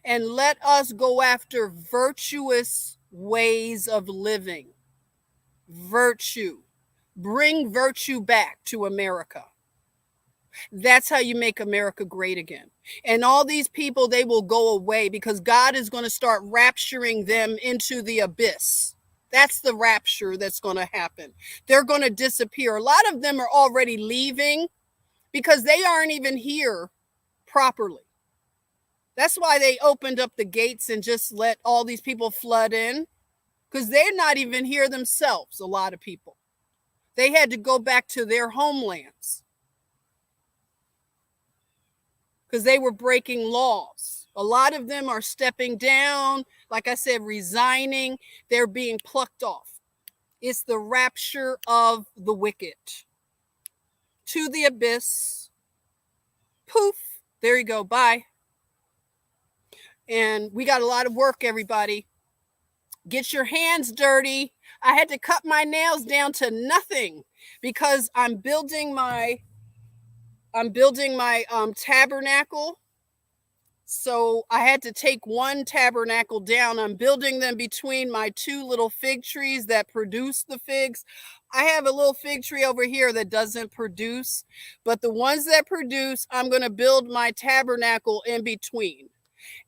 [SPEAKER 1] And let us go after virtuous ways of living. Virtue. Bring virtue back to America. That's how you make America great again. And all these people, they will go away because God is going to start rapturing them into the abyss. That's the rapture that's going to happen. They're going to disappear. A lot of them are already leaving because they aren't even here properly. That's why they opened up the gates and just let all these people flood in, because they're not even here themselves, a lot of people. They had to go back to their homelands because they were breaking laws. A lot of them are stepping down, like I said, resigning. They're being plucked off. It's the rapture of the wicked. To the abyss. Poof. There you go. Bye. And we got a lot of work, everybody. Get your hands dirty. I had to cut my nails down to nothing because I'm building my tabernacle. So I had to take one tabernacle down. I'm building them between my two little fig trees that produce the figs. I have a little fig tree over here that doesn't produce, but the ones that produce, I'm going to build my tabernacle in between.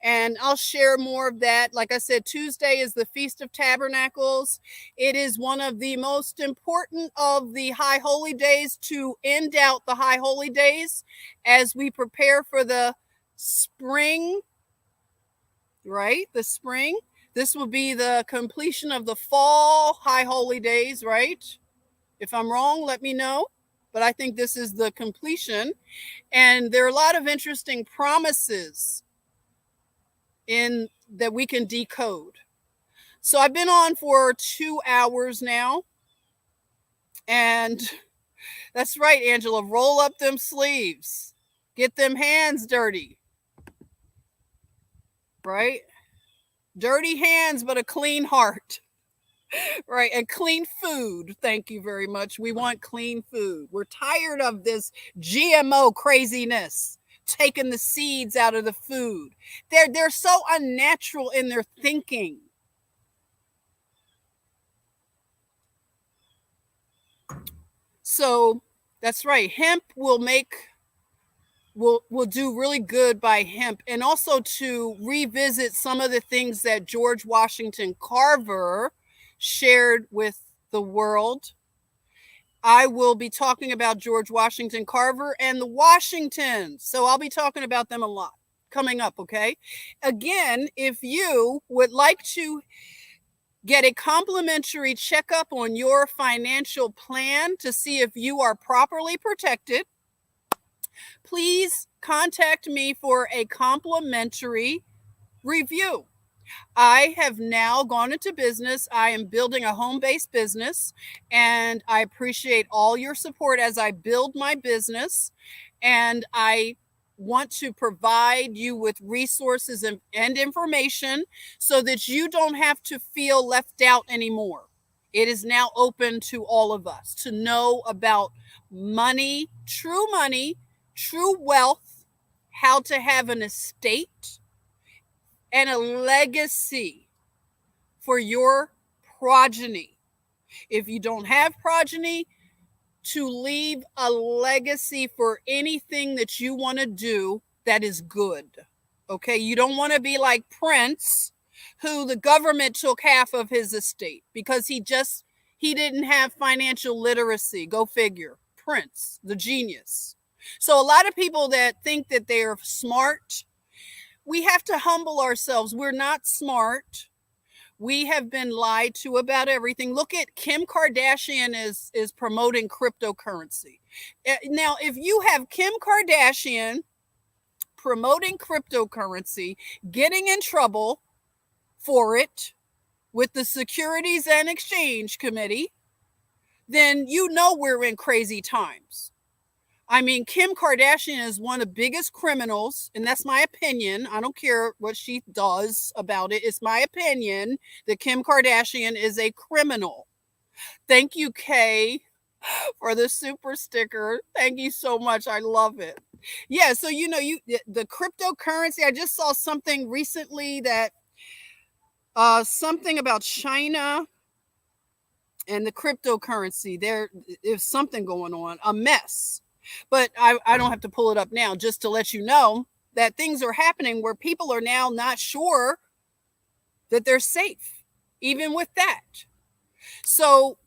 [SPEAKER 1] And I'll share more of that. Like I said, Tuesday is the Feast of Tabernacles. It is one of the most important of the High Holy Days to end out the High Holy Days as we prepare for the spring, right? The spring. This will be the completion of the fall high holy days, right? If I'm wrong, let me know. But I think this is the completion. And there are a lot of interesting promises in that we can decode. So I've been on for 2 hours now. And that's right, Angela. Roll up them sleeves. Get them hands dirty. Right? Dirty hands, but a clean heart. Right. And clean food. Thank you very much. We want clean food. We're tired of this GMO craziness, taking the seeds out of the food. They're so unnatural in their thinking. So that's right. Hemp will do really good by hemp, and also to revisit some of the things that George Washington Carver shared with the world. I will be talking about George Washington Carver and the Washingtons. So I'll be talking about them a lot coming up, okay? Again, if you would like to get a complimentary checkup on your financial plan to see if you are properly protected, please contact me for a complimentary review. I have now gone into business. I am building a home-based business, and I appreciate all your support as I build my business. And I want to provide you with resources and information so that you don't have to feel left out anymore. It is now open to all of us to know about money, true wealth, how to have an estate, and a legacy for your progeny. If you don't have progeny, to leave a legacy for anything that you want to do that is good. Okay, you don't want to be like Prince, who the government took half of his estate because he didn't have financial literacy. Go figure. Prince, the genius. So a lot of people that think that they're smart, we have to humble ourselves. We're not smart. We have been lied to about everything. Look at Kim Kardashian is promoting cryptocurrency. Now, if you have Kim Kardashian promoting cryptocurrency, getting in trouble for it with the Securities and Exchange Committee, then you know we're in crazy times. I mean, Kim Kardashian is one of the biggest criminals, and that's my opinion. I don't care what she does about it. It's my opinion that Kim Kardashian is a criminal. Thank you, Kay, for the super sticker. Thank you so much. I love it. Yeah, so the cryptocurrency, I just saw something recently that something about China and the cryptocurrency. There is something going on, a mess. But I don't have to pull it up now, just to let you know that things are happening where people are now not sure that they're safe, even with that. So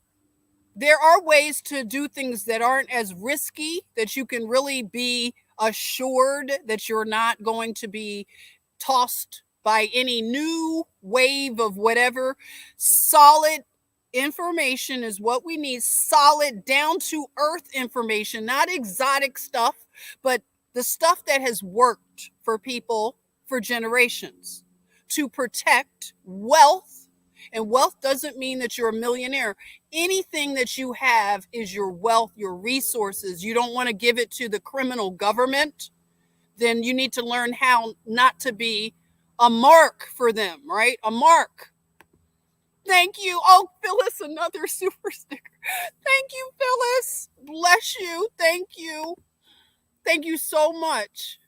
[SPEAKER 1] there are ways to do things that aren't as risky, that you can really be assured that you're not going to be tossed by any new wave of whatever. Solid information is what we need. Solid, down to earth information, not exotic stuff, but the stuff that has worked for people for generations to protect wealth. And wealth doesn't mean that you're a millionaire. Anything that you have is your wealth, your resources. You don't want to give it to the criminal government. Then you need to learn how not to be a mark for them, right? A mark. Thank you. Oh, Phyllis, another super sticker. Thank you, Phyllis. Bless you. Thank you. Thank you so much.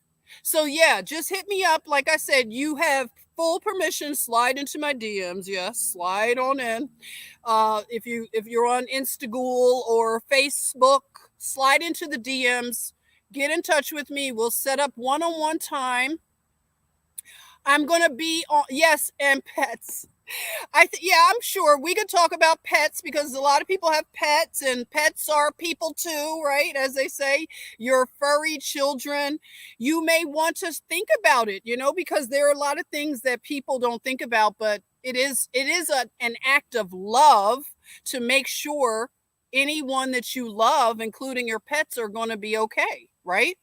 [SPEAKER 1] So yeah, just hit me up. Like I said, you have full permission. Slide into my DMs. Yes, slide on in. If you're on Instagram or Facebook, slide into the DMs. Get in touch with me. We'll set up one-on-one time. I'm going to be on, yes, and pets. Yeah, I'm sure we could talk about pets because a lot of people have pets and pets are people too, right? As they say, your furry children. You may want to think about it, because there are a lot of things that people don't think about, but an act of love to make sure anyone that you love, including your pets, are going to be okay, right?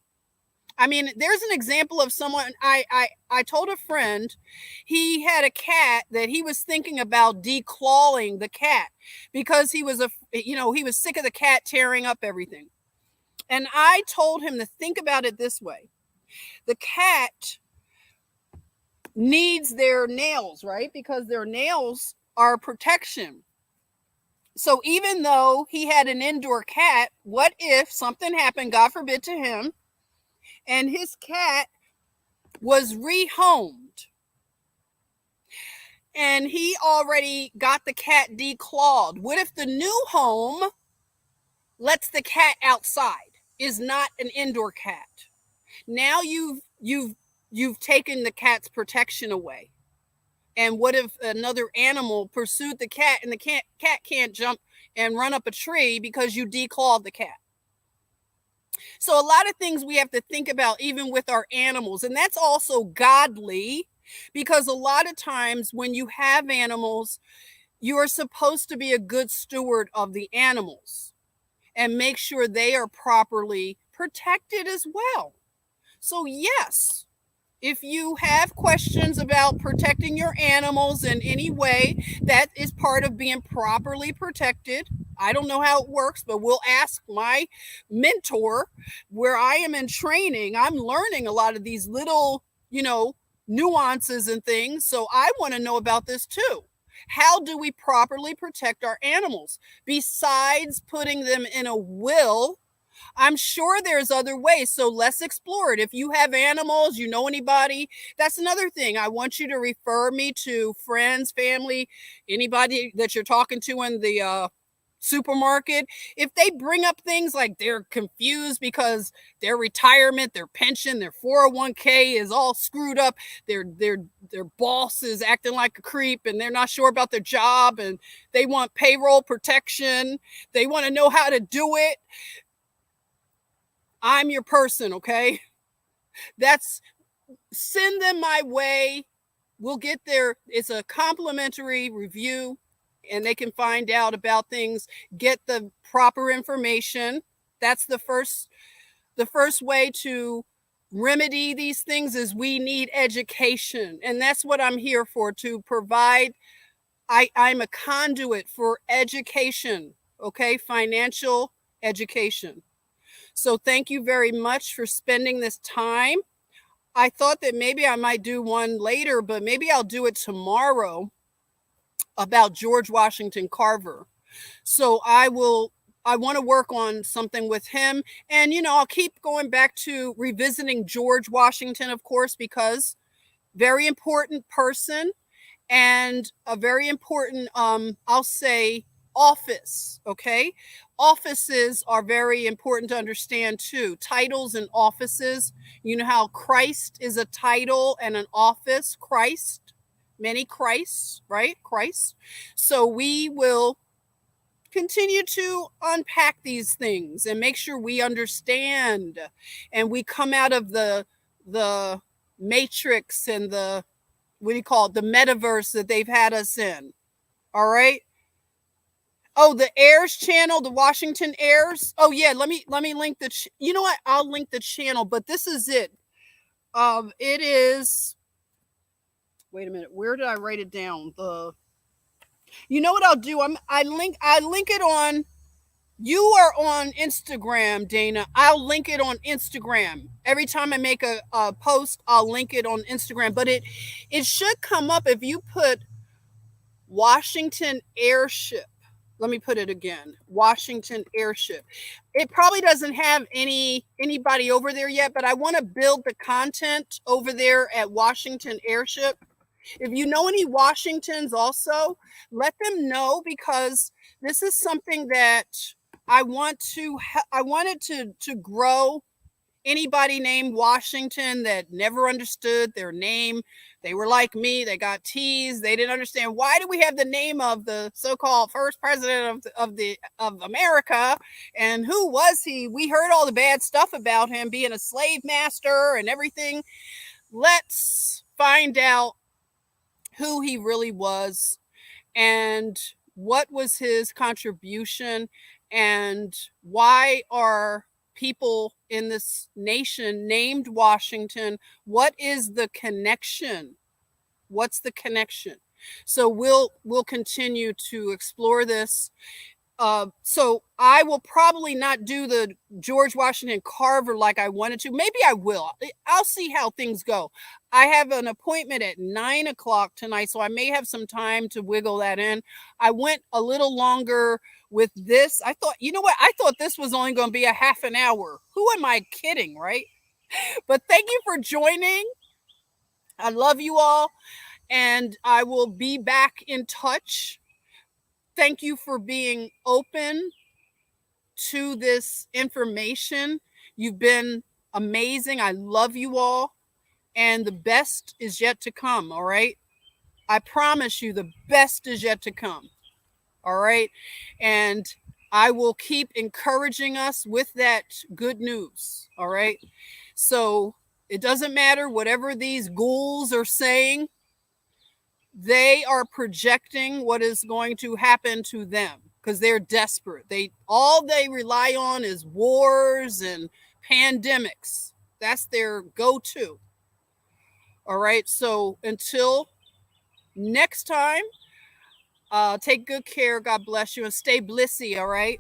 [SPEAKER 1] I mean, there's an example of someone I told a friend he had a cat that he was thinking about declawing the cat because he was sick of the cat tearing up everything. And I told him to think about it this way. The cat needs their nails, right? Because their nails are protection. So even though he had an indoor cat, what if something happened, God forbid, to him, and his cat was rehomed and he already got the cat declawed? What if the new home lets the cat outside, is not an indoor cat? Now you've taken the cat's protection away. And what if another animal pursued the cat and the cat can't jump and run up a tree because you declawed the cat? So a lot of things we have to think about, even with our animals. And that's also godly, because a lot of times when you have animals, you are supposed to be a good steward of the animals and make sure they are properly protected as well. So yes, if you have questions about protecting your animals in any way, that is part of being properly protected. I don't know how it works, but we'll ask my mentor. Where I am in training, I'm learning a lot of these little, nuances and things. So I want to know about this too. How do we properly protect our animals besides putting them in a will? I'm sure there's other ways. So let's explore it. If you have animals, you know anybody, that's another thing. I want you to refer me to friends, family, anybody that you're talking to in the supermarket. If they bring up things like they're confused because their retirement, their pension, their 401k is all screwed up, their boss is acting like a creep and they're not sure about their job and they want payroll protection, they want to know how to do it, I'm your person, okay? Send them my way. We'll get there. It's a complimentary review and they can find out about things, get the proper information. That's the first way to remedy these things. Is we need education. And that's what I'm here for, to provide. I'm a conduit for education, okay? Financial education. So thank you very much for spending this time. I thought that maybe I might do one later, but maybe I'll do it tomorrow about George Washington Carver. So I want to work on something with him. And, I'll keep going back to revisiting George Washington, of course, because very important person and a very important, I'll say, office. Okay. Offices are very important to understand too. Titles and offices. You know how Christ is a title and an office. Christ, many Christs, right? Christ. So we will continue to unpack these things and make sure we understand and we come out of the matrix and the, what do you call it, the metaverse that they've had us in. All right. Oh, the Heirs channel, the Washington Heirs. Oh yeah, let me link you know what? I'll link the channel, but this is it. It is, wait a minute, where did I write it down? You know what I'll do? I link it on, you are on Instagram, Dana. I'll link it on Instagram. Every time I make a post, I'll link it on Instagram. But it should come up if you put Washington Heirship. Let me put it again. Washington Heirship. It probably doesn't have anybody over there yet, but I want to build the content over there at Washington Heirship. If you know any Washingtons also, let them know, because this is something that I wanted to grow anybody named Washington that never understood their name. They were like me. They got teased. They didn't understand, why do we have the name of the so-called first president of America, and who was he? We heard all the bad stuff about him being a slave master and everything. Let's find out who he really was, and what was his contribution, and why are people in this nation named Washington? What is the connection? What's the connection? So we'll continue to explore this. So I will probably not do the George Washington Carver like I wanted to. Maybe I will. I'll see how things go. I have an appointment at 9 o'clock tonight, so I may have some time to wiggle that in. I went a little longer with this. I thought, you know what? I thought this was only going to be a half an hour. Who am I kidding, right? But thank you for joining. I love you all, and I will be back in touch. Thank you for being open to this information. You've been amazing. I love you all, and the best is yet to come. All right. I promise you, the best is yet to come. All right. And I will keep encouraging us with that good news. All right. So it doesn't matter whatever these ghouls are saying, they are projecting what is going to happen to them because they're desperate. All they rely on is wars and pandemics. That's their go-to. All right. So until next time, take good care. God bless you, and stay blissy. All right.